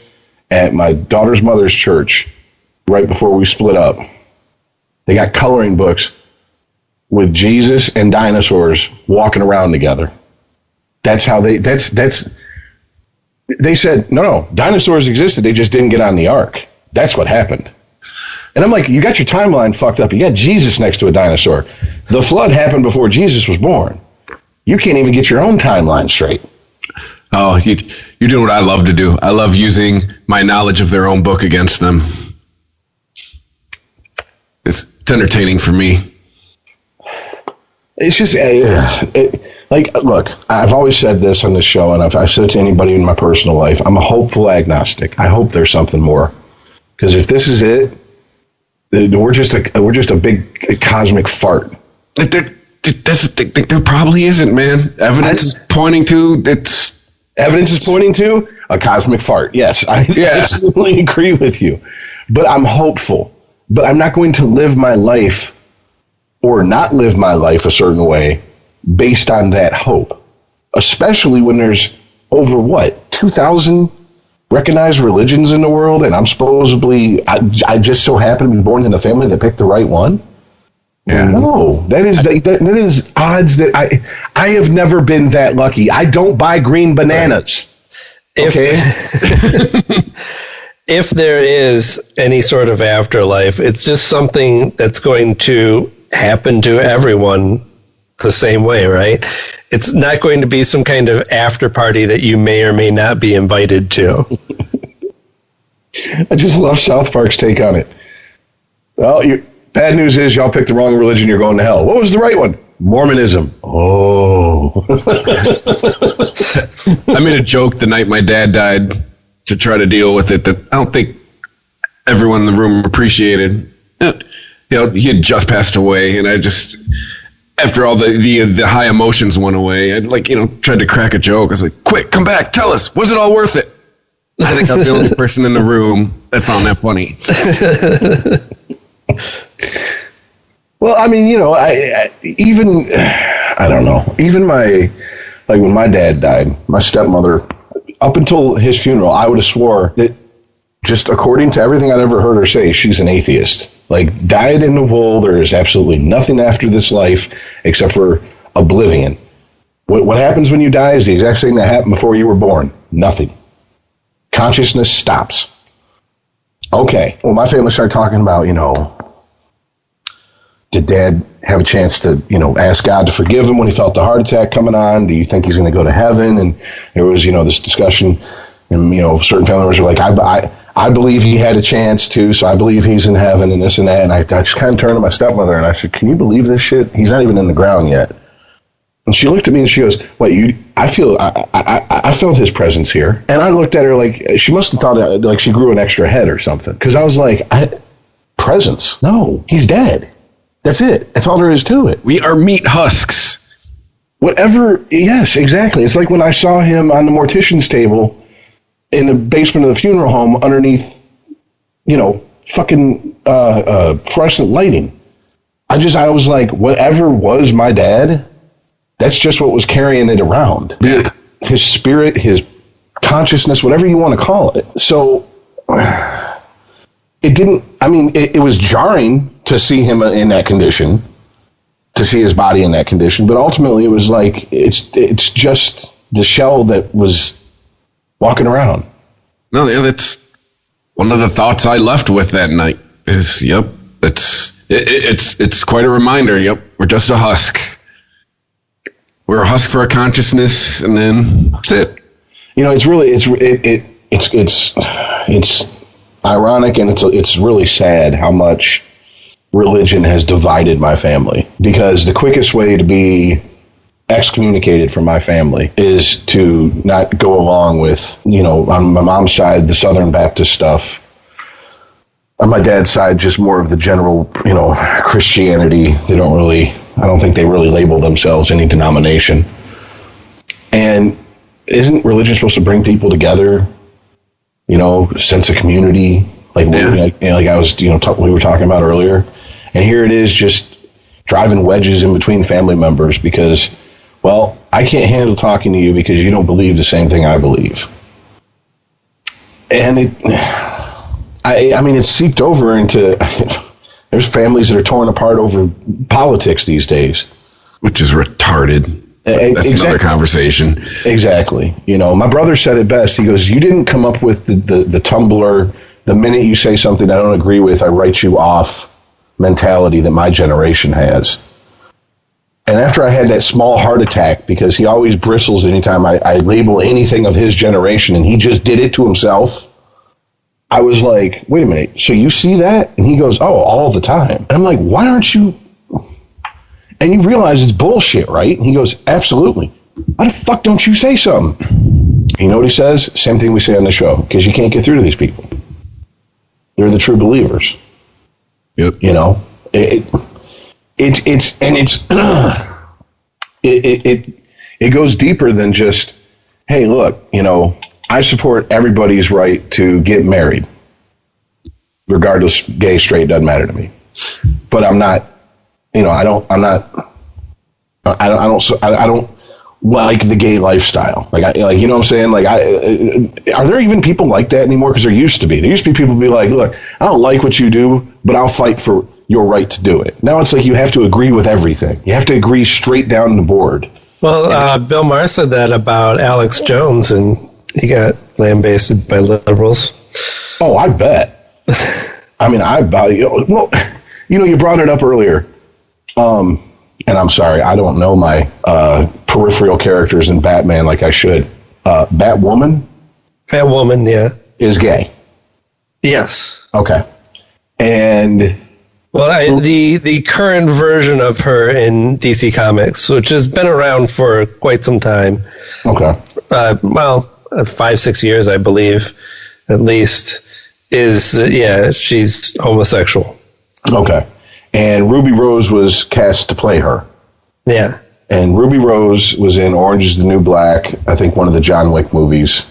at my daughter's mother's church right before we split up. They got coloring books with Jesus and dinosaurs walking around together. That's how they said, no, dinosaurs existed. They just didn't get on the ark. That's what happened. And I'm like, you got your timeline fucked up. You got Jesus next to a dinosaur. The flood happened before Jesus was born. You can't even get your own timeline straight. Oh, you're doing what I love to do. I love using my knowledge of their own book against them. It's entertaining for me. It's just, look, I've always said this on this show, and I've said it to anybody in my personal life. I'm a hopeful agnostic. I hope there's something more. Because if this is it, we're just a big cosmic fart. There probably isn't, man. Evidence is pointing to a cosmic fart. Yes, I absolutely agree with you. But I'm hopeful. But I'm not going to live my life or not live my life a certain way based on that hope. Especially when there's over 2,000 recognized religions in the world, and I'm supposedly, I just so happen to be born in a family that picked the right one. Yeah. No, that is odds that I have never been that lucky. I don't buy green bananas. Okay. If there is any sort of afterlife, it's just something that's going to happen to everyone the same way, right? It's not going to be some kind of after party that you may or may not be invited to. I just love South Park's take on it. Well, bad news is y'all picked the wrong religion, you're going to hell. What was the right one? Mormonism. Oh. I made a joke the night my dad died to try to deal with it that I don't think everyone in the room appreciated. He had just passed away, and I just... After all the high emotions went away, I tried to crack a joke. I was like, quick, come back, tell us, was it all worth it? I think I'm the only person in the room that found that funny. Well, I mean, I don't know. Even when my dad died, my stepmother, up until his funeral, I would have swore that just according to everything I'd ever heard her say, she's an atheist. Like, dyed in the wool, there is absolutely nothing after this life except for oblivion. What happens when you die is the exact same that happened before you were born. Nothing. Consciousness stops. Okay. Well, my family started talking about, did Dad have a chance to, ask God to forgive him when he felt the heart attack coming on? Do you think he's going to go to heaven? And there was, this discussion, and, certain family members were like, I believe he had a chance to, so I believe he's in heaven and this and that. And I just kind of turned to my stepmother and I said, can you believe this shit? He's not even in the ground yet. And she looked at me and she goes, I felt his presence here. And I looked at her like, she must have thought like she grew an extra head or something. Because I was like, presence? No, he's dead. That's it. That's all there is to it. We are meat husks. Whatever. Yes, exactly. It's like when I saw him on the mortician's table in the basement of the funeral home underneath, fucking fluorescent lighting. I was like, whatever was my dad, that's just what was carrying it around. Yeah. His spirit, his consciousness, whatever you want to call it. So it was jarring to see him in that condition, to see his body in that condition, but ultimately it was like, it's just the shell that was walking around. No, yeah, that's one of the thoughts I left with that night. Is it's quite a reminder. Yep, we're just a husk. We're a husk for a consciousness, and then that's it. It's ironic, and it's really sad how much religion has divided my family. Because the quickest way to be excommunicated from my family is to not go along with, on my mom's side, the Southern Baptist stuff. On my dad's side, just more of the general, Christianity. I don't think they really label themselves any denomination. And isn't religion supposed to bring people together? Sense of community, like we were talking about earlier. And here it is, just driving wedges in between family members because, well, I can't handle talking to you because you don't believe the same thing I believe. And it's seeped over into, there's families that are torn apart over politics these days. Which is retarded. That's another conversation. Exactly. My brother said it best. He goes, you didn't come up with the Tumblr, the minute you say something I don't agree with, I write you off mentality that my generation has. And after I had that small heart attack, because he always bristles anytime I label anything of his generation, and he just did it to himself, I was like, wait a minute, so you see that? And he goes, oh, all the time. And I'm like, why aren't you? And you realize it's bullshit, right? And he goes, absolutely. Why the fuck don't you say something? You know what he says? Same thing we say on the show, because you can't get through to these people. They're the true believers. Yep. It goes deeper than just, hey, look, I support everybody's right to get married, regardless, gay, straight, doesn't matter to me. But I'm not, I don't like the gay lifestyle. Like, you know what I'm saying? Like, are there even people like that anymore? Because there used to be. There used to be people who be like, look, I don't like what you do, but I'll fight for your right to do it. Now it's like you have to agree with everything. You have to agree straight down the board. Well, Bill Maher said that about Alex Jones, and he got lambasted by liberals. Oh, I bet. You brought it up earlier. And I'm sorry, I don't know my peripheral characters in Batman like I should. Batwoman? Batwoman, yeah. Is gay. Yes. Okay. And... Well, the current version of her in DC Comics, which has been around for quite some time. Okay. 5-6 years, I believe, at least, is, she's homosexual. Okay. And Ruby Rose was cast to play her. Yeah. And Ruby Rose was in Orange is the New Black, I think one of the John Wick movies.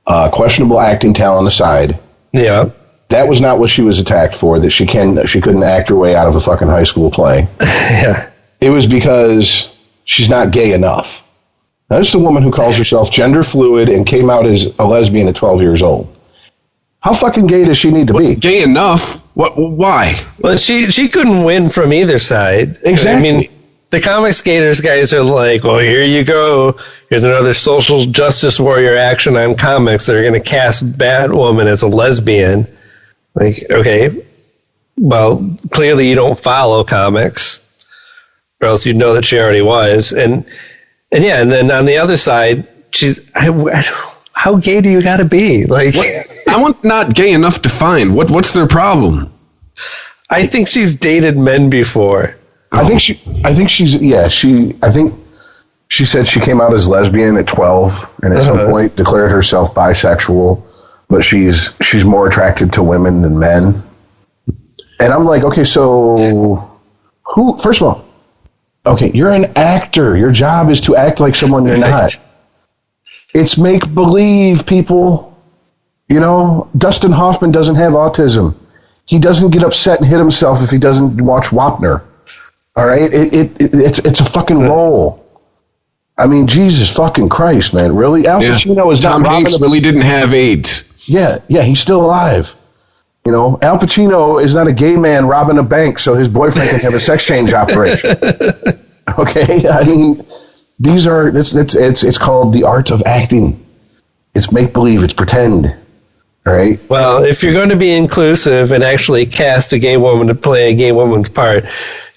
Questionable acting talent aside. Yeah. That was not what she was attacked for, that she couldn't act her way out of a fucking high school play. Yeah. It was because she's not gay enough. Now, this is a woman who calls herself gender fluid and came out as a lesbian at 12 years old. How fucking gay does she need to be? Gay enough? What? Why? Well, she couldn't win from either side. Exactly. I mean, the comic skaters guys are like, well, here you go. Here's another social justice warrior action on comics. They're going to cast Batwoman as a lesbian. Like, okay, well, clearly you don't follow comics, or else you'd know that she already was. And then on the other side, she's, how gay do you got to be? Like, I want not gay enough to find. What's their problem? I think she's dated men before. I think she said she came out as lesbian at 12 and at some point declared herself bisexual, but she's more attracted to women than men. And I'm like, okay, so first of all, okay, you're an actor. Your job is to act like someone you're not. It's make believe, people. Dustin Hoffman doesn't have autism. He doesn't get upset and hit himself if he doesn't watch Wapner. All right, it's a fucking role. I mean, Jesus fucking Christ, man, really? Al Pacino is Tom not robbing Hanks really didn't have AIDS. Yeah, he's still alive. Al Pacino is not a gay man robbing a bank so his boyfriend can have a sex change operation. Okay, I mean, it's called the art of acting. It's make believe. It's pretend. All right. Well, if you're going to be inclusive and actually cast a gay woman to play a gay woman's part,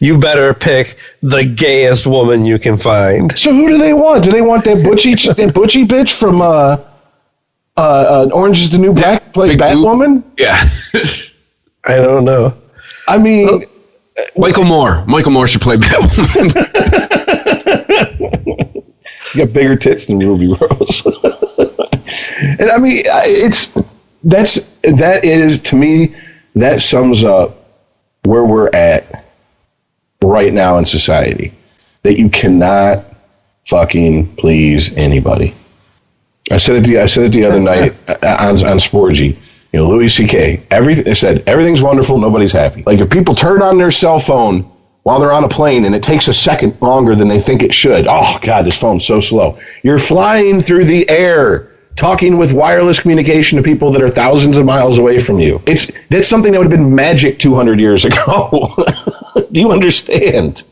you better pick the gayest woman you can find. So who do they want? Do they want that butchie bitch from Orange is the New Black play Batwoman? Yeah. I don't know. I mean, Michael Moore should play Batwoman. You got bigger tits than Ruby Rose. And I mean, that is to me, that sums up where we're at right now in society. That you cannot fucking please anybody. I said it the other night on Sporgy. You know, Louis C.K. I said everything's wonderful, nobody's happy. Like if people turn on their cell phone while they're on a plane and it takes a second longer than they think it should. Oh God, this phone's so slow. You're flying through the air, talking with wireless communication to people that are thousands of miles away from you. That's something that would have been magic 200 years ago. Do you understand?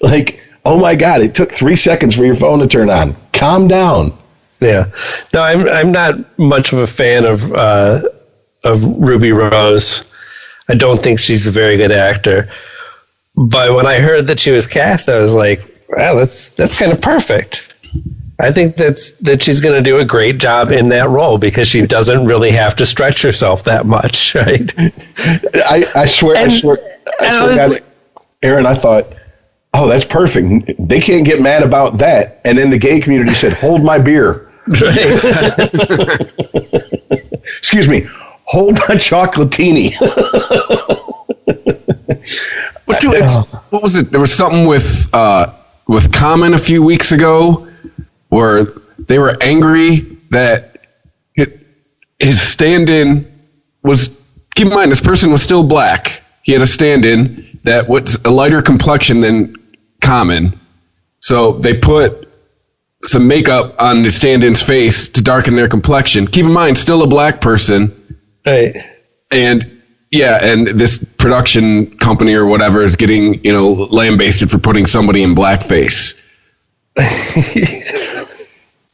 Like, oh my God, it took 3 seconds for your phone to turn on. Calm down. Yeah. No, I'm not much of a fan of Ruby Rose. I don't think she's a very good actor. But when I heard that she was cast, I was like, wow, that's kind of perfect. I think that she's going to do a great job in that role because she doesn't really have to stretch herself that much, right? I swear, God, Aaron, I thought, oh, that's perfect. They can't get mad about that. And then the gay community said, hold my beer. Excuse me. Hold my chocolatini. But dude, what was it? There was something with Common a few weeks ago where they were angry that his stand-in was. Keep in mind, this person was still black. He had a stand-in that was a lighter complexion than Common, so they put some makeup on the stand-in's face to darken their complexion. Keep in mind, still a black person. Right. And this production company or whatever is getting, lambasted for putting somebody in blackface.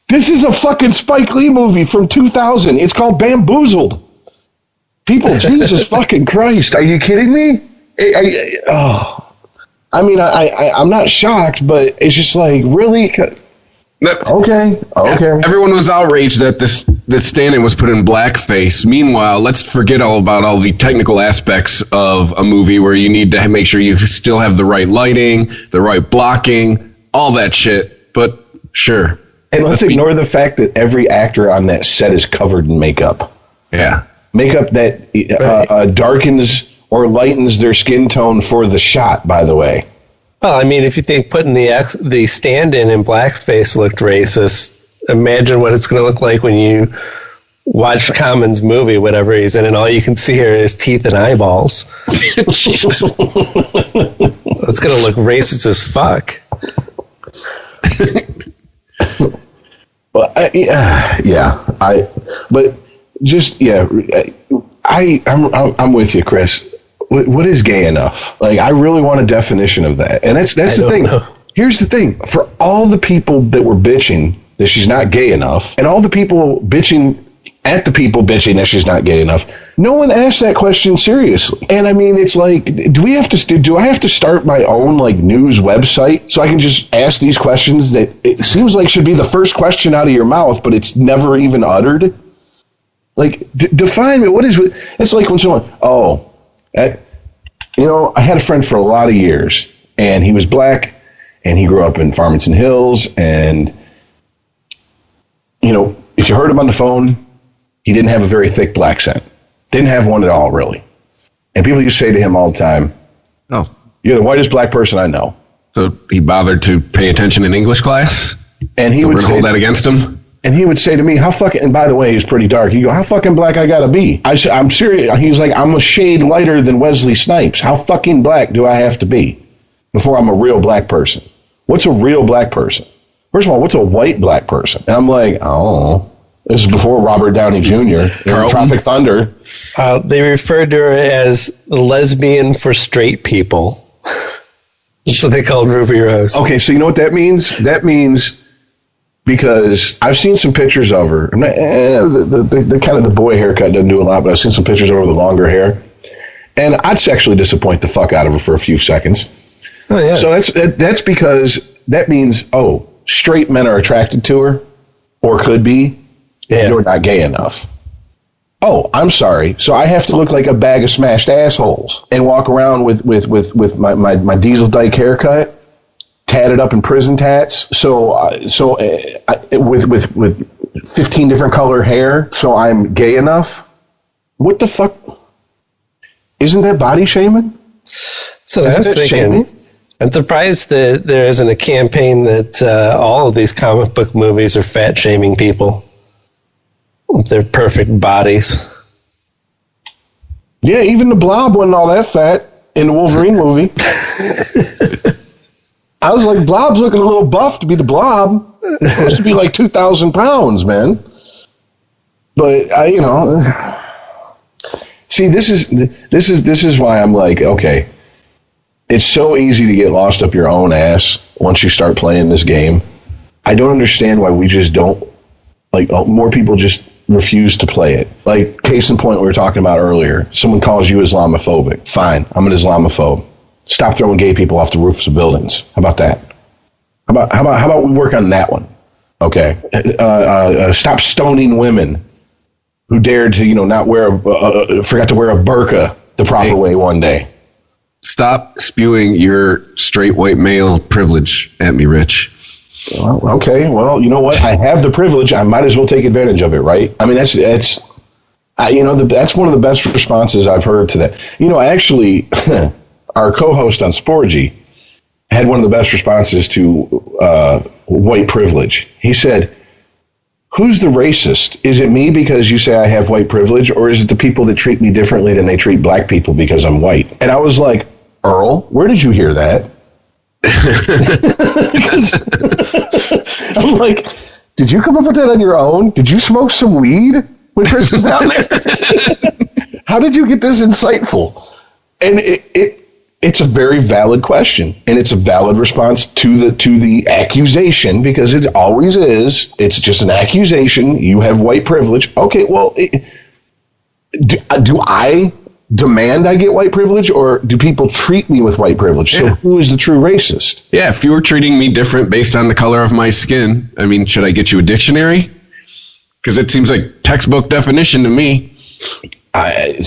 This is a fucking Spike Lee movie from 2000. It's called Bamboozled. People, Jesus fucking Christ. Are you kidding me? I'm not shocked, but it's just like, really? Okay. Everyone was outraged that this stand-in was put in blackface. Meanwhile, let's forget all about all the technical aspects of a movie where you need to make sure you still have the right lighting, the right blocking, all that shit. But sure. And let's ignore the fact that every actor on that set is covered in makeup. Yeah. Makeup that darkens or lightens their skin tone for the shot, by the way. Well, I mean, if you think putting the stand-in in blackface looked racist, imagine what it's going to look like when you watch Common's movie, whatever he's in, and all you can see here is teeth and eyeballs. It's going to look racist as fuck. Well, I'm with you, Chris. What is gay enough? Like, I really want a definition of that. And that's the thing. Know. Here's the thing. For all the people that were bitching that she's not gay enough, and all the people bitching at the people bitching that she's not gay enough, no one asked that question seriously. And I mean, it's like, do I have to start my own news website so I can just ask these questions that it seems like should be the first question out of your mouth, but it's never even uttered? Like, define it. What is it? It's like when someone, I had a friend for a lot of years, and he was black, and he grew up in Farmington Hills, and, if you heard him on the phone, he didn't have a very thick black accent. Didn't have one at all, really. And people used to say to him all the time, "Oh, you're the whitest black person I know." So he bothered to pay attention in English class? And he would hold that against him? And he would say to me, and by the way, he's pretty dark. He'd go, how fucking black I gotta be? I'm serious. He's like, I'm a shade lighter than Wesley Snipes. How fucking black do I have to be before I'm a real black person? What's a real black person? First of all, what's a white black person? And I'm like, this is before Robert Downey Jr. in Tropic Thunder. They referred to her as lesbian for straight people. That's what they called Ruby Rose. Okay, so you know what that means? That means, because I've seen some pictures of her. The kind of the boy haircut doesn't do a lot, but I've seen some pictures of her with the longer hair. And I'd sexually disappoint the fuck out of her for a few seconds. Oh, yeah. So that's because that means, straight men are attracted to her, or could be. You're not gay enough. Oh, I'm sorry. So I have to look like a bag of smashed assholes and walk around with my diesel dyke haircut, tatted up in prison tats. With 15 different color hair, so I'm gay enough. What the fuck? Isn't that body shaming? So I was thinking, I'm surprised that there isn't a campaign that all of these comic book movies are fat shaming people with their perfect bodies. Yeah, even the Blob wasn't all that fat in the Wolverine movie. I was like, Blob's looking a little buff to be the Blob. He's supposed to be like 2,000 pounds, man. But see, this is why I'm like, okay, it's so easy to get lost up your own ass once you start playing this game. I don't understand why we just don't, more people just refuse to play it. Like, case in point, we were talking about earlier. Someone calls you Islamophobic. Fine, I'm an Islamophobe. Stop throwing gay people off the roofs of buildings. How about that? How about we work on that one? Okay. Stop stoning women who dared to, not forgot to wear a burqa the proper way one day. Stop spewing your straight white male privilege at me, Rich. Well, okay. Well, you know what? I have the privilege. I might as well take advantage of it, right? I mean, that's one of the best responses I've heard to that. Actually, our co-host on Sporgy had one of the best responses to white privilege. He said, "Who's the racist? Is it me because you say I have white privilege, or is it the people that treat me differently than they treat black people because I'm white?" And I was like, Earl, where did you hear that? I'm like, did you come up with that on your own? Did you smoke some weed when Chris was down there? How did you get this insightful? And it's a very valid question, and it's a valid response to the accusation, because it always is. It's just an accusation. You have white privilege. Okay, well, do I demand I get white privilege, or do people treat me with white privilege? So who is the true racist? Yeah, if you were treating me different based on the color of my skin, I mean, should I get you a dictionary? Because it seems like textbook definition to me. I'm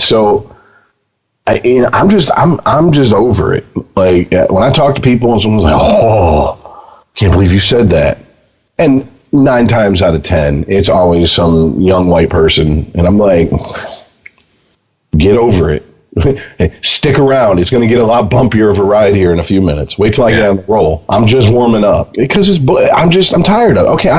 just over it. Like, when I talk to people and someone's like, "Oh, can't believe you said that," and 9 times out of 10, it's always some young white person, and I'm like, get over it. Stick around. It's going to get a lot bumpier of a ride here in a few minutes. Wait till I get on the roll. I'm just warming up because I'm tired of it. Okay,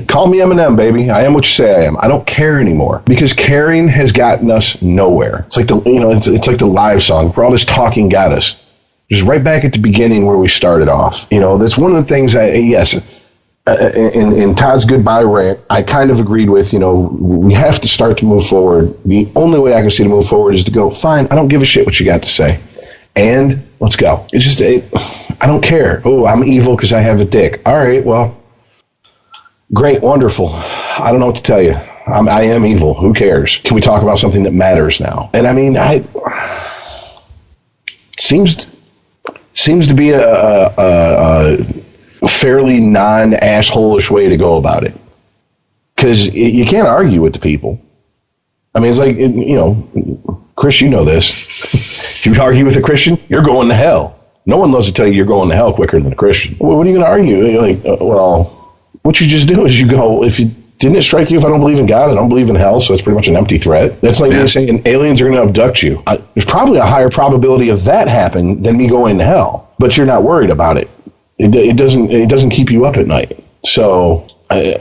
call me Eminem, baby. I am what you say I am. I don't care anymore because caring has gotten us nowhere. It's like it's like the live song where all this talking got us. Just right back at the beginning where we started off. That's one of the things in Todd's goodbye rant, I kind of agreed with, we have to start to move forward. The only way I can see to move forward is to go, fine, I don't give a shit what you got to say. And let's go. It's just, I don't care. Oh, I'm evil because I have a dick. All right, well, great, wonderful. I don't know what to tell you. I am evil. Who cares? Can we talk about something that matters now? And I mean, seems to be a fairly non-asshole-ish way to go about it, because you can't argue with the people. I mean, it's like, Chris, you know this. If you argue with a Christian, you're going to hell. No one loves to tell you you're going to hell quicker than a Christian. Well, what are you going to argue? You're like, what you just do is you go, didn't it strike you if I don't believe in God, I don't believe in hell, so it's pretty much an empty threat? That's like me saying aliens are going to abduct you. There's probably a higher probability of that happen than me going to hell, but you're not worried about it. It doesn't keep you up at night. So it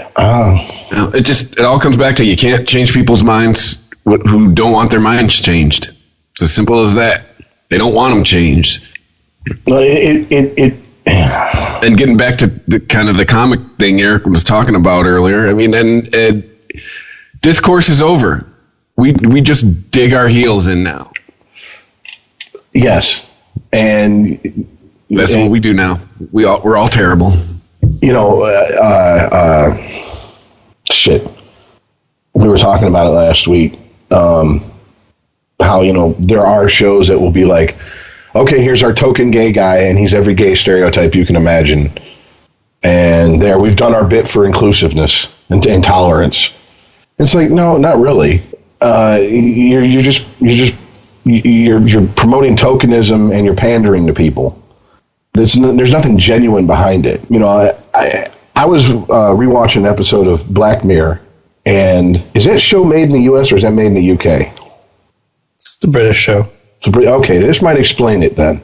all comes back to you can't change people's minds who don't want their minds changed. It's as simple as that. They don't want them changed. And getting back to the kind of the comic thing Eric was talking about earlier, I mean, and discourse is over. We just dig our heels in now. Yes, and that's what we do now. We're all terrible. Shit. We were talking about it last week. How there are shows that will be like, okay, here's our token gay guy, and he's every gay stereotype you can imagine. And we've done our bit for inclusiveness and tolerance. It's like, no, not really. You're promoting tokenism and you're pandering to people. There's nothing genuine behind it. You know, I was rewatching an episode of Black Mirror, and is that show made in the U.S. or is that made in the U.K.? It's the British show. Okay, this might explain it then.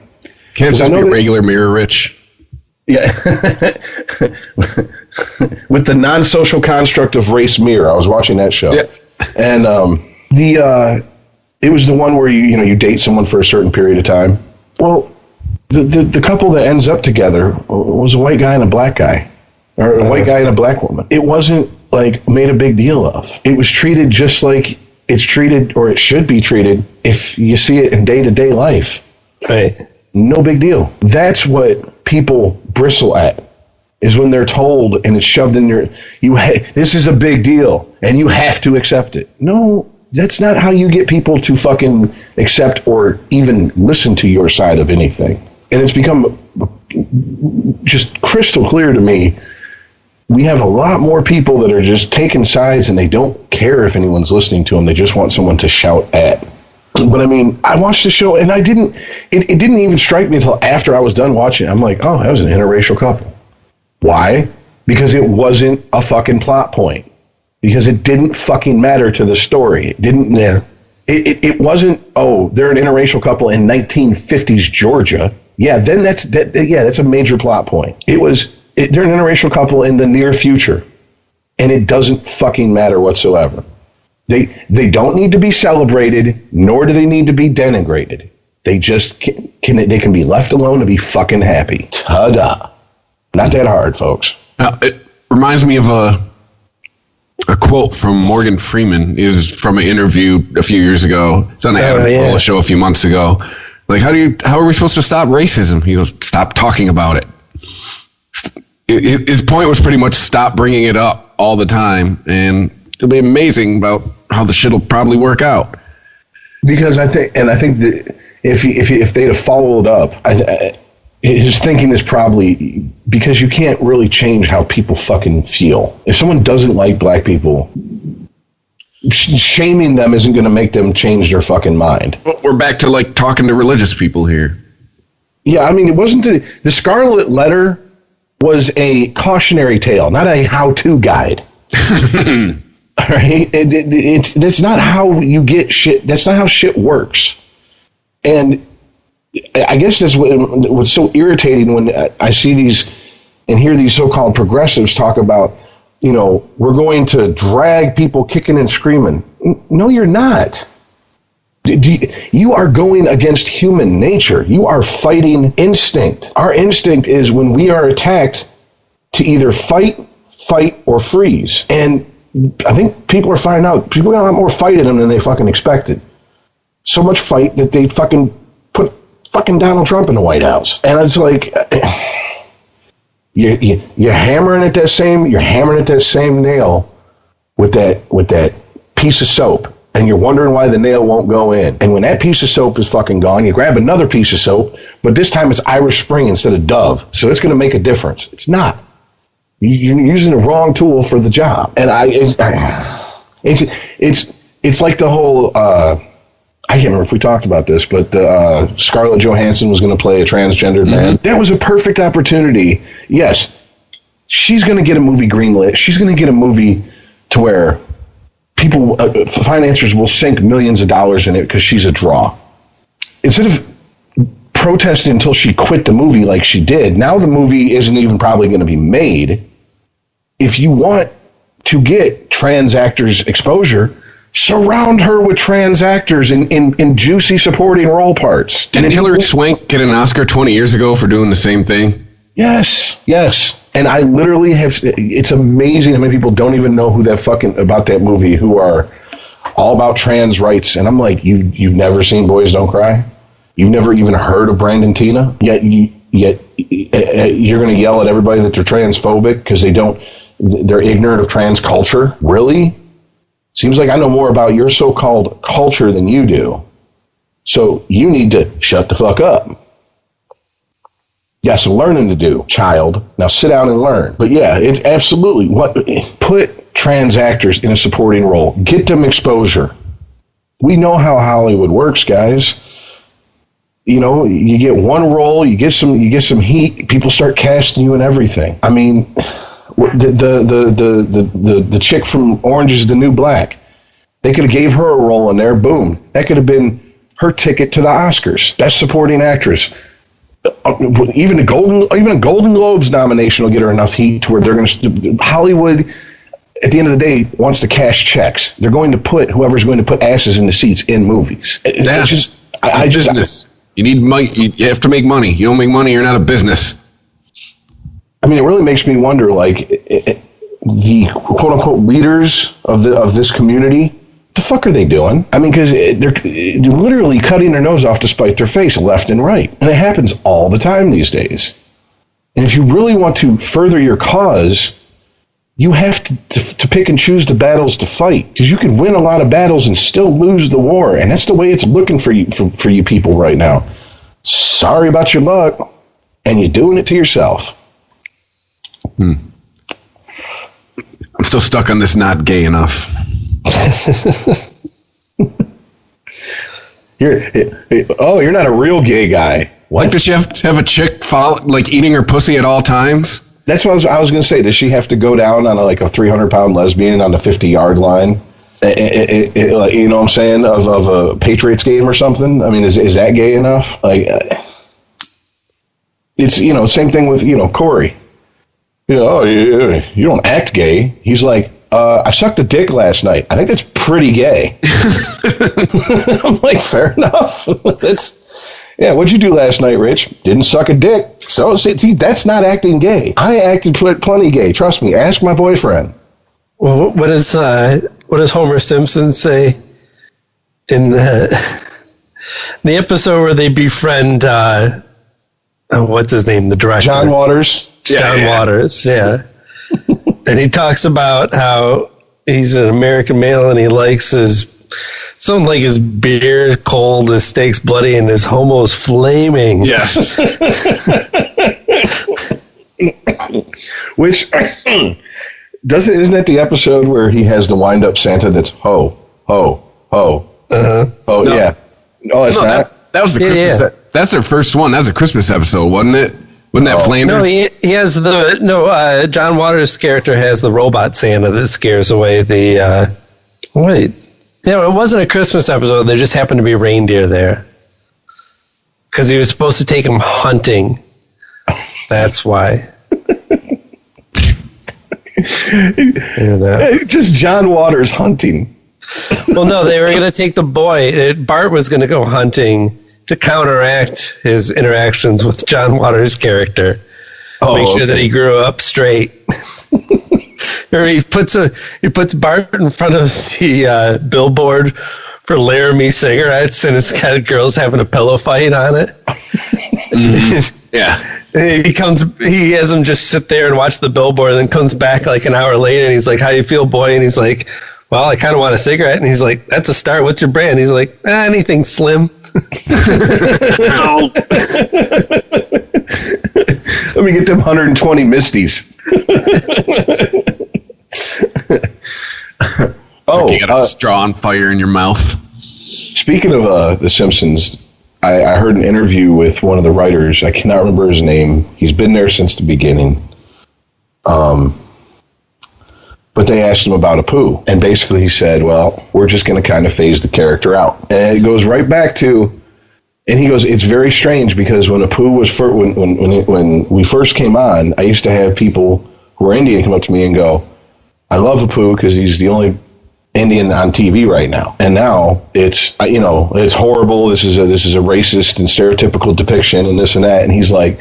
Can't just be regular Mirror, Rich. Yeah. With the non-social construct of race mirror. I was watching that show. Yeah. And it was the one where you date someone for a certain period of time. Well, the couple that ends up together was a white guy and a black guy. Or a white guy and a black woman. It wasn't like made a big deal of. It was treated just like it's treated, or it should be treated, if you see it in day-to-day life. Right. No big deal. That's what people bristle at, is when they're told and it's shoved in this is a big deal and you have to accept it. No, that's not how you get people to fucking accept or even listen to your side of anything. And it's become just crystal clear to me. We have a lot more people that are just taking sides and they don't care if anyone's listening to them. They just want someone to shout at. But I mean, I watched the show and it didn't even strike me until after I was done watching it. I'm like, oh, that was an interracial couple. Why? Because it wasn't a fucking plot point. Because it didn't fucking matter to the story. It didn't. Yeah. It wasn't, oh, they're an interracial couple in 1950s Georgia. Yeah, then that's a major plot point. They're an interracial couple in the near future. And it doesn't fucking matter whatsoever. They don't need to be celebrated, nor do they need to be denigrated. They just can be left alone to be fucking happy. Ta-da. Not that hard, folks. It reminds me of a quote from Morgan Freeman. It was from an interview a few years ago. It's on the Adam Carolla show a few months ago. Like, how are we supposed to stop racism? He goes, stop talking about it. His point was pretty much stop bringing it up all the time, and it'll be amazing about how the shit will probably work out. Because I think that if they'd have followed up, his thinking is probably because you can't really change how people fucking feel. If someone doesn't like black people, shaming them isn't going to make them change their fucking mind. Well, we're back to like talking to religious people here. Yeah, I mean, it wasn't the Scarlet Letter was a cautionary tale, not a how-to guide. All right, that's not how you get shit. That's not how shit works. And I guess that's what's so irritating when I see these and hear these so-called progressives talk about, we're going to drag people kicking and screaming. No, you're not. You are going against human nature. You are fighting instinct. Our instinct is when we are attacked to either fight, or freeze. And I think people are finding out. People got a lot more fight in them than they fucking expected. So much fight that they fucking put fucking Donald Trump in the White House. And it's like, you're hammering at that same nail with that piece of soap. And you're wondering why the nail won't go in. And when that piece of soap is fucking gone, you grab another piece of soap, but this time it's Irish Spring instead of Dove. So it's going to make a difference. It's not. You're using the wrong tool for the job. And it's like the whole, I can't remember if we talked about this, but Scarlett Johansson was going to play a transgendered man. That was a perfect opportunity. Yes, she's going to get a movie greenlit. She's going to get a movie to where people, financiers will sink millions of dollars in it because she's a draw. Instead of protesting until she quit the movie like she did, now the movie isn't even probably going to be made. If you want to get trans actors exposure, surround her with trans actors in juicy supporting role parts. Didn't Hilary Swank get an Oscar 20 years ago for doing the same thing? Yes. And I literally it's amazing how many people don't even know about that movie, who are all about trans rights. And I'm like, you've never seen Boys Don't Cry? You've never even heard of Brandon Tina? Yet you're going to yell at everybody that they're transphobic because they're ignorant of trans culture? Really? Seems like I know more about your so-called culture than you do. So you need to shut the fuck up. You got some learning to do, child. Now sit down and learn. But yeah, it's absolutely put trans actors in a supporting role. Get them exposure. We know how Hollywood works, guys. You know, you get one role, you get some heat, people start casting you in everything. I mean, the chick from Orange Is the New Black, they could have gave her a role in there, boom. That could have been her ticket to the Oscars. Best Supporting Actress. Even a Golden Globes nomination will get her enough heat to where they're going to... Hollywood, at the end of the day, wants to cash checks. They're going to put whoever's going to put asses in the seats in movies. You need money. You have to make money. You don't make money, you're not a business. I mean, it really makes me wonder, like, the quote-unquote leaders of this community, what the fuck are they doing? I mean, because they're literally cutting their nose off to spite their face left and right. And it happens all the time these days. And if you really want to further your cause, you have to pick and choose the battles to fight, because you can win a lot of battles and still lose the war, and that's the way it's looking for you people right now. Sorry about your luck, and you're doing it to yourself. I'm still stuck on this not gay enough. You're not a real gay guy. What? Like, does she have to have a chick eating her pussy at all times? That's what I was going to say. Does she have to go down on a 300-pound lesbian on the 50-yard line? You know what I'm saying? Of a Patriots game or something? I mean, is that gay enough? Like, it's, same thing with, Corey. You don't act gay. He's like, I sucked a dick last night. I think that's pretty gay. I'm like, fair enough. Yeah, what'd you do last night, Rich? Didn't suck a dick. So, see, that's not acting gay. I acted plenty gay. Trust me. Ask my boyfriend. Well, what does Homer Simpson say in the episode where they befriend, what's his name, the director? John Waters. Waters, yeah. And he talks about how he's an American male and he likes his beer cold, his steaks bloody, and his homos flaming. Yes. Which isn't that the episode where he has the wind up Santa that's ho, ho, ho? Uh-huh. Oh, no. Yeah. Oh, it's not? That was the Christmas. Yeah. That's their first one. That was a Christmas episode, wasn't it? Wasn't that Flanders? No, he has John Waters' character has the robot Santa that scares away the, it wasn't a Christmas episode. There just happened to be reindeer there. Because he was supposed to take him hunting. That's why. Just John Waters hunting. Well, no, they were going to take the boy. Bart was going to go hunting to counteract his interactions with John Waters' character. Make sure that he grew up straight. Or he puts Bart in front of the billboard for Laramie cigarettes, and it's got girls having a pillow fight on it. Mm-hmm. Yeah. He has him just sit there and watch the billboard, and then comes back like an hour later, and he's like, "How you feel, boy?" And he's like, "Well, I kind of want a cigarette." And he's like, "That's a start. What's your brand?" He's like, "Anything slim." Let me get them 120 Misties. You got a straw on fire in your mouth. Speaking of The Simpsons, I heard an interview with one of the writers. I cannot remember his name. He's been there since the beginning. But they asked him about Apu, and basically he said, well, we're just going to kind of phase the character out. And it goes right back to, and he goes, it's very strange because when Apu was when we first came on, I used to have people who were Indian come up to me and go, I love Apu because he's the only Indian on TV right now. And now it's, it's horrible. This is a racist and stereotypical depiction and this and that. And he's like,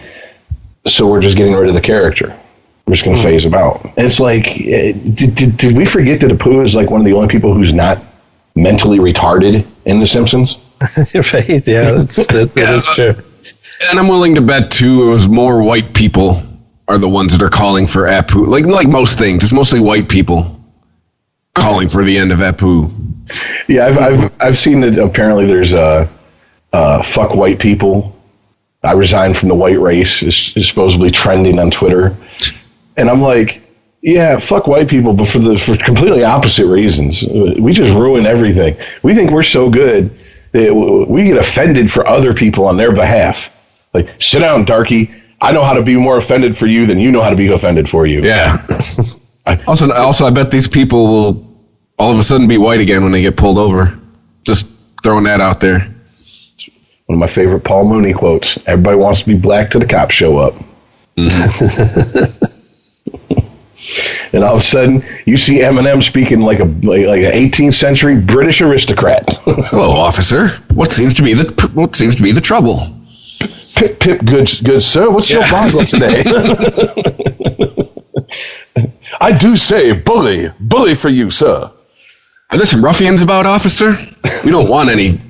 so we're just getting rid of the character. We're just going to phase him out. And it's like, did we forget that Apu is like one of the only people who's not mentally retarded in The Simpsons? Right, yeah, that is true. And I'm willing to bet, too, it was more white people are the ones that are calling for Apu. Like most things, it's mostly white people calling for the end of Apu. Yeah, I've seen that apparently there's fuck white people. I resigned from the white race is supposedly trending on Twitter. And I'm like, Yeah, fuck white people, but for completely opposite reasons. We just ruin everything. We think we're so good that we get offended for other people on their behalf. Like, sit down, darky. I know how to be more offended for you than you know how to be offended for you. Yeah. Also, I bet these people will all of a sudden be white again when they get pulled over. Just throwing that out there. One of my favorite Paul Mooney quotes. Everybody wants to be black till the cops show up. And all of a sudden, you see Eminem speaking like an 18th century British aristocrat. Hello, officer. What seems to be the trouble? Pip, pip, good sir. What's your boggle today? I do say bully for you, sir. Are there some ruffians about, officer? We don't want any.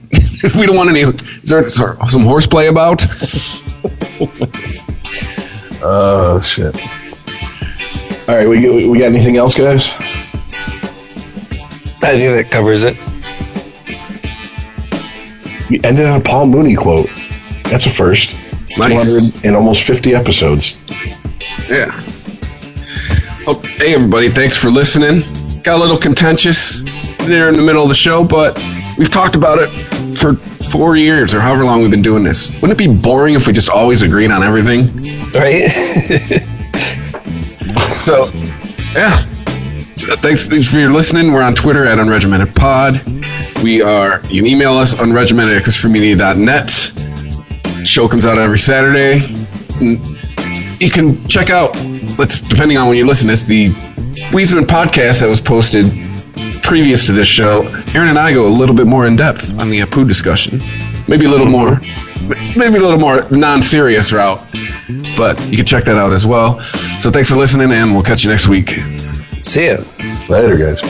We don't want any. Is there some horseplay about? Oh shit. All right, we got anything else, guys? I think that covers it. We ended on a Paul Mooney quote. That's a first. Nice. 200 and almost 50 episodes. Yeah. Well, hey, everybody. Thanks for listening. Got a little contentious there in the middle of the show, but we've talked about it for 4 years or however long we've been doing this. Wouldn't it be boring if we just always agreed on everything? Right? So, yeah. So thanks for your listening. We're on Twitter at UnregimentedPod. You can email us unregimented@ChristopherMedia.net. Show comes out every Saturday. You can check out, depending on when you listen to this, the Weisman podcast that was posted previous to this show. Aaron and I go a little bit more in depth on the Apu discussion. Maybe a little more non-serious route, but you can check that out as well. So thanks for listening, and we'll catch you next week. See ya. Later, guys.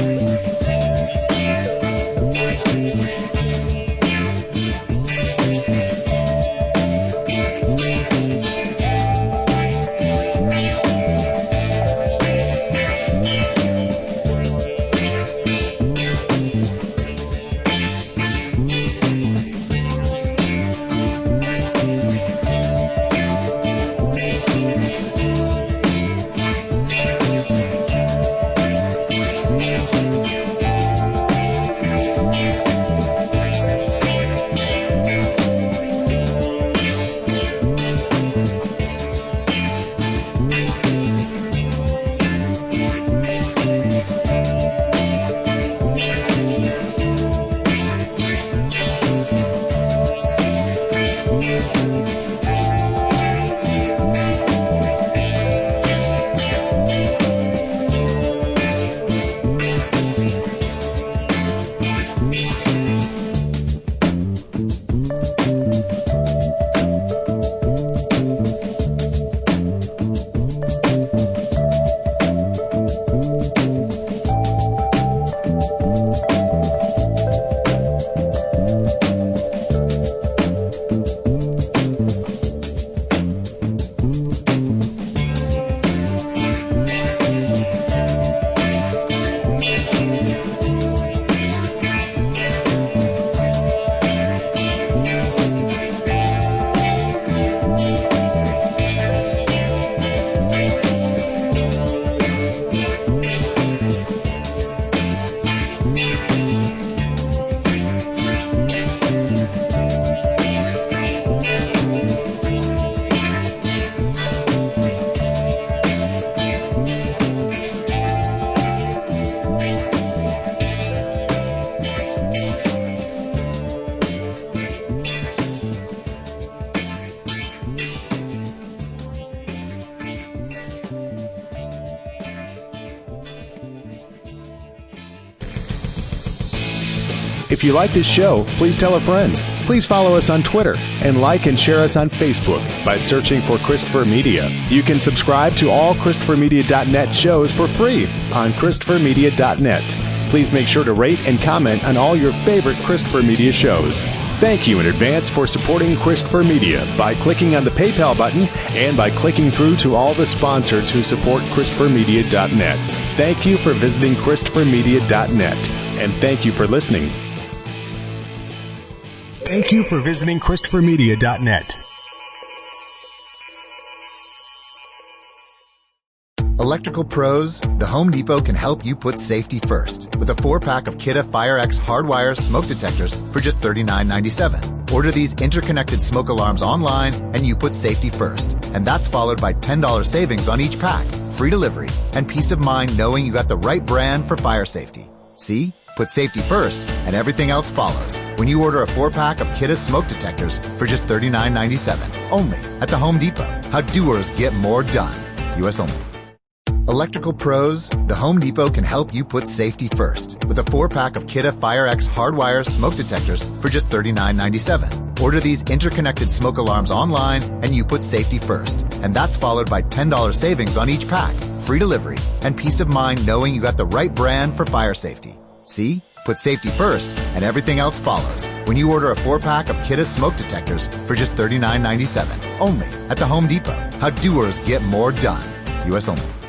If you like this show, please tell a friend. Please follow us on Twitter and like and share us on Facebook by searching for Christopher Media. You can subscribe to all ChristopherMedia.net shows for free on ChristopherMedia.net. Please make sure to rate and comment on all your favorite Christopher Media shows. Thank you in advance for supporting Christopher Media by clicking on the PayPal button and by clicking through to all the sponsors who support ChristopherMedia.net. Thank you for visiting ChristopherMedia.net, and thank you for listening. Thank you for visiting ChristopherMedia.net. Electrical pros, the Home Depot can help you put safety first with a 4-pack of Kidde FireX hardwire smoke detectors for just $39.97. Order these interconnected smoke alarms online and you put safety first. And that's followed by $10 savings on each pack, free delivery, and peace of mind knowing you got the right brand for fire safety. See? Put safety first and everything else follows when you order a 4-pack of Kidde smoke detectors for just $39.97. Only at the Home Depot. How doers get more done. U.S. only. Electrical pros, the Home Depot can help you put safety first with a 4-pack of Kidde FireX hardwire smoke detectors for just $39.97. Order these interconnected smoke alarms online and you put safety first. And that's followed by $10 savings on each pack, free delivery, and peace of mind knowing you got the right brand for fire safety. See? Put safety first and everything else follows when you order a 4-pack of Kidde smoke detectors for just $39.97. Only at the Home Depot. How doers get more done. U.S. only.